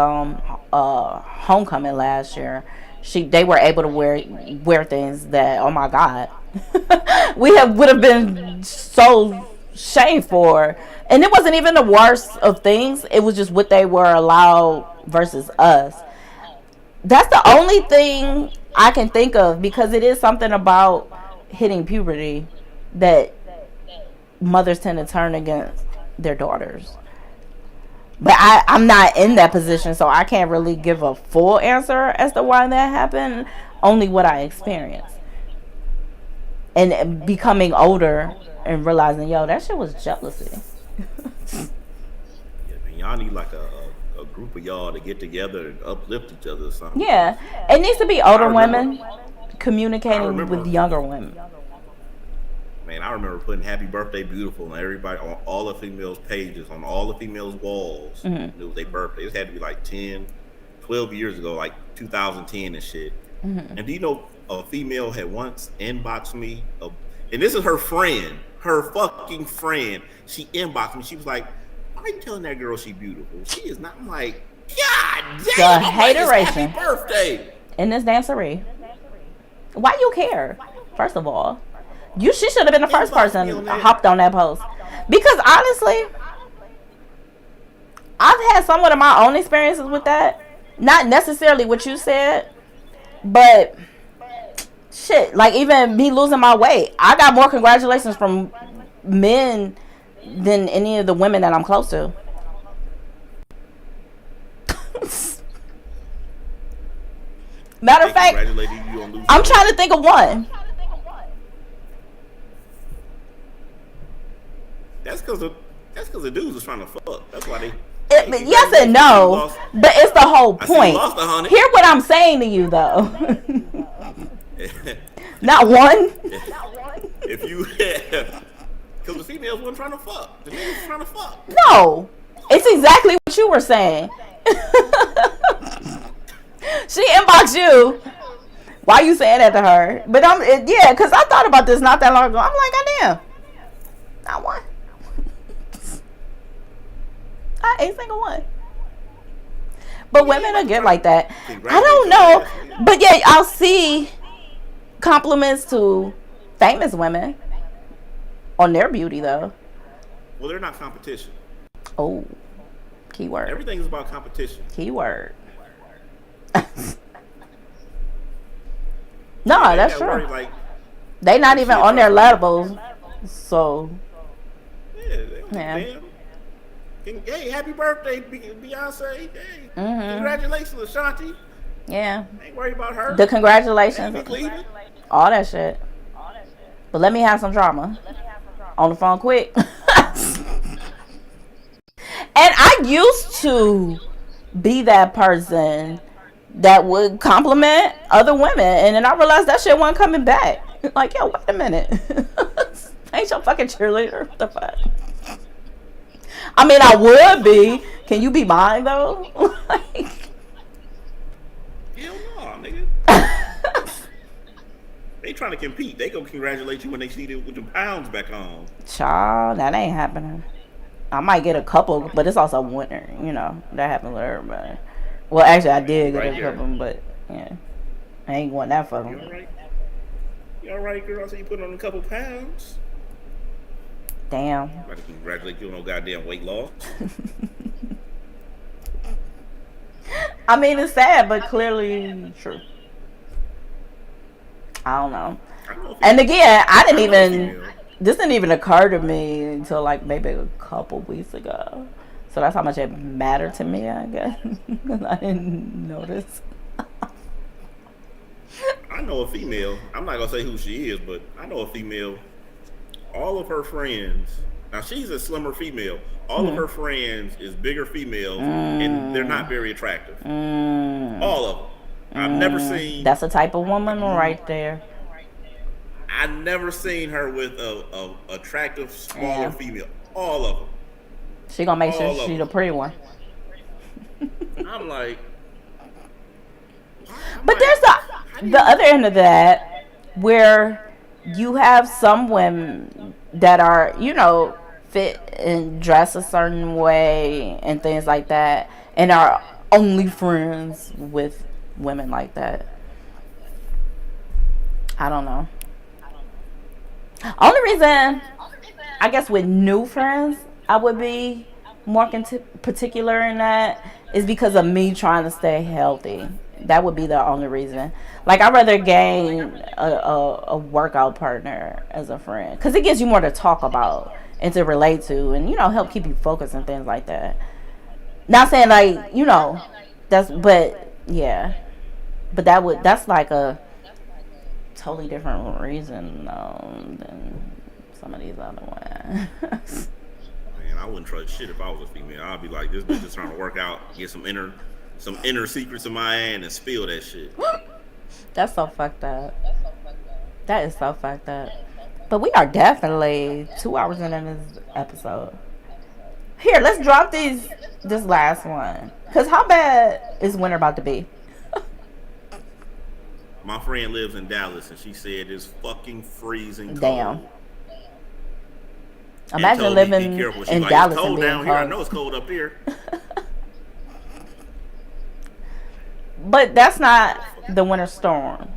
Speaker 1: homecoming last year, they were able to wear things that, oh my God, would have been so shamed for. And it wasn't even the worst of things. It was just what they were allowed versus us. That's the only thing I can think of, because it is something about hitting puberty that mothers tend to turn against their daughters. But I'm not in that position, so I can't really give a full answer as to why that happened. Only what I experienced. And becoming older and realizing, yo, that shit was jealousy.
Speaker 3: Yeah, man, y'all need like a group of y'all to get together and uplift each other or something.
Speaker 1: Yeah, it needs to be older women communicating with younger women.
Speaker 3: Man, I remember putting "Happy Birthday, Beautiful" on everybody, on all the females' pages, on all the females' walls. It was their birthday. It had to be like 10, 12 years ago, like 2010 and shit. And do you know, a female had once inboxed me, and this is her friend, her fucking friend. She inboxed me. She was like, "Why are you telling that girl she beautiful? She is not." I'm like, God damn,
Speaker 1: the hateration.
Speaker 3: Happy birthday
Speaker 1: In this dancery. Why you care? First of all, she should have been the first person hopped on that post. Because honestly, I've had somewhat of my own experiences with that. Not necessarily what you said, but shit, like even me losing my weight, I got more congratulations from men than any of the women that I'm close to. Matter of fact, I'm trying to think of one.
Speaker 3: That's because the dudes was trying to fuck. That's why they.
Speaker 1: Yes and no, but it's the whole point. Hear what I'm saying to you, though. Not one.
Speaker 3: If you, because the females weren't trying to fuck, the niggas was trying to fuck.
Speaker 1: No, it's exactly what you were saying. She inboxed you. Why you saying that to her? But yeah, because I thought about this not that long ago. I'm like, goddamn, not one. I ain't single one. But women are good like that. I
Speaker 3: Congratulate
Speaker 1: don't
Speaker 3: your
Speaker 1: know.
Speaker 3: ass, yeah.
Speaker 1: But yeah, I'll see compliments to famous women on their beauty though.
Speaker 3: Well, they're not competition.
Speaker 1: Oh, keyword.
Speaker 3: Everything is about competition.
Speaker 1: Keyword.
Speaker 3: Yeah,
Speaker 1: No,
Speaker 3: they
Speaker 1: that's
Speaker 3: gotta worry,
Speaker 1: true.
Speaker 3: like,
Speaker 1: They not
Speaker 3: like
Speaker 1: even
Speaker 3: shit
Speaker 1: on their
Speaker 3: personally.
Speaker 1: levels. So,
Speaker 3: Yeah, they don't give
Speaker 1: yeah.
Speaker 3: a damn. Hey, happy birthday, Beyonce. Hey,
Speaker 1: Mhm.
Speaker 3: congratulations, Ashanti.
Speaker 1: Yeah.
Speaker 3: Ain't worried about her.
Speaker 1: The
Speaker 3: They
Speaker 1: congratulations,
Speaker 3: ain't in Cleveland.
Speaker 1: all that shit. But let me have some drama on the phone quick. And I used to be that person that would compliment other women, and then I realized that shit wasn't coming back. Like, yo, wait a minute. I ain't your fucking cheerleader. What the fuck? I mean, I would be. Can you be mine though? Like,
Speaker 3: Hell no, nigga. They trying to compete. They gonna congratulate you when they see you with the pounds back on.
Speaker 1: child, that ain't happening. I might get a couple, but it's also winter. You know, that happens with everybody. Well, actually, I
Speaker 3: Man, you
Speaker 1: did get
Speaker 3: right
Speaker 1: a
Speaker 3: there.
Speaker 1: couple, but yeah, I ain't going that for
Speaker 3: You
Speaker 1: them.
Speaker 3: all right? You all right, girl? So you put on a couple pounds.
Speaker 1: Damn.
Speaker 3: About to congratulate you on no goddamn weight loss.
Speaker 1: I mean, it's sad, but clearly true. I don't know.
Speaker 3: I know.
Speaker 1: And again, I didn't
Speaker 3: I know
Speaker 1: even.
Speaker 3: female.
Speaker 1: This didn't even occur to me until like maybe a couple weeks ago. So that's how much it mattered to me, I guess. I didn't notice.
Speaker 3: I know a female. I'm not gonna say who she is, but I know a female. All of her friends. Now she's a slimmer female. All of her friends is bigger females, and they're not very attractive. All of them. I've never seen.
Speaker 1: That's a type of woman right there.
Speaker 3: I never seen her with a attractive smaller
Speaker 1: Yeah.
Speaker 3: female. All of them.
Speaker 1: She gonna make sure
Speaker 3: All of
Speaker 1: she
Speaker 3: them.
Speaker 1: the pretty one.
Speaker 3: I'm like,
Speaker 1: But there's the other end of that where you have some women that are, you know, fit and dress a certain way and things like that, and are only friends with women like that. I don't know. Only reason, I guess, with new friends, I would be more particular in that is because of me trying to stay healthy. That would be the only reason. Like, I'd rather gain a workout partner as a friend because it gives you more to talk about and to relate to, and, you know, help keep you focused and things like that. Not saying, like, you know, but yeah, but that's like a totally different reason than some of these other ones.
Speaker 3: man, I wouldn't trust shit if I was a female. I'd be like, this bitch just trying to work out, get some inner secrets in my hand, and spill that shit.
Speaker 1: That's so fucked up. That is so fucked up. But we are definitely 2 hours into this episode. Here, let's drop this last one. Cause how bad is winter about to be?
Speaker 3: My friend lives in Dallas, and she said it's fucking freezing cold.
Speaker 1: Damn.
Speaker 3: And
Speaker 1: Imagine
Speaker 3: told me, be
Speaker 1: living
Speaker 3: careful. She's
Speaker 1: in
Speaker 3: like,
Speaker 1: Dallas
Speaker 3: it's
Speaker 1: and
Speaker 3: cold
Speaker 1: being
Speaker 3: down here. I
Speaker 1: cold.
Speaker 3: know it's cold up here.
Speaker 1: But that's not the winter storm.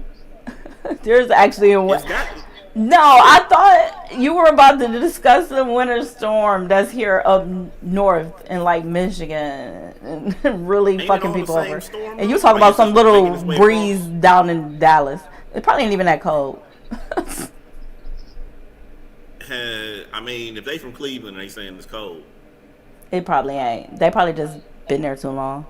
Speaker 1: There's actually a
Speaker 3: It's
Speaker 1: winter.
Speaker 3: got
Speaker 1: No, I thought you were about to discuss the winter storm that's here up north in like Michigan and really
Speaker 3: Ain't it
Speaker 1: fucking
Speaker 3: all the
Speaker 1: people
Speaker 3: same
Speaker 1: over.
Speaker 3: storm,
Speaker 1: And you
Speaker 3: though?
Speaker 1: talk
Speaker 3: Like,
Speaker 1: about
Speaker 3: it's
Speaker 1: some
Speaker 3: just
Speaker 1: little
Speaker 3: making its way
Speaker 1: breeze
Speaker 3: across?
Speaker 1: down in Dallas. It probably ain't even that cold.
Speaker 3: I mean, if they from Cleveland and they saying it's cold,
Speaker 1: It probably ain't. They probably just been there too long.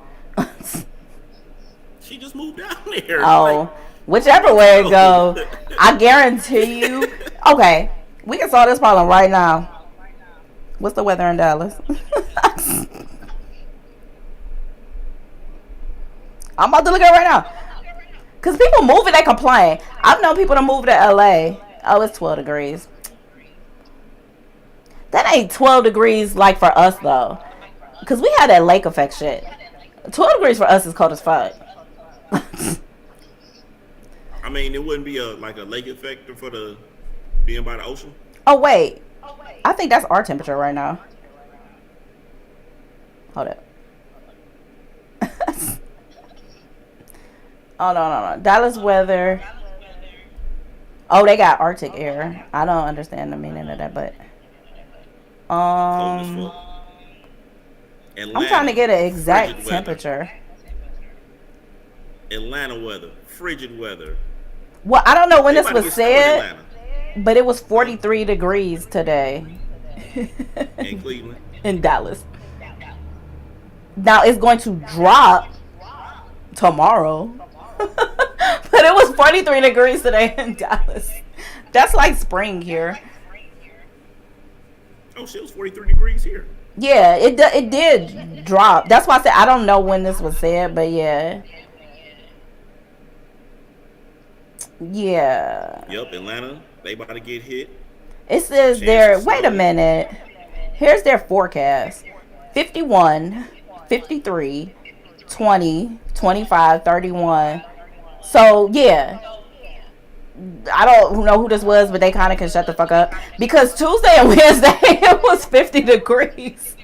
Speaker 3: she just moved down there.
Speaker 1: Oh, whichever way it go, I guarantee you. Okay, we can solve this problem right now. What's the weather in Dallas? I'm about to look at it right now. Cause people moving, they complain. I've known people to move to LA. Oh, it's 12 degrees. That ain't 12 degrees like for us though. Cause we had that lake effect shit. 12 degrees for us is cold as fuck.
Speaker 3: I mean, it wouldn't be a lake effect for the being by the ocean.
Speaker 1: Oh wait, I think that's our temperature right now. Hold up. Oh no. Dallas weather. Oh, they got Arctic air. I don't understand the meaning of that, but
Speaker 3: Cold as fuck.
Speaker 1: I'm trying to
Speaker 3: Atlanta,
Speaker 1: get an
Speaker 3: frigid
Speaker 1: exact
Speaker 3: weather.
Speaker 1: temperature.
Speaker 3: Atlanta weather, frigid weather.
Speaker 1: Well, I don't know when
Speaker 3: They
Speaker 1: this
Speaker 3: about to
Speaker 1: was
Speaker 3: get snow in
Speaker 1: said,
Speaker 3: Atlanta.
Speaker 1: but it was
Speaker 3: Huh?
Speaker 1: 43 degrees today
Speaker 3: In Cleveland.
Speaker 1: in Dallas. Now it's going to drop tomorrow, but it was 43 degrees today in Dallas. That's like spring here.
Speaker 3: Oh shit, it was 43 degrees here.
Speaker 1: Yeah, it did drop. That's why I said I don't know when this was said, but yeah. Yeah.
Speaker 3: Yep, Atlanta, they about to get hit.
Speaker 1: It says
Speaker 3: Chance of
Speaker 1: there, wait a
Speaker 3: snow.
Speaker 1: minute. Here's their forecast. 51, 53, 20, 25, 31. So, yeah. I don't know who this was, but they kind of can shut the fuck up. Because Tuesday and Wednesday, it was 50 degrees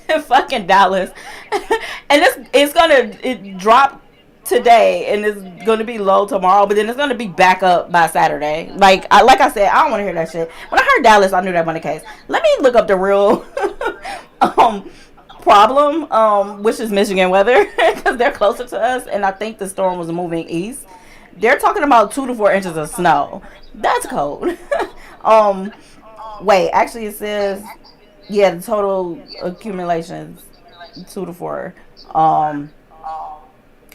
Speaker 1: in fucking Dallas. And it's going to drop today and it's going to be low tomorrow, but then it's going to be back up by Saturday. Like I said, I don't want to hear that shit. When I heard Dallas, I knew that wasn't the case. Let me look up the real problem, which is Michigan weather, because they're closer to us, and I think the storm was moving east. They're talking about 2 to 4 inches of snow. That's cold. Wait, actually it says, yeah, the total accumulations 2 to 4.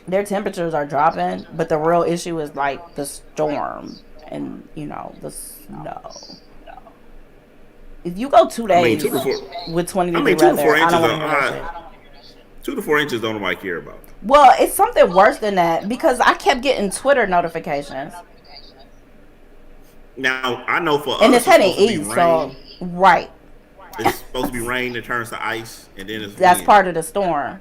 Speaker 1: Their temperatures are dropping, but the real issue is like the storm and the snow. If you go 2
Speaker 3: I mean,
Speaker 1: days
Speaker 3: 2 to 4.
Speaker 1: with 20
Speaker 3: I
Speaker 1: degree
Speaker 3: mean, 2 to
Speaker 1: weather,
Speaker 3: 4
Speaker 1: I
Speaker 3: inches
Speaker 1: don't want to hear
Speaker 3: are
Speaker 1: that shit.
Speaker 3: 2 to 4 inches don't nobody care about.
Speaker 1: Well, it's something worse than that because I kept getting Twitter notifications.
Speaker 3: Now, I know for
Speaker 1: And
Speaker 3: us,
Speaker 1: it's heading east, so right.
Speaker 3: It's supposed to be rain that turns to ice, and then it's
Speaker 1: That's
Speaker 3: wind.
Speaker 1: part of the storm.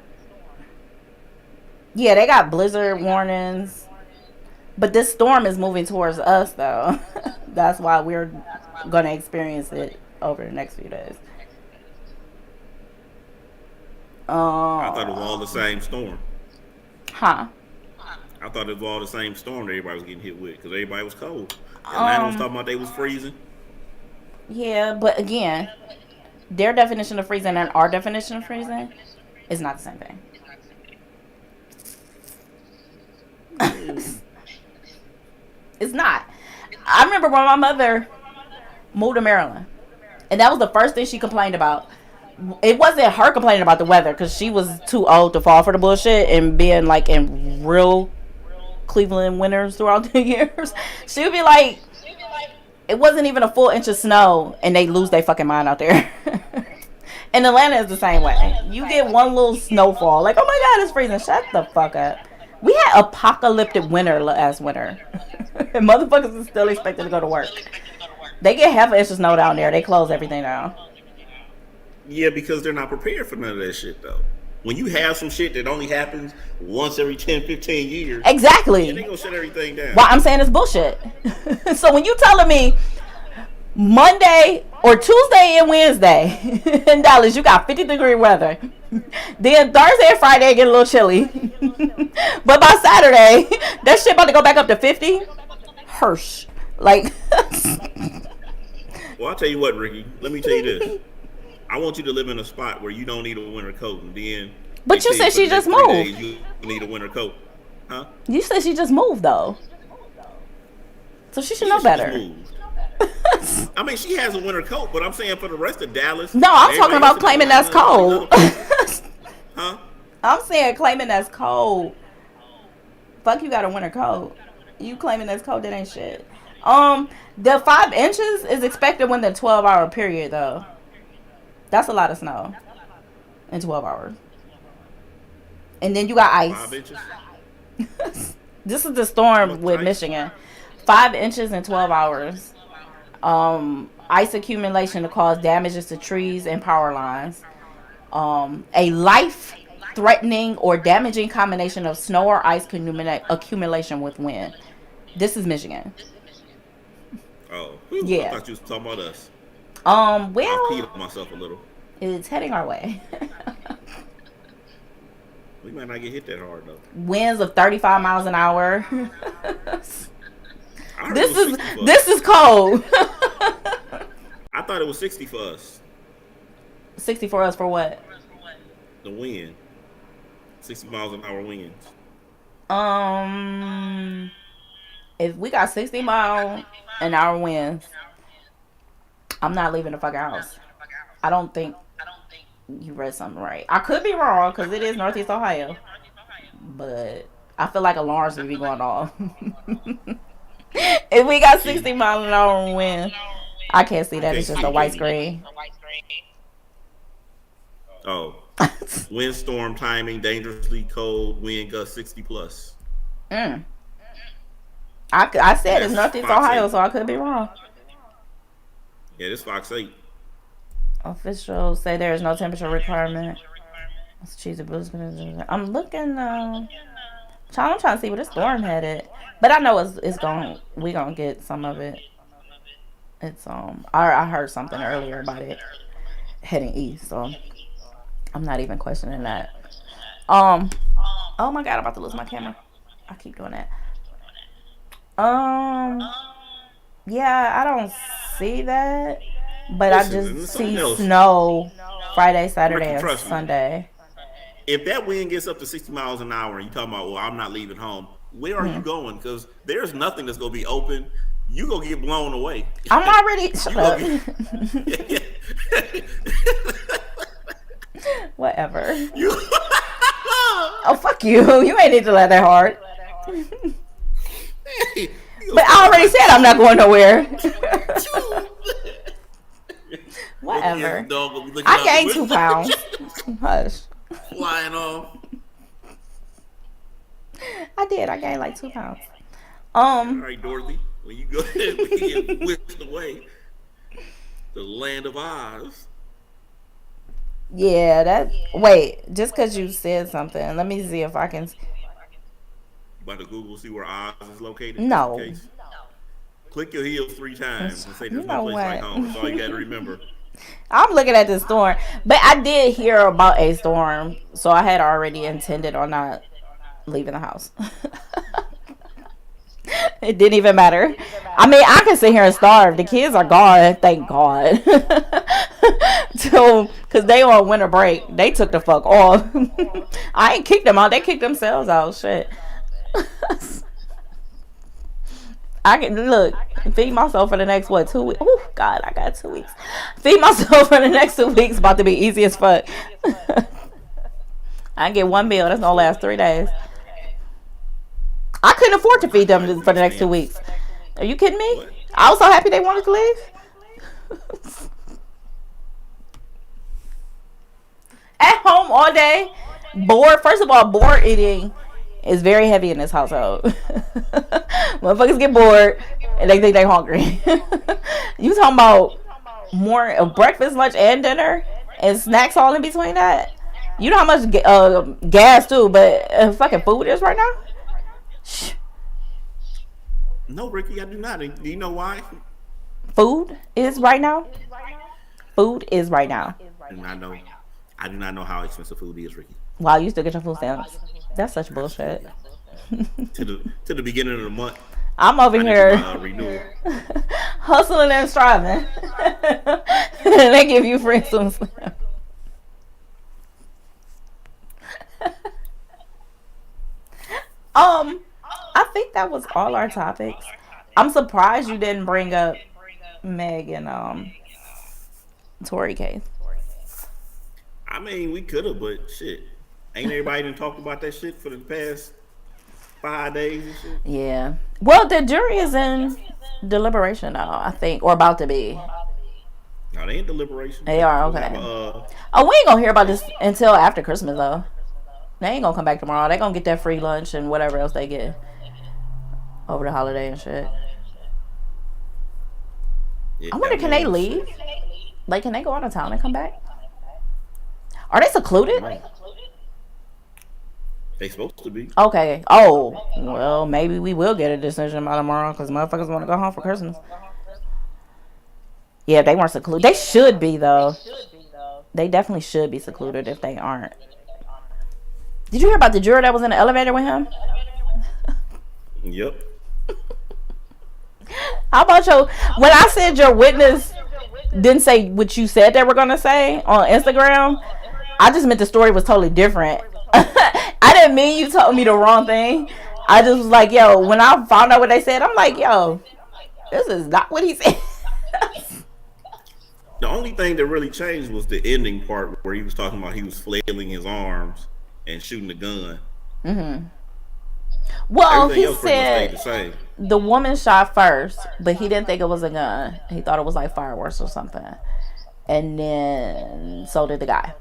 Speaker 1: Yeah, they got blizzard warnings. But this storm is moving towards us, though. That's why we're going to experience it over the next few days.
Speaker 3: I thought it was all the same storm.
Speaker 1: Huh?
Speaker 3: I thought it was all the same storm that everybody was getting hit with because everybody was cold. Atlanta was talking about they was freezing.
Speaker 1: Yeah, but again, their definition of freezing and our definition of freezing is not the same thing. It's not. I remember when my mother moved to Maryland, and that was the first thing she complained about. It wasn't her complaining about the weather because she was too old to fall for the bullshit and being like in real Cleveland winters throughout the years. She would be like, it wasn't even a full inch of snow and they lose their fucking mind out there. And Atlanta is the same way. You get one little snowfall, like, oh my god, it's freezing. Shut the fuck up. We had apocalyptic winter last winter. And motherfuckers is still expected to go to work. They get half an inch of snow down there. They close everything down.
Speaker 3: Yeah, because they're not prepared for none of that shit, though. When you have some shit that only happens once every 10, 15 years.
Speaker 1: Exactly.
Speaker 3: They gonna shut everything down.
Speaker 1: Well, I'm saying it's bullshit. So when you telling me Monday or Tuesday and Wednesday in Dallas, you got 50-degree weather. Then Thursday and Friday get a little chilly. But by Saturday, that shit about to go back up to 50. Hirsch. Like.
Speaker 3: Well, I'll tell you what, Ricky. Let me tell you this. I want you to live in a spot where you don't need a winter coat, and then.
Speaker 1: But you said she just moved.
Speaker 3: Days, you need a winter coat, huh?
Speaker 1: You said she just moved though, so she should know better.
Speaker 3: I mean, she has a winter coat, but I'm saying for the rest of Dallas.
Speaker 1: No, I'm talking about claiming that's cold.
Speaker 3: Huh?
Speaker 1: I'm saying claiming that's cold. Fuck, you got a winter coat. You claiming that's cold, that ain't shit. The 5 inches is expected when the 12-hour period though. That's a lot of snow in 12 hours. And then you got ice.
Speaker 3: 5 inches?
Speaker 1: This is the storm with Michigan. 5 inches in 12 hours. Ice accumulation to cause damages to trees and power lines. A life-threatening or damaging combination of snow or ice accumulation with wind. This is Michigan.
Speaker 3: Oh,
Speaker 1: yeah.
Speaker 3: I thought you was talking about us.
Speaker 1: Well,
Speaker 3: I peed myself a little.
Speaker 1: It's heading our way.
Speaker 3: We might not get hit that hard though.
Speaker 1: Winds of 35 miles an hour. This is cold.
Speaker 3: I thought it was 60 for us.
Speaker 1: 60 for us for what?
Speaker 3: The wind. 60 miles an hour winds.
Speaker 1: If we got 60 mile an hour winds, I'm not leaving the fucking house. I don't think you read something right. I could be wrong because it is Northeast Ohio, but I feel like alarms would be going off. If we got 60 mile an hour wind, I can't see that. It's just a white screen.
Speaker 3: Oh. Windstorm timing, dangerously cold, wind gust 60 plus.
Speaker 1: I said it's Northeast Ohio, so I could be wrong.
Speaker 3: Yeah, this Fox 8.
Speaker 1: Officials say there is no temperature requirement. Let's choose a boost. I'm looking. I'm trying to see where the storm headed, but I know it's going. We gonna get some of it. It's I heard something earlier about it heading east, so I'm not even questioning that. Oh my god, I'm about to lose my camera. I keep doing that. Yeah, I don't see that. But I just see snow Friday, Saturday, and Sunday.
Speaker 3: If that wind gets up to 60 miles an hour and you're talking about, well, I'm not leaving home, where are you going? Because there's nothing that's going to be open. You're going to get blown away.
Speaker 1: I'm already... Shut up. Whatever. Oh, fuck you. You ain't need to laugh that hard. But I already said I'm not going nowhere. Whatever. I gained 2 pounds. Hush.
Speaker 3: Flying off.
Speaker 1: I did. I gained like 2 pounds.
Speaker 3: All right, Dorothy. When you go ahead, we get whisked away. The land of Oz.
Speaker 1: Yeah, wait, just because you said something, let me see if I can.
Speaker 3: About to Google, see where Oz is located?
Speaker 1: No.
Speaker 3: Click your heels 3 times and say there's no place like home. That's all you got to remember.
Speaker 1: I'm looking at the storm, but I did hear about a storm, so I had already intended on not leaving the house. It didn't even matter. I mean, I can sit here and starve. The kids are gone, thank God. So, because they on winter break, they took the fuck off. I ain't kicked them out. They kicked themselves out. Shit. I can look, feed myself for the next 2 weeks. Oh God, I got 2 weeks. Feed myself for the next 2 weeks. About to be easy as fuck. I get 1 meal. That's gonna last 3 days. I couldn't afford to feed them for the next 2 weeks. Are you kidding me? What? I was so happy they wanted to leave. At home all day, bored. First of all, bored eating is very heavy in this household. Motherfuckers get bored and they think they're hungry. You talking about more of breakfast, lunch, and dinner, and snacks all in between that? You know how much gas too, but fucking food is right now.
Speaker 3: No, Ricky, I do not. Do you know why?
Speaker 1: Food is right now. Food is right now.
Speaker 3: I do not know how expensive food is, Ricky.
Speaker 1: Wow, you still get your food stamps? That's such bullshit.
Speaker 3: to the beginning of the month.
Speaker 1: I'm over here hustling and striving. And they give you free food stamps. I think that was all our topics. I'm surprised you didn't bring up Meg and Tory case.
Speaker 3: I mean, we could have, but shit. Ain't everybody done talked about that shit for the past 5 days and shit?
Speaker 1: Yeah. Well, the jury is in deliberation now, I think, or about to be.
Speaker 3: No, they in deliberation.
Speaker 1: They are, okay. We ain't gonna hear about this until after Christmas, though. They ain't gonna come back tomorrow. They gonna get that free lunch and whatever else they get over the holiday and shit. Yeah, I wonder, can they leave? Like, can they go out of town and come back? Are they secluded?
Speaker 3: They supposed to be.
Speaker 1: Okay. Oh, well, maybe we will get a decision by tomorrow because motherfuckers want to go home for Christmas. Yeah, they weren't secluded. They should be, though. They definitely should be secluded if they aren't. Did you hear about the juror that was in the elevator with him?
Speaker 3: Yep.
Speaker 1: How about your? When I said your witness didn't say what you said they were gonna say on Instagram, I just meant the story was totally different. I didn't mean you told me the wrong thing. I just was like, yo, when I found out what they said, I'm like, yo, this is not what he said.
Speaker 3: The only thing that really changed was the ending part where he was talking about he was flailing his arms and shooting the gun.
Speaker 1: Mm-hmm. Well,
Speaker 3: Everything
Speaker 1: he
Speaker 3: else pretty much stayed the
Speaker 1: said
Speaker 3: same.
Speaker 1: the woman shot first, but he didn't think it was a gun. He thought it was like fireworks or something. And then so did the guy.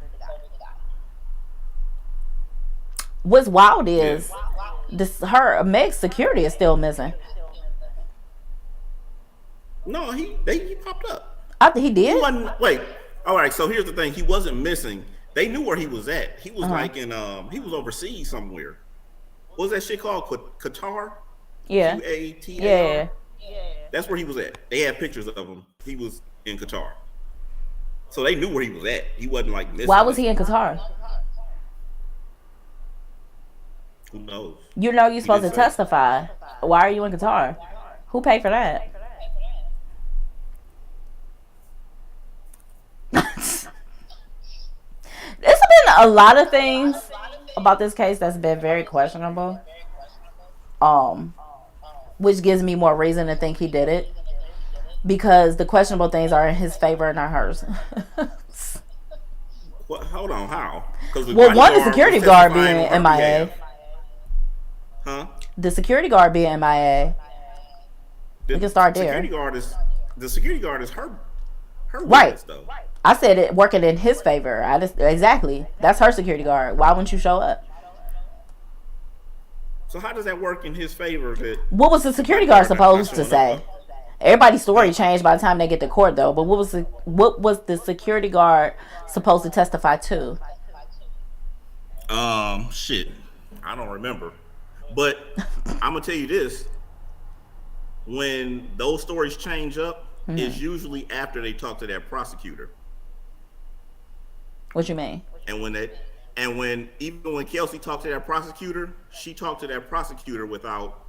Speaker 1: What's wild
Speaker 3: Yeah.
Speaker 1: is this her Meg's security is still missing.
Speaker 3: No, he popped up.
Speaker 1: He
Speaker 3: He
Speaker 1: did?
Speaker 3: wasn't. Wait. All right. So here's the thing. He wasn't missing. They knew where he was at. He was like in. He was overseas somewhere. What was that shit called? Qatar.
Speaker 1: Yeah.
Speaker 3: Qatar.
Speaker 1: Yeah.
Speaker 3: That's where he was at. They had pictures of him. He was in Qatar. So they knew where he was at. He wasn't like missing.
Speaker 1: Why was he in Qatar?
Speaker 3: Who knows?
Speaker 1: You know you're supposed to
Speaker 3: didn't say.
Speaker 1: testify. Why are you in Qatar? Who paid for that? There's been a lot of things about this case that's been very questionable. Which gives me more reason to think he did it. Because the questionable things are in his favor, not hers.
Speaker 3: What? Hold on. How?
Speaker 1: Well, one, the security guard being MIA.
Speaker 3: Huh?
Speaker 1: The security guard being MIA. We can start there.
Speaker 3: The security guard is her
Speaker 1: Right.
Speaker 3: witness, though.
Speaker 1: I said it working in his favor. Exactly. That's her security guard. Why wouldn't you show up?
Speaker 3: So how does that work in his favor?
Speaker 1: What was the security guard supposed to say? Everybody's story changed by the time they get to court, though. But what was the security guard supposed to testify to?
Speaker 3: Shit, I don't remember. But I'm gonna tell you this: when those stories change up, it's usually after they talk to that prosecutor.
Speaker 1: What you mean?
Speaker 3: And when even when Kelsey talked to that prosecutor, she talked to that prosecutor without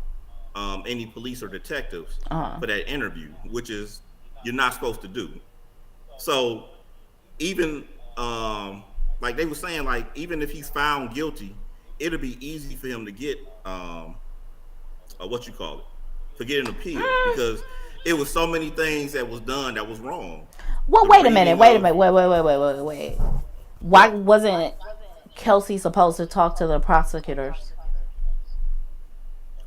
Speaker 3: any police or detectives for that interview, which is you're not supposed to do. So even like they were saying, like even if he's found guilty, it'll be easy for him to get what you call it, to get an appeal because it was so many things that was done that was wrong.
Speaker 1: Well, wait a minute. Wait. Why wasn't Kelsey supposed to talk to the prosecutors?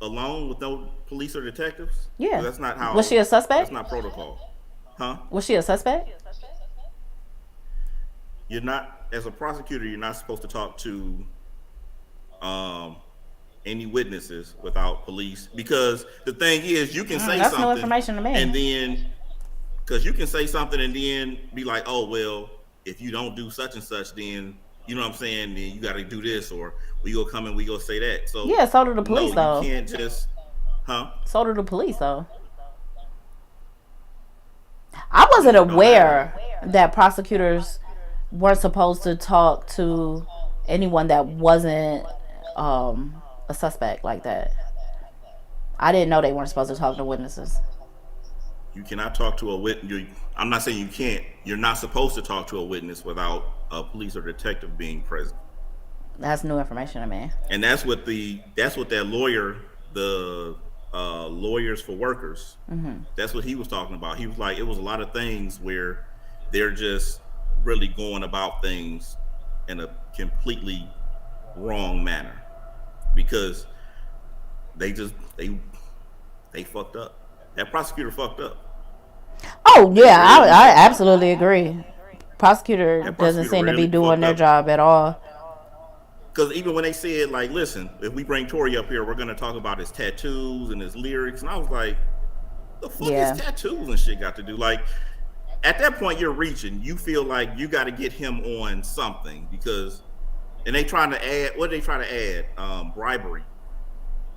Speaker 3: Alone with no police or detectives?
Speaker 1: Yeah.
Speaker 3: That's not how.
Speaker 1: Was she a suspect?
Speaker 3: That's not protocol. Huh?
Speaker 1: Was she a suspect?
Speaker 3: You're not, as a prosecutor, you're not supposed to talk to any witnesses without police because the thing is, you can say
Speaker 1: that's
Speaker 3: something.
Speaker 1: No information to me.
Speaker 3: And then, because you can say something and then be like, oh well, if you don't do such and such, then you know what I'm saying, then you got to do this, or we go come and we go say that. So
Speaker 1: yeah, so do the police though.
Speaker 3: You can't just,
Speaker 1: So do the police though. I wasn't aware that prosecutors weren't supposed to talk to anyone that wasn't a suspect like that. I didn't know they weren't supposed to talk to witnesses.
Speaker 3: You cannot talk to a witness. I'm not saying you can't. You're not supposed to talk to a witness without a police or detective being present.
Speaker 1: That's new information to me.
Speaker 3: And that's what that lawyer, the Lawyers for Workers, that's what he was talking about. He was like, it was a lot of things where they're just really going about things in a completely wrong manner because they fucked up. That prosecutor fucked up.
Speaker 1: Oh yeah, I absolutely agree. Prosecutor doesn't seem to be doing their job at all.
Speaker 3: Because even when they said, like, listen, if we bring Tory up here, we're going to talk about his tattoos and his lyrics. And I was like, the fuck is tattoos and shit got to do? Like, at that point, you're reaching. You feel like you got to get him on something because, and they trying to add, what did they try to add? Bribery.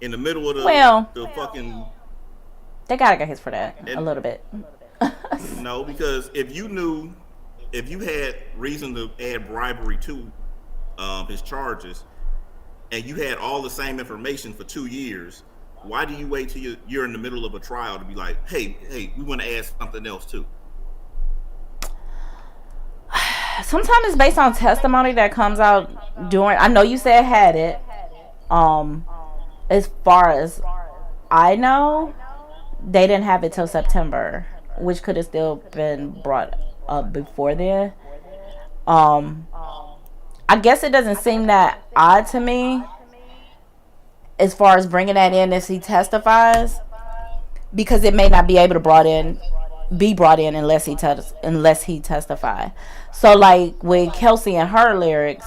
Speaker 3: In the middle of the fucking.
Speaker 1: They got to get his for that a little bit.
Speaker 3: No, because if you had reason to add bribery to his charges, and you had all the same information for 2 years, why do you wait till you're in the middle of a trial to be like, hey, we want to add something else too?
Speaker 1: Sometimes it's based on testimony that comes out during. I know you said had it. Um, as far as I know, they didn't have it till September, which could have still been brought up before then. Um, I guess it doesn't seem that odd to me as far as bringing that in if he testifies, because it may not be able to be brought in unless he testify. So like with Kelsey and her lyrics,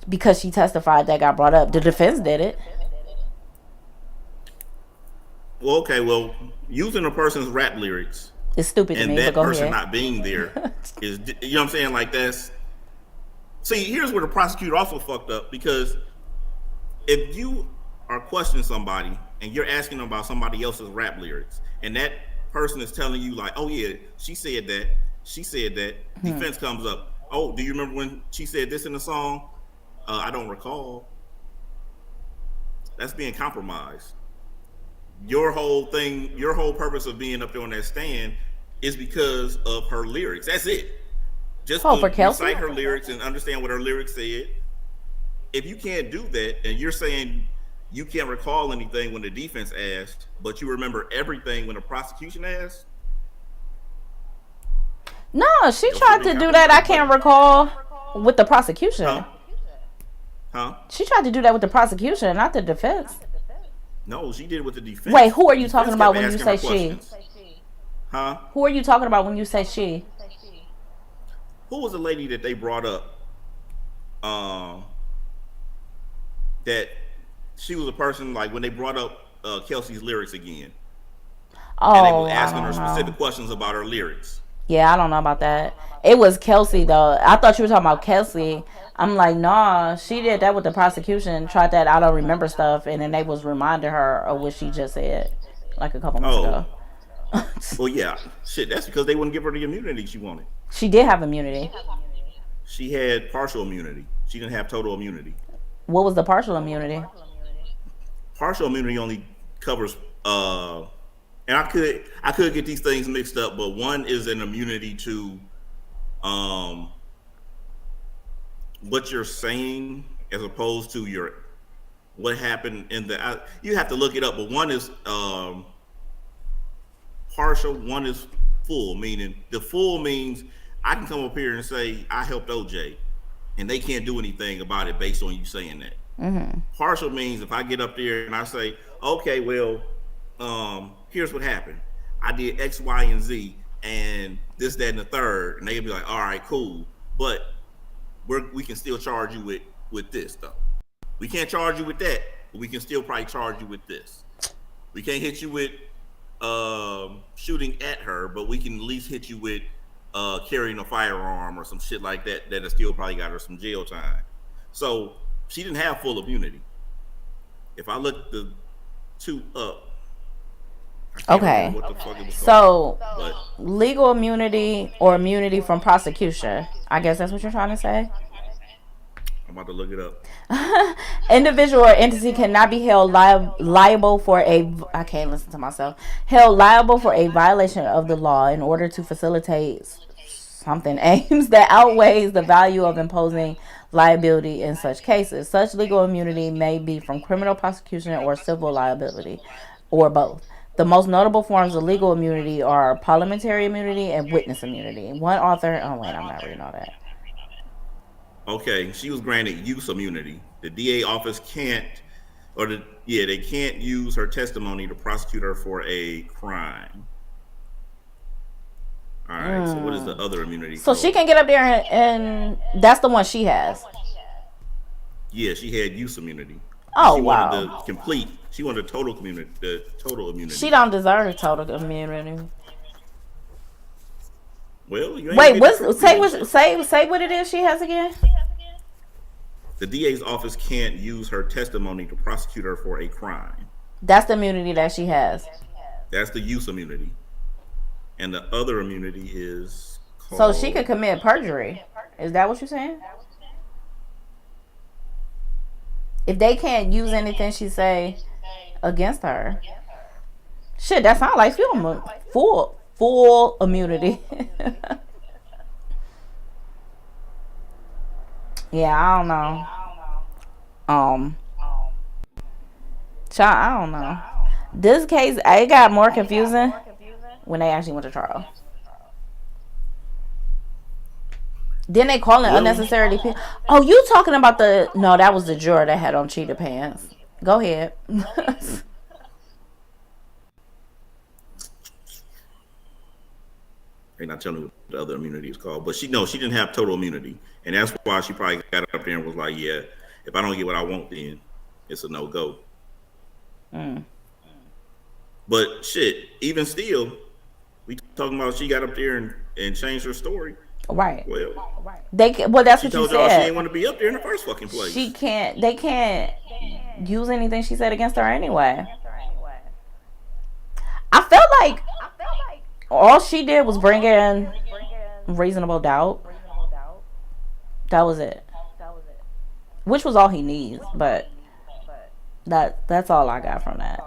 Speaker 1: because she testified, that got brought up. The defense did it.
Speaker 3: Well, okay, well, using a person's rap lyrics
Speaker 1: It's stupid to
Speaker 3: and
Speaker 1: me, but
Speaker 3: that
Speaker 1: go
Speaker 3: person
Speaker 1: ahead.
Speaker 3: not being there is, you know what I'm saying? Like that's, see, here's where the prosecutor also fucked up, because if you are questioning somebody and you're asking them about somebody else's rap lyrics, and that person is telling you like, oh yeah, she said that, defense comes up, oh, do you remember when she said this in the song? I don't recall. That's being compromised. Your whole purpose of being up there on that stand is because of her lyrics. That's it. Just
Speaker 1: Oh,
Speaker 3: to
Speaker 1: for Kelsey?
Speaker 3: recite her lyrics and understand what her lyrics said. If you can't do that, and you're saying you can't recall anything when the defense asked, but you remember everything when the prosecution asked.
Speaker 1: No, she tried to do that. I can't recall with the prosecution.
Speaker 3: Huh?
Speaker 1: She tried to do that with the prosecution, not the defense.
Speaker 3: No, she did it with the defense.
Speaker 1: Wait, who are you
Speaker 3: Defense
Speaker 1: talking
Speaker 3: kept
Speaker 1: about when you
Speaker 3: asking her
Speaker 1: say she?
Speaker 3: questions. Huh?
Speaker 1: Who are you talking about when you say she?
Speaker 3: Who was the lady that they brought up? That she was a person, like when they brought up Kelsey's lyrics again, and they
Speaker 1: Oh,
Speaker 3: were
Speaker 1: I
Speaker 3: asking her
Speaker 1: don't know.
Speaker 3: specific questions about her lyrics.
Speaker 1: Yeah, I don't know about that. It was Kelsey though. I thought you were talking about Kelsey. I'm like, nah, she did that with the prosecution. Tried that I don't remember stuff, and then they was reminding her of what she just said, like a couple months
Speaker 3: Oh,
Speaker 1: ago.
Speaker 3: well, yeah, shit. That's because they wouldn't give her the immunity she wanted.
Speaker 1: She did have immunity.
Speaker 3: She had partial immunity. She didn't have total immunity.
Speaker 1: What was the partial immunity?
Speaker 3: Partial immunity only covers and I could get these things mixed up, but one is an immunity to what you're saying as opposed to your what happened in the you have to look it up, but one is partial, one is full, meaning the full means I can come up here and say I helped OJ and they can't do anything about it based on you saying that.
Speaker 1: Mm-hmm.
Speaker 3: Partial means if I get up there and I say, okay, well, here's what happened. I did X, Y, and Z, and this, that, and the third, and they'll be like, all right, cool, but we can still charge you with this stuff. We can't charge you with that, but we can still probably charge you with this. We can't hit you with shooting at her, but we can at least hit you with carrying a firearm or some shit like that. That still probably got her some jail time. So she didn't have full immunity. If I look the two up, I can't remember what the fuck it was
Speaker 1: So,
Speaker 3: called,
Speaker 1: legal immunity or immunity from prosecution. I guess that's what you're trying to say.
Speaker 3: I'm about to look it up.
Speaker 1: Individual or entity cannot be held liable for I can't listen to myself. Held liable for a violation of the law in order to facilitate something aims that outweighs the value of imposing liability in such cases. Such legal immunity may be from criminal prosecution or civil liability, or both. The most notable forms of legal immunity are parliamentary immunity and witness immunity. One author, oh wait, I'm not reading all that.
Speaker 3: Okay, she was granted use immunity. The DA office can't, they can't use her testimony to prosecute her for a crime. All right, so what is the other immunity?
Speaker 1: So she can get up there and that's the one she has.
Speaker 3: Yeah, she had use immunity.
Speaker 1: Oh,
Speaker 3: she
Speaker 1: wow.
Speaker 3: wanted the complete. She wanted total immunity. The total immunity.
Speaker 1: She don't deserve total immunity.
Speaker 3: Well, you ain't
Speaker 1: wait. Say what it is she has again.
Speaker 3: The DA's office can't use her testimony to prosecute her for a crime.
Speaker 1: That's the immunity that she has.
Speaker 3: That's the use immunity, and the other immunity is called.
Speaker 1: So she could commit perjury. Is that what you're saying? If they can't use anything she say against her, shit, that sounds like full immunity. Yeah, I don't know. Um, child, I don't know. This case, it got more confusing when they actually went to trial. Then they calling unnecessarily. Oh, you talking about the? No, that was the juror that had on cheetah pants. Go ahead.
Speaker 3: They're not telling me what the other immunity is called, but she didn't have total immunity, and that's why she probably got up there and was like, "Yeah, if I don't get what I want, then it's a no go." But shit, even still, we talking about she got up there and changed her story.
Speaker 1: Right.
Speaker 3: Well,
Speaker 1: that's
Speaker 3: she
Speaker 1: what you
Speaker 3: told y'all
Speaker 1: said.
Speaker 3: she didn't want to be up there in the first fucking place.
Speaker 1: They can't use anything she said against her anyway. I felt like all she did was bring in reasonable doubt. That was it. Which was all he needs, but that's all I got from that.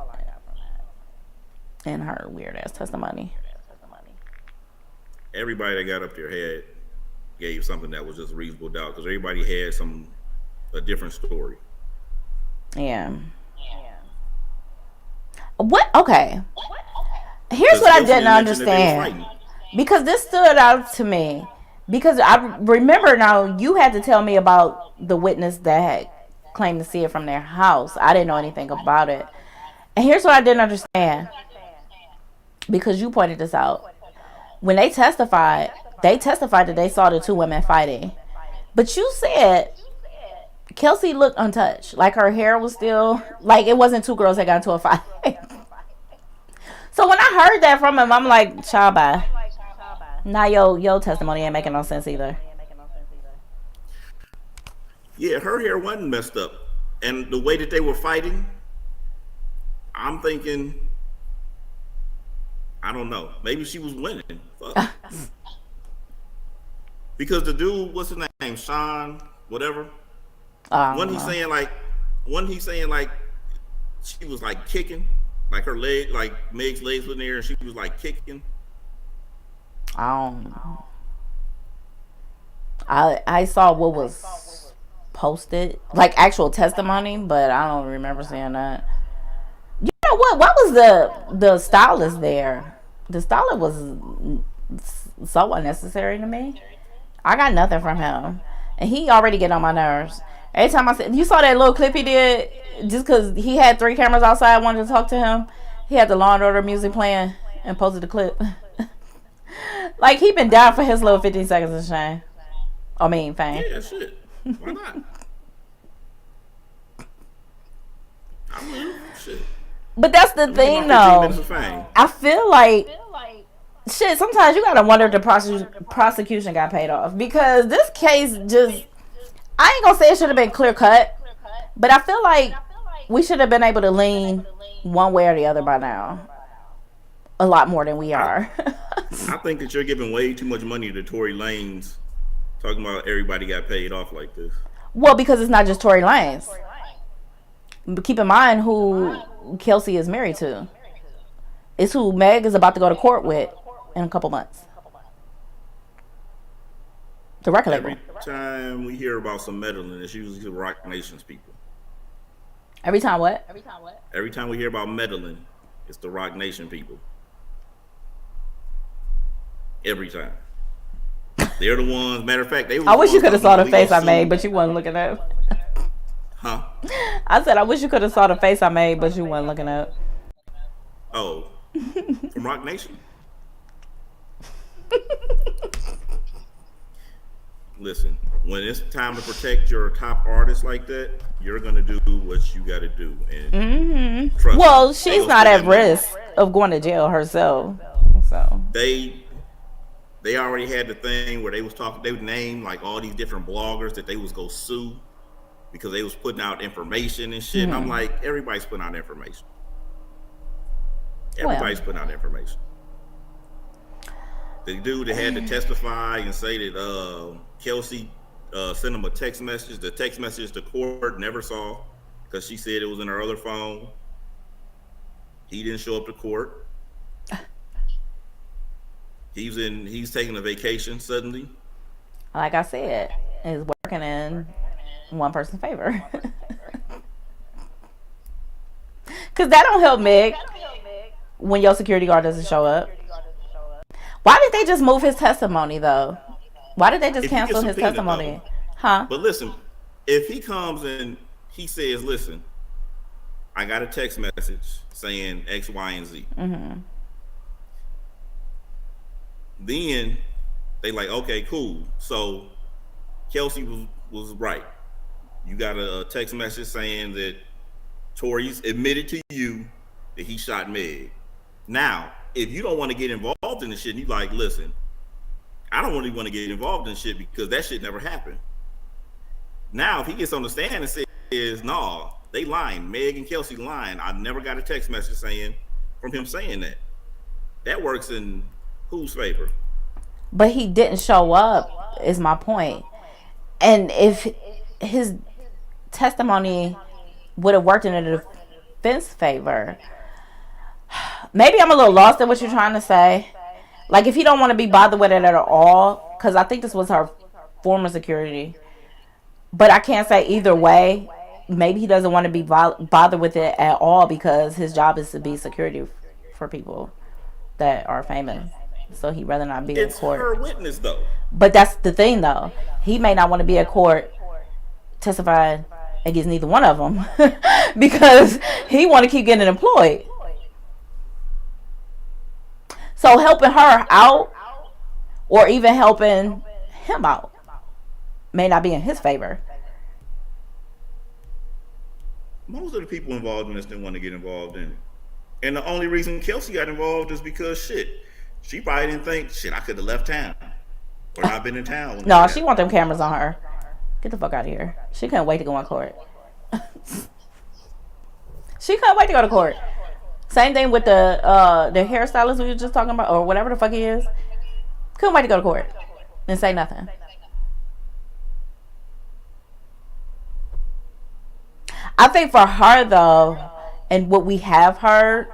Speaker 1: And her weird ass testimony.
Speaker 3: Everybody that got up there gave something that was just reasonable doubt, because everybody had a different story.
Speaker 1: Yeah. What? Okay. Here's what I didn't understand. Because this stood out to me. Because I remember now, you had to tell me about the witness that had claimed to see it from their house. I didn't know anything about it. And here's what I didn't understand. Because you pointed this out. When they testified that they saw the two women fighting. But you said Kelsey looked untouched. Like her hair was still, like it wasn't two girls that got into a fight. So when I heard that from him, I'm like, child, bye. Now your testimony ain't making no sense either.
Speaker 3: Yeah, her hair wasn't messed up. And the way that they were fighting, I'm thinking, I don't know. Maybe she was winning. Fuck. Because the dude, what's his name? Sean, whatever. Wasn't he saying like she was like kicking? Like her leg, like Meg's legs were in there and she was like kicking?
Speaker 1: I don't know. I saw what was posted, like actual testimony, but I don't remember seeing that. You know what? Why was the stylist there? The stylist was so unnecessary to me. I got nothing from him, and he already get on my nerves. Every time I said, you saw that little clip he did, just because he had 3 cameras outside, wanted to talk to him. He had the Law and Order music playing and posted the clip. Like he been down for his little 15 seconds of shame. I mean, fame.
Speaker 3: Yeah, shit. Why not? I mean, shit.
Speaker 1: But that's the thing, though. I feel like, shit, sometimes you gotta wonder if the prosecution got paid off. Because this case just, I ain't gonna say it should have been clear cut, but I feel like we should have been able to lean one way or the other by now. A lot more than we are.
Speaker 3: I think that you're giving way too much money to Tory Lanez, talking about everybody got paid off like this.
Speaker 1: Well, because it's not just Tory Lanez. But keep in mind who Kelsey is married to. It's who Meg is about to go to court with in a couple months. The record label.
Speaker 3: Every time we hear about some meddling, it's usually the Rock Nation's people.
Speaker 1: Every time what?
Speaker 3: Every time we hear about meddling, it's the Rock Nation people. Every time. They're the ones, matter of fact,
Speaker 1: I wish you could have saw the face I made, but you wasn't looking up.
Speaker 3: Huh?
Speaker 1: I said I wish you could have saw the face I made, but you wasn't looking up.
Speaker 3: Oh. From Rock Nation? Listen, when it's time to protect your top artists like that, you're gonna do what you gotta do. And trust
Speaker 1: well,
Speaker 3: me,
Speaker 1: she's not at risk of going to jail herself. So
Speaker 3: they already had the thing where they would name like all these different bloggers that they was go sue because they was putting out information and shit. And I'm like, everybody's putting out information. Everybody's putting out information. The dude that had to testify and say that Kelsey sent him a text message. The text message the court never saw. because she said it was in her other phone. He didn't show up to court. He's taking a vacation suddenly.
Speaker 1: Like I said, it's working in one person's favor. Cause that don't help Meg when your security guard doesn't show up. Why did they just move his testimony though? Why did they just cancel his testimony? Huh?
Speaker 3: But listen, if he comes and he says, "Listen, I got a text message saying X, Y, and Z," then they like, okay, cool. So Kelsey was right. You got a text message saying that Tory's admitted to you that he shot Meg. Now, if you don't want to get involved in the shit, and you like, listen, I don't really want to get involved in shit because that shit never happened. Now, if he gets on the stand and says, "No, they lying. Meg and Kelsey lying. I never got a text message from him saying that." That works in whose favor?
Speaker 1: But he didn't show up, is my point. And if his testimony would have worked in a defense favor, maybe I'm a little lost in what you're trying to say. Like, if he don't want to be bothered with it at all, because I think this was her former security. But I can't say either way. Maybe he doesn't want to be bothered with it at all because his job is to be security for people that are famous. So he'd rather not be in court.
Speaker 3: It's her witness, though.
Speaker 1: But that's the thing, though. He may not want to be at court testifying against neither one of them because he want to keep getting employed. So helping her out or even helping him out may not be in his favor.
Speaker 3: Most of the people involved in this didn't want to get involved in it. And the only reason Kelsey got involved is because she probably didn't think, I could have left town or not been in town.
Speaker 1: No, she want them cameras on her. Get the fuck out of here. She couldn't wait to go in court. She couldn't wait to go to court. Same thing with the hairstylist we were just talking about, or whatever the fuck he is. Couldn't wait to go to court and say nothing. I think for her though, and what we have heard,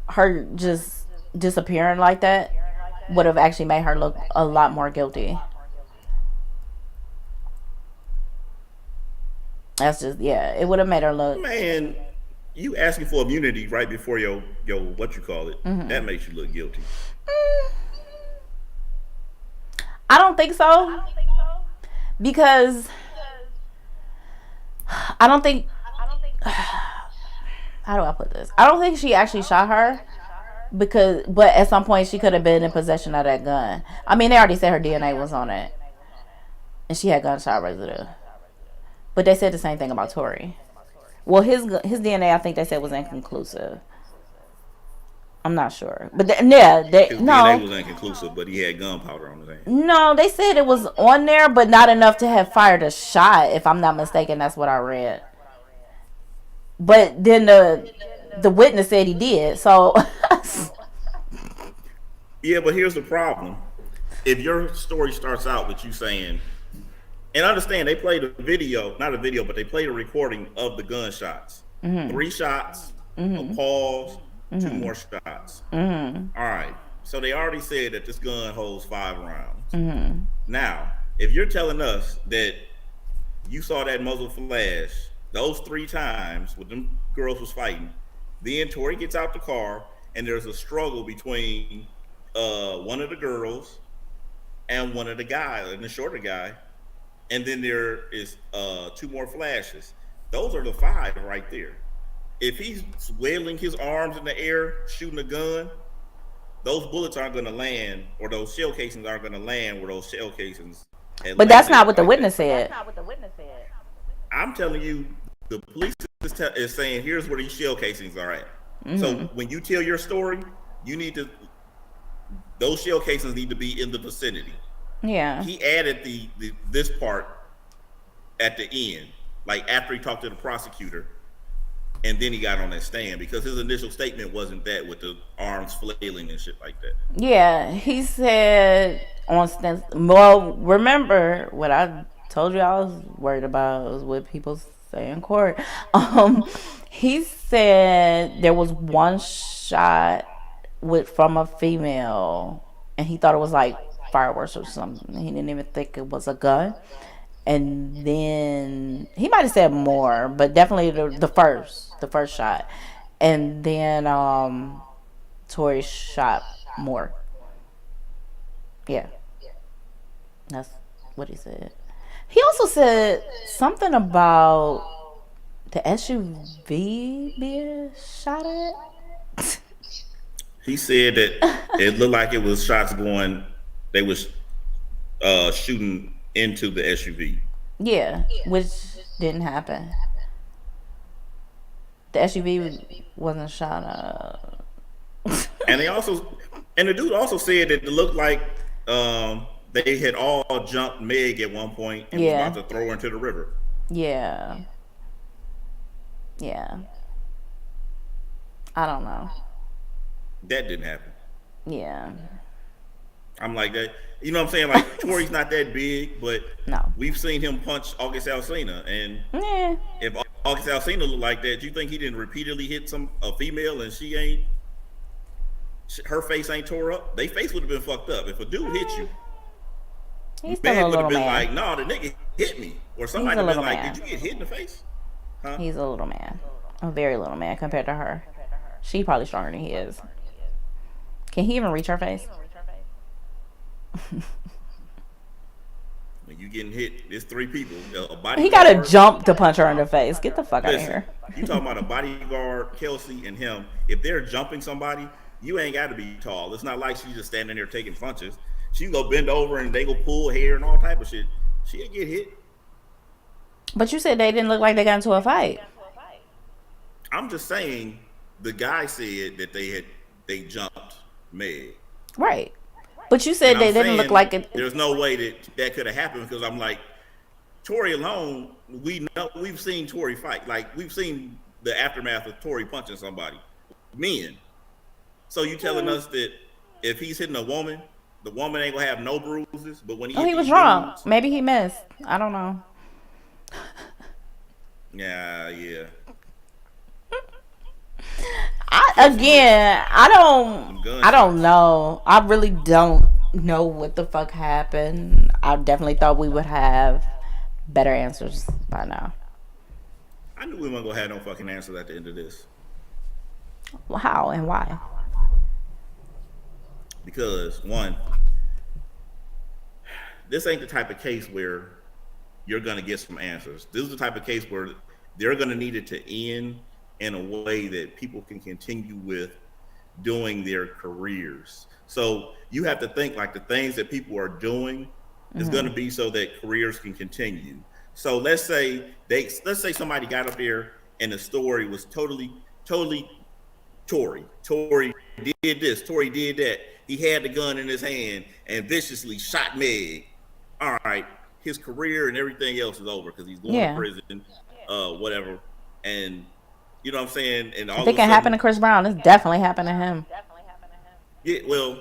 Speaker 1: her just disappearing like that would have actually made her look a lot more guilty. That's just, yeah, it would have made her look.
Speaker 3: Man, you asking for immunity right before your what you call it, that makes you look guilty.
Speaker 1: I don't think so. Because I don't think how do I put this? I don't think she actually shot her but at some point she could have been in possession of that gun. I mean, they already said her DNA was on it and she had gunshot residue. But they said the same thing about Tory. Well, his DNA, I think they said was inconclusive. I'm not sure, but his
Speaker 3: DNA was inconclusive, but he had gunpowder on his hand.
Speaker 1: No, they said it was on there, but not enough to have fired a shot. If I'm not mistaken, that's what I read. But then the witness said he did. So
Speaker 3: yeah, but here's the problem: if your story starts out with you saying, and understand, they played a video, not a video, but they played a recording of the gunshots. 3 shots, a pause. 2 more shots. All right. So they already said that this gun holds 5 rounds. Now, if you're telling us that you saw that muzzle flash those 3 times when them girls was fighting, then Tory gets out the car and there's a struggle between one of the girls and one of the guys, and the shorter guy, and then there is 2 more flashes. Those are the 5 right there. If he's wailing his arms in the air, shooting a gun, those bullets aren't going to land, or those shell casings aren't going to land where those shell casings.
Speaker 1: But that's not what the witness said.
Speaker 3: I'm telling you, the police is saying, here's where these shell casings are at. So when you tell your story, you need to, those shell casings need to be in the vicinity.
Speaker 1: Yeah.
Speaker 3: He added this part at the end, like after he talked to the prosecutor. And then he got on that stand because his initial statement wasn't that with the arms flailing and shit like that.
Speaker 1: Yeah, he said on stand. Well, remember what I told you I was worried about was what people say in court. Um, he said there was one shot with from a female, and he thought it was like fireworks or something. He didn't even think it was a gun. And then he might have said more, but definitely the first shot. And then Tori shot more. Yeah, that's what he said. He also said something about the SUV being shot at.
Speaker 3: He said that it looked like it was shots going. They was shooting into the SUV.
Speaker 1: Yeah, which didn't happen. The SUV wasn't shot up.
Speaker 3: And they also, and the dude also said that it looked like they had all jumped Meg at one point and was about to throw her into the river.
Speaker 1: Yeah. Yeah. I don't know.
Speaker 3: That didn't happen.
Speaker 1: Yeah.
Speaker 3: I'm like that. You know what I'm saying? Like Tori's not that big, but
Speaker 1: no,
Speaker 3: we've seen him punch August Alsina, and
Speaker 1: yeah.
Speaker 3: if August Alsina looked like that, you think he didn't repeatedly hit a female and she ain't, her face ain't tore up? They face would have been fucked up. If a dude hit you,
Speaker 1: He's still a
Speaker 3: would have
Speaker 1: little
Speaker 3: been
Speaker 1: man.
Speaker 3: like, "No, the nigga hit me," or somebody would have been like, "Did you get hit in the face?" Huh?
Speaker 1: He's a little man, a very little man compared to her. She probably stronger than he is. Can he even reach her face?
Speaker 3: When you getting hit, there's three people.
Speaker 1: He gotta jump to punch her in the face. Get the fuck out of here.
Speaker 3: You talking about a bodyguard, Kelsey, and him. If they're jumping somebody, you ain't got to be tall. It's not like she's just standing there taking punches. She go bend over and they go pull hair and all type of shit. She'll get hit.
Speaker 1: But you said they didn't look like they got into a fight.
Speaker 3: I'm just saying, the guy said that they jumped Meg.
Speaker 1: Right. But you said they didn't look like it.
Speaker 3: There's no way that could have happened, because I'm like, Tori alone, we've seen Tori fight. Like, we've seen the aftermath of Tori punching somebody. Men. So you telling us that if he's hitting a woman, the woman ain't gonna have no bruises, but when he
Speaker 1: was wrong. Maybe he missed. I don't know.
Speaker 3: Yeah.
Speaker 1: I don't know. I really don't know what the fuck happened. I definitely thought we would have better answers by now.
Speaker 3: I knew we weren't gonna have no fucking answers at the end of this.
Speaker 1: How and why?
Speaker 3: Because one, this ain't the type of case where you're gonna get some answers. This is the type of case where they're gonna need it to end in a way that people can continue with doing their careers. So you have to think like the things that people are doing is going to be so that careers can continue. So let's say somebody got up there and the story was totally Tory. Tory did this. Tory did that. He had the gun in his hand and viciously shot Meg. All right, his career and everything else is over because he's going to prison, whatever. And you know what I'm saying? And all
Speaker 1: if it can happen to Chris Brown, it's definitely happened to him.
Speaker 3: Yeah, well,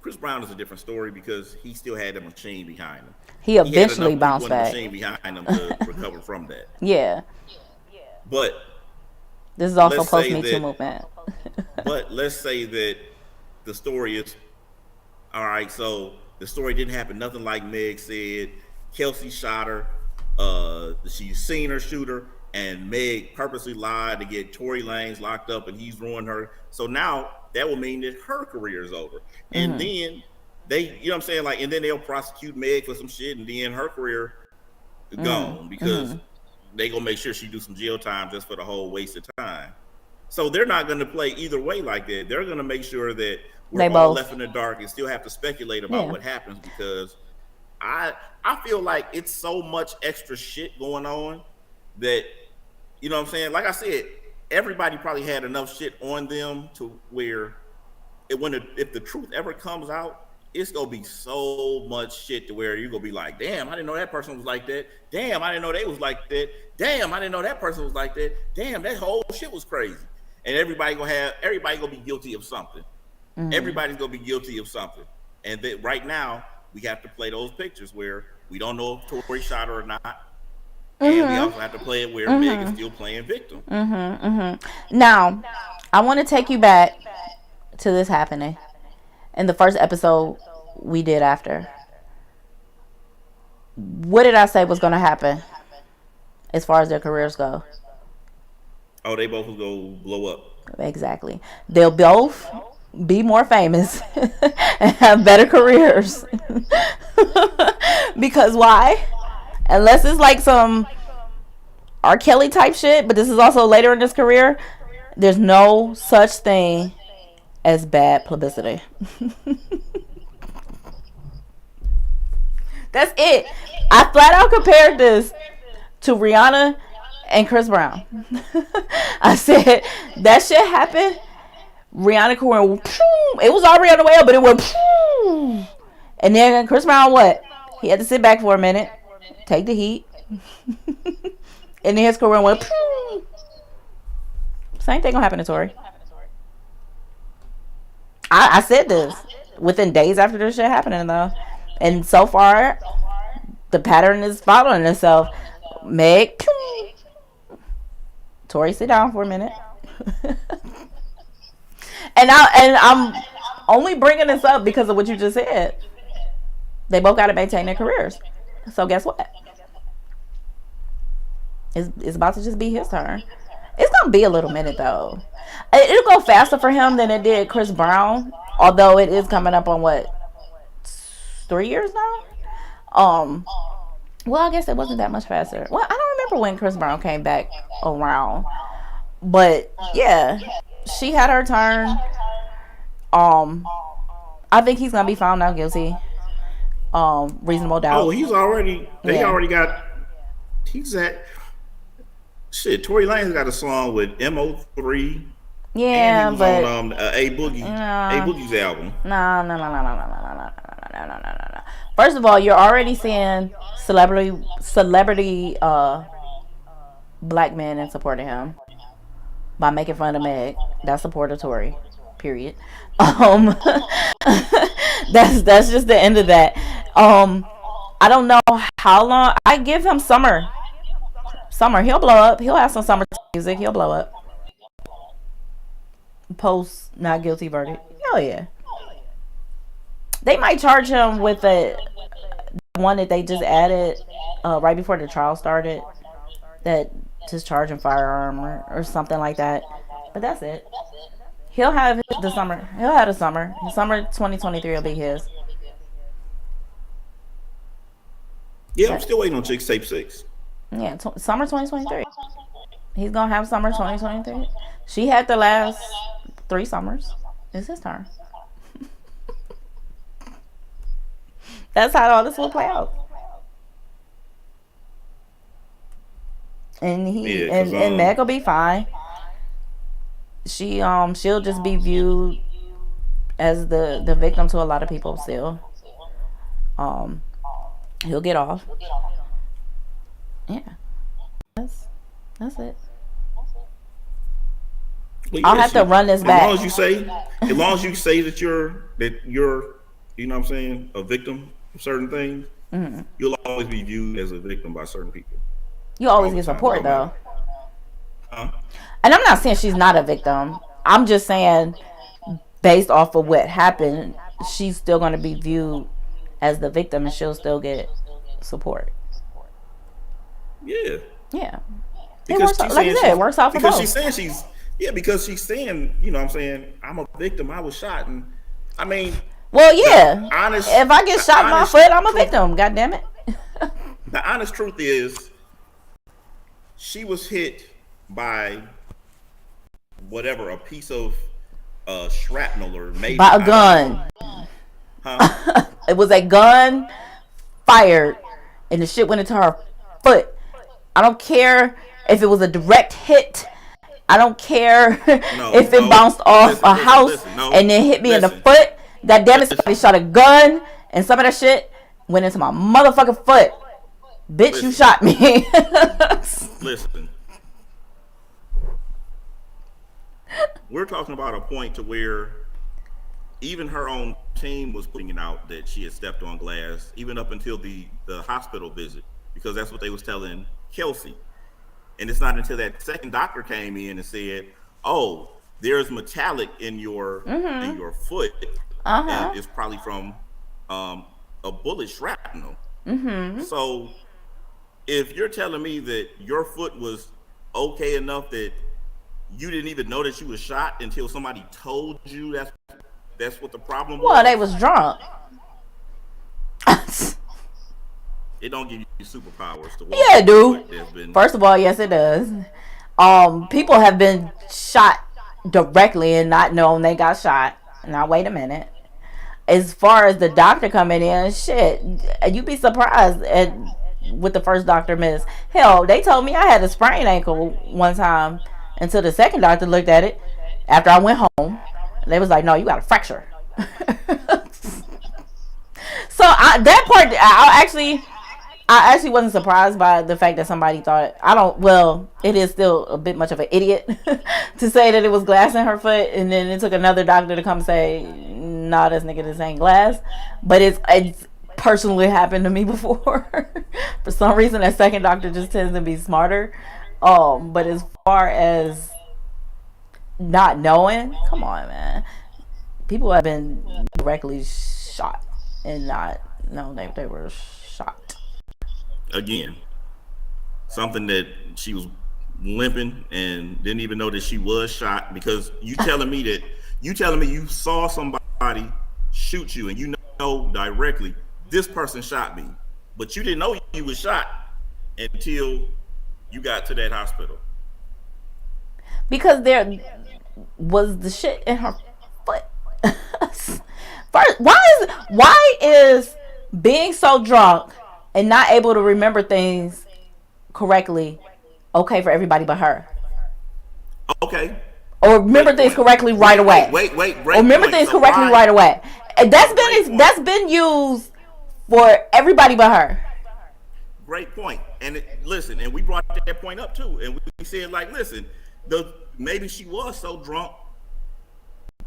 Speaker 3: Chris Brown is a different story because he still had a machine behind him.
Speaker 1: He eventually bounced back.
Speaker 3: Machine behind him to recover from that.
Speaker 1: Yeah.
Speaker 3: But
Speaker 1: this is also post Me Too movement.
Speaker 3: But let's say that the story is all right. So the story didn't happen. Nothing like Meg said. Kelsey shot her. She's seen her shoot her. And Meg purposely lied to get Tory Lanez locked up, and he's ruined her. So now that will mean that her career is over. And then they, you know what I'm saying? Like, and then they'll prosecute Meg for some shit, and then her career is gone because they gonna make sure she do some jail time just for the whole waste of time. So they're not gonna play either way like that. They're gonna make sure that we're all left in the dark and still have to speculate about what happens, because I feel like it's so much extra shit going on that, you know what I'm saying? Like I said, everybody probably had enough shit on them to where if the truth ever comes out, it's gonna be so much shit to where you're gonna be like, damn, I didn't know that person was like that. Damn, I didn't know they was like that. Damn, I didn't know that person was like that. Damn, that whole shit was crazy. And everybody gonna be guilty of something. Everybody's gonna be guilty of something. And right now, we have to play those pictures where we don't know if Tory shot her or not. and we also have to play it where Meg is still playing victim.
Speaker 1: Now, I want to take you back to this happening in the first episode we did after. What did I say was going to happen as far as their careers go?
Speaker 3: Oh, they both will go blow up.
Speaker 1: Exactly. They'll both be more famous and have better careers. Because why? Unless it's like some R. Kelly type shit, but this is also later in his career, there's no such thing as bad publicity. That's it. I flat out compared this to Rihanna and Chris Brown. I said that shit happened. Rihanna career, it was already on the way up, but it went, and then Chris Brown, what? He had to sit back for a minute, take the heat, and then his career went. Same thing gonna happen to Tory. I said this within days after this shit happening though, and so far the pattern is following itself. Meg, Tory, sit down for a minute. And I'm only bringing this up because of what you just said. They both got to maintain their careers. So guess what? It's about to just be his turn. It's gonna be a little minute though. It'll go faster for him than it did Chris Brown. Although it is coming up on what, 3 years now. Well, I guess it wasn't that much faster. Well, I don't remember when Chris Brown came back around, but yeah, she had her turn. I think he's gonna be found out guilty. Reasonable doubt.
Speaker 3: Oh, he's already. They already got. He's at. Shit, Tory Lanez got a song with MO3.
Speaker 1: Yeah,
Speaker 3: and he was
Speaker 1: but
Speaker 3: on A Boogie's album.
Speaker 1: No. First of all, you're already seeing celebrity black men in support of him by making fun of Meg. That's support of Tory. Period. That's just the end of that. I don't know how long. I give him summer. He'll blow up. He'll have some summer music. He'll blow up. Post not guilty verdict. Hell yeah. They might charge him with the one that they just added right before the trial started. That just charging firearm or something like that. But that's it. He'll have the summer. He'll have the summer. The summer 2023 will be his.
Speaker 3: Yeah, I'm still waiting on Chicks Tape 6.
Speaker 1: Yeah, summer 2023. He's gonna have summer 2023. She had the last 3 summers. It's his turn. That's how all this will play out. And and Meg will be fine. She'll just be viewed as the victim to a lot of people still. He'll get off. Yeah. That's it.
Speaker 3: Well,
Speaker 1: I'll have to run this back.
Speaker 3: As long as you say that you're you know what I'm saying, a victim of certain things, you'll always be viewed as a victim by certain people.
Speaker 1: You always get support though.
Speaker 3: Huh?
Speaker 1: And I'm not saying she's not a victim. I'm just saying based off of what happened, she's still going to be viewed as the victim and she'll still get support.
Speaker 3: Yeah.
Speaker 1: Yeah.
Speaker 3: Because
Speaker 1: like you said, it works out for both.
Speaker 3: Because she's saying, you know what I'm saying, I'm a victim, I was shot, and I mean,
Speaker 1: well, yeah. If I get shot in my foot, I'm a victim. God damn it.
Speaker 3: The honest truth is, she was hit by whatever, a piece of shrapnel or maybe
Speaker 1: by a gun.
Speaker 3: Huh?
Speaker 1: It was a gun fired, and the shit went into her foot. I don't care if it was a direct hit. I don't care if it bounced off a house and then hit me in the foot. God damn it, somebody shot a gun and some of that shit went into my motherfucking foot. Bitch, you shot me.
Speaker 3: Listen. We're talking about a point to where even her own team was putting it out that she had stepped on glass, even up until the hospital visit, because that's what they was telling Kelsey. And it's not until that second doctor came in and said, "Oh, there's metallic in your foot, and it's probably from a bullet shrapnel." So if you're telling me that your foot was okay enough that you didn't even know that you was shot until somebody told you that's what the problem was.
Speaker 1: Well, they was drunk.
Speaker 3: It don't give you superpowers to walk.
Speaker 1: Yeah, it do. First of all, yes, it does. People have been shot directly and not known they got shot. Now, wait a minute. As far as the doctor coming in, shit, you'd be surprised with the first doctor miss. Hell, they told me I had a sprained ankle one time until the second doctor looked at it after I went home. They was like, "No, you got a fracture." So that part, I actually wasn't surprised by the fact that somebody thought it is still a bit much of an idiot to say that it was glass in her foot, and then it took another doctor to come say, "Nah, this ain't glass." But it's personally happened to me before. For some reason, that second doctor just tends to be smarter. But as far as not knowing, come on, man. People have been directly shot and not know they were shot.
Speaker 3: Again, something that she was limping and didn't even know that she was shot, because you telling me you saw somebody shoot you and you know directly this person shot me, but you didn't know you was shot until you got to that hospital.
Speaker 1: Because there was the shit in her foot. First, why is being so drunk and not able to remember things correctly okay for everybody but her?
Speaker 3: Okay.
Speaker 1: Or remember things correctly right away.
Speaker 3: Wait.
Speaker 1: Or remember things correctly right away. And that's been used for everybody but her.
Speaker 3: Great point. And listen, and we brought that point up too, and we said, like, listen, maybe she was so drunk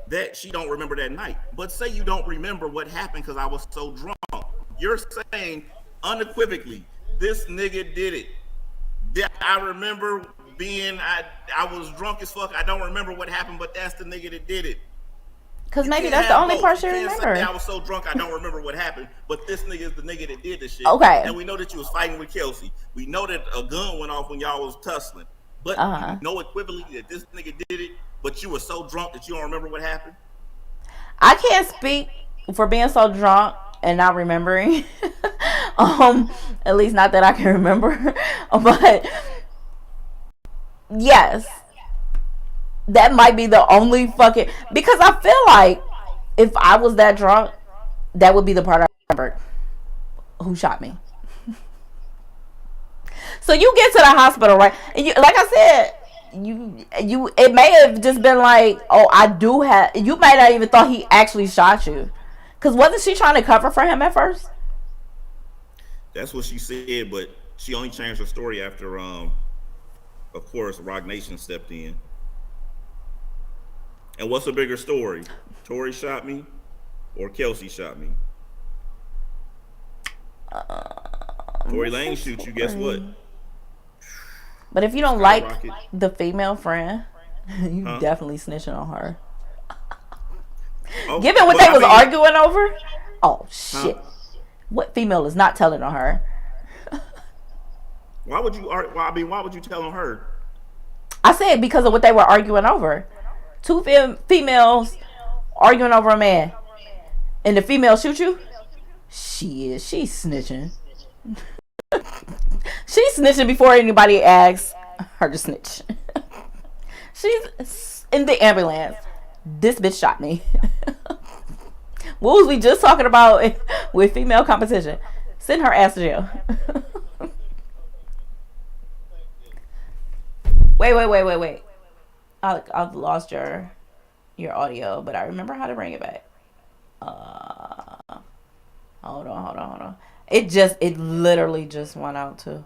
Speaker 3: that she don't remember that night. But say you don't remember what happened because I was so drunk. You're saying unequivocally, this nigga did it. I remember I was drunk as fuck. I don't remember what happened, but that's the nigga that did it.
Speaker 1: Because maybe that's the only part you remember.
Speaker 3: I was so drunk I don't remember what happened, but this nigga is the nigga that did this shit.
Speaker 1: Okay.
Speaker 3: And we know that you was fighting with Kelsey. We know that a gun went off when y'all was tussling. But you know equivalently that this nigga did it, but you were so drunk that you don't remember what happened?
Speaker 1: I can't speak for being so drunk and not remembering. At least not that I can remember. But yes, that might be the only fucking, because I feel like if I was that drunk, that would be the part I remembered. Who shot me? So you get to the hospital, right? And like I said, it may have just been like, oh, you might not even thought he actually shot you. Because wasn't she trying to cover for him at first?
Speaker 3: That's what she said, but she only changed her story after, of course, Rock Nation stepped in. And what's a bigger story? Tory shot me or Kelsey shot me? Tory Lane shoots you, guess what?
Speaker 1: But if you don't like the female friend, you definitely snitching on her. Given what they was arguing over, oh shit! What female is not telling on her?
Speaker 3: Why would you? Why would you tell on her?
Speaker 1: I said because of what they were arguing over. Two females arguing over a man, and the female shoot you. She's snitching. She's snitching before anybody asks her to snitch. She's in the ambulance. This bitch shot me. What was we just talking about with female competition? Send her ass to jail. Wait. I've lost your audio, but I remember how to bring it back. Hold on. It literally just went out too.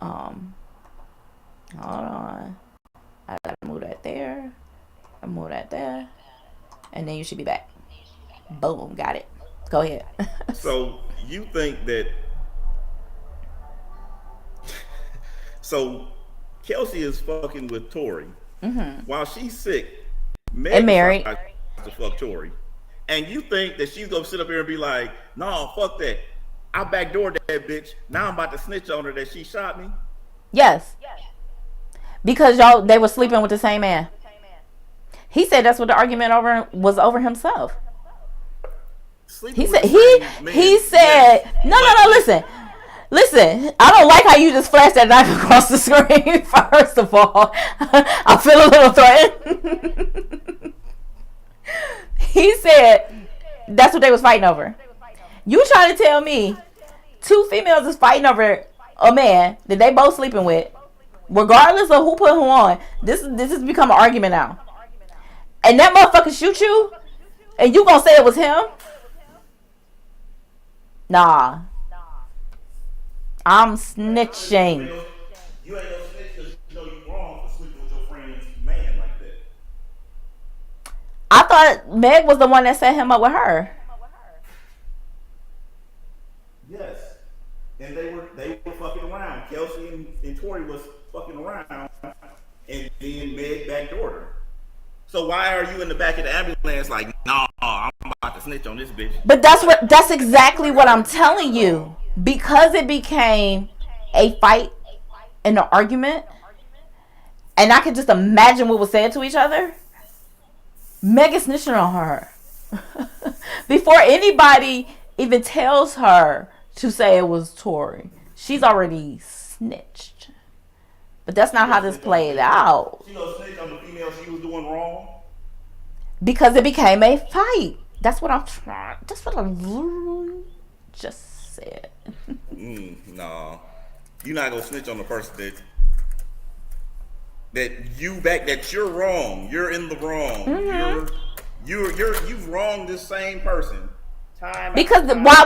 Speaker 1: Hold on. I gotta move that there. I move that there. And then you should be back. Boom, got it. Go ahead.
Speaker 3: So you think that So Kelsey is fucking with Tori. While she's sick, Meg
Speaker 1: And married.
Speaker 3: decides to fuck Tori. And you think that she's gonna sit up here and be like, no, fuck that. I backdoored that bitch. Now I'm about to snitch on her that she shot me.
Speaker 1: Yes. Because they were sleeping with the same man. He said that's what the argument was over himself.
Speaker 3: Sleeping
Speaker 1: He
Speaker 3: with
Speaker 1: said
Speaker 3: the same man.
Speaker 1: he said
Speaker 3: Yes.
Speaker 1: no, listen, I don't like how you just flashed that knife across the screen. First of all, I feel a little threatened. He said that's what they was fighting over. You trying to tell me two females is fighting over a man that they both sleeping with, regardless of who put who on? This has become an argument now. And that motherfucker shoot you, and you gonna say it was him? Nah. I'm snitching.
Speaker 3: You ain't no snitch because you know you wrong for sleeping with your friend's man like that.
Speaker 1: I thought Meg was the one that set him up with her.
Speaker 3: Yes. And they were fucking around. Kelsey and Tori was fucking around, and then Meg backdoored her. So why are you in the back of the ambulance like, nah, I'm about to snitch on this bitch?
Speaker 1: But that's exactly what I'm telling you. Because it became a fight and an argument, and I could just imagine what was said to each other. Meg is snitching on her. Before anybody even tells her to say it was Tori, she's already snitched. But that's not how this played out.
Speaker 3: She gonna snitch on the female she was doing wrong?
Speaker 1: Because it became a fight. That's what I'm trying. That's what I just said.
Speaker 3: No. You're not gonna snitch on the person that you're wrong. You're in the wrong.
Speaker 1: Mm-hmm.
Speaker 3: You've wronged this same person.
Speaker 1: Because why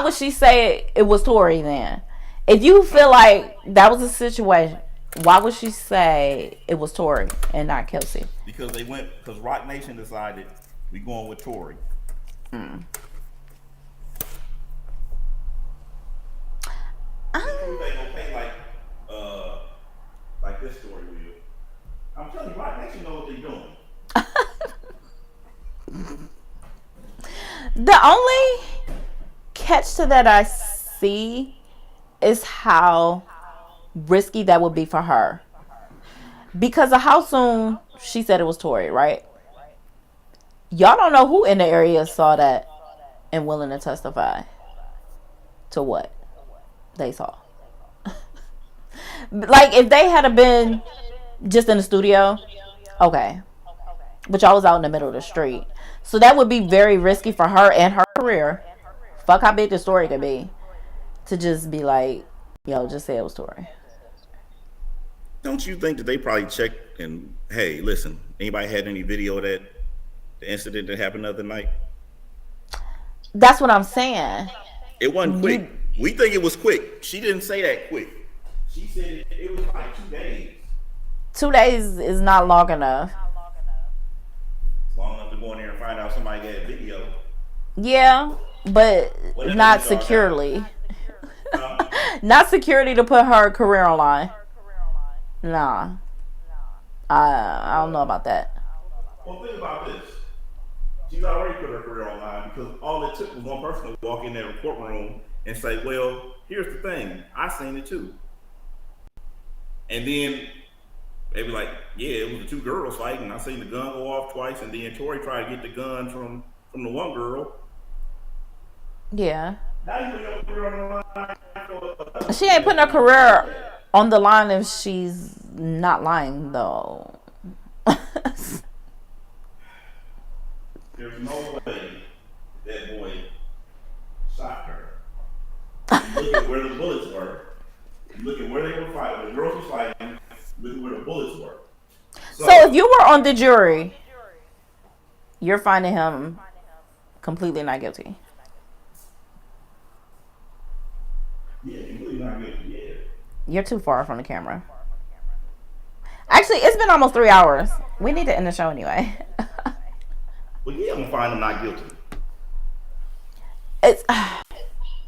Speaker 1: would she say it was Tori then? If you feel like that was a situation, why would she say it was Tori and not Kelsey?
Speaker 3: Because Rock Nation decided we going with Tori. They gonna pay like this story will. I'm telling you, Rock Nation know what they're doing.
Speaker 1: The only catch to that I see is how risky that would be for her. Because of how soon she said it was Tori, right? Y'all don't know who in the area saw that and willing to testify to what they saw. Like, if they had been just in the studio, okay. But y'all was out in the middle of the street. So that would be very risky for her and her career. Fuck how big the story could be. To just be like, yo, just say it was Tori.
Speaker 3: Don't you think that they probably checked and, hey, listen, anybody had any video of the incident that happened the other night?
Speaker 1: That's what I'm saying.
Speaker 3: It wasn't quick. We think it was quick. She didn't say that quick. She said it was like 2 days.
Speaker 1: 2 days is not long enough.
Speaker 3: It's long enough to go in there and find out somebody got a video.
Speaker 1: Yeah, but not securely. Not security to put her career online. Nah. I don't know about that.
Speaker 3: Well, think about this. She's already put her career online because all it took was one person to walk in that courtroom and say, well, here's the thing. I seen it too. And then they be like, yeah, it was the two girls fighting. I seen the gun go off twice, and then Tori tried to get the gun from the one girl.
Speaker 1: Yeah.
Speaker 3: Now you put your career on the line.
Speaker 1: She ain't putting her career on the line if she's not lying, though.
Speaker 3: There's no way that boy shot her. Look at where the bullets were. Look at where they were fighting. The girls were fighting. Look at where the bullets were. So
Speaker 1: if you were on the jury, you're finding him completely not guilty.
Speaker 3: Yeah, completely not guilty. Yeah.
Speaker 1: You're too far from the camera. Actually, it's been almost 3 hours. We need to end the show anyway.
Speaker 3: Well, yeah, I'm gonna find him not guilty.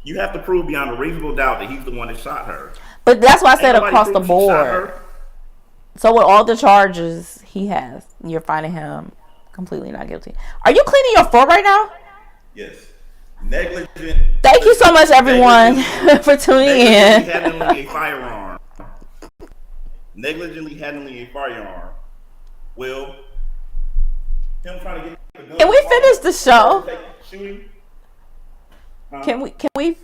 Speaker 3: You have to prove beyond a reasonable doubt that he's the one that shot her.
Speaker 1: But that's why I said
Speaker 3: Ain't nobody
Speaker 1: across the
Speaker 3: prove she shot
Speaker 1: board.
Speaker 3: her.
Speaker 1: So with all the charges he has, you're finding him completely not guilty. Are you cleaning your floor right now?
Speaker 3: Yes. Negligent.
Speaker 1: Thank you so much, everyone, for tuning in.
Speaker 3: Handling a firearm. Negligently handling a firearm. Well, him trying to get the gun.
Speaker 1: Can we finish the show?
Speaker 3: Shooting. Huh?
Speaker 1: Can we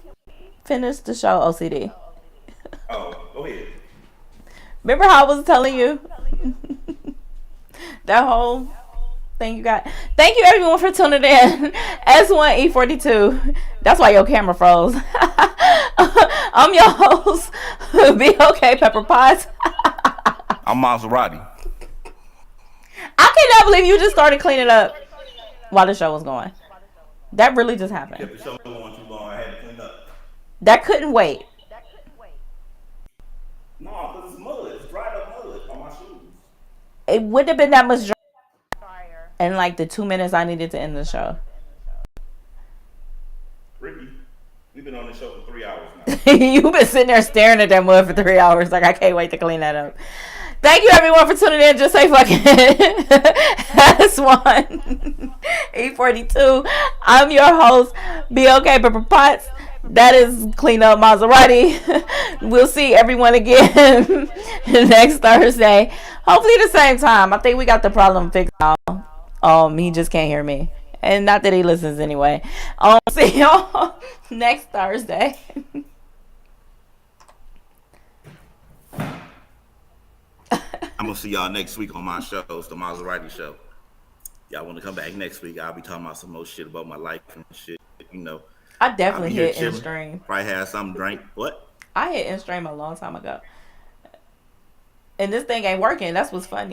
Speaker 1: finish the show, OCD?
Speaker 3: Oh, go ahead.
Speaker 1: Remember how I was telling you that whole thing you got? Thank you everyone for tuning in. S1E42. That's why your camera froze. I'm your host, BlkPepperPotts.
Speaker 3: I'm Maserati.
Speaker 1: I cannot believe you just started cleaning up while the show was going. That really just happened.
Speaker 3: Kept the show going too long. I had to clean up.
Speaker 1: That couldn't wait.
Speaker 3: No, because it's mud. It's dried up mud on my shoes.
Speaker 1: It wouldn't have been that much in like the 2 minutes I needed to end the show.
Speaker 3: Ricky, we've been on this show for 3 hours now.
Speaker 1: You've been sitting there staring at that mud for 3 hours. Like, I can't wait to clean that up. Thank you everyone for tuning in. Just say fucking S1E42. I'm your host, BlkPepperPotts. That is Clean Up Maserati. We'll see everyone again next Thursday. Hopefully the same time. I think we got the problem fixed out. He just can't hear me. And not that he listens anyway. See y'all next Thursday.
Speaker 3: I'm going to see y'all next week on my show. It's the Maserati Show. Y'all want to come back next week? I'll be talking about some more shit about my life and shit. You know.
Speaker 1: I definitely hit in stream.
Speaker 3: Probably had something drink. What?
Speaker 1: I hit in stream a long time ago. And this thing ain't working. That's what's funny.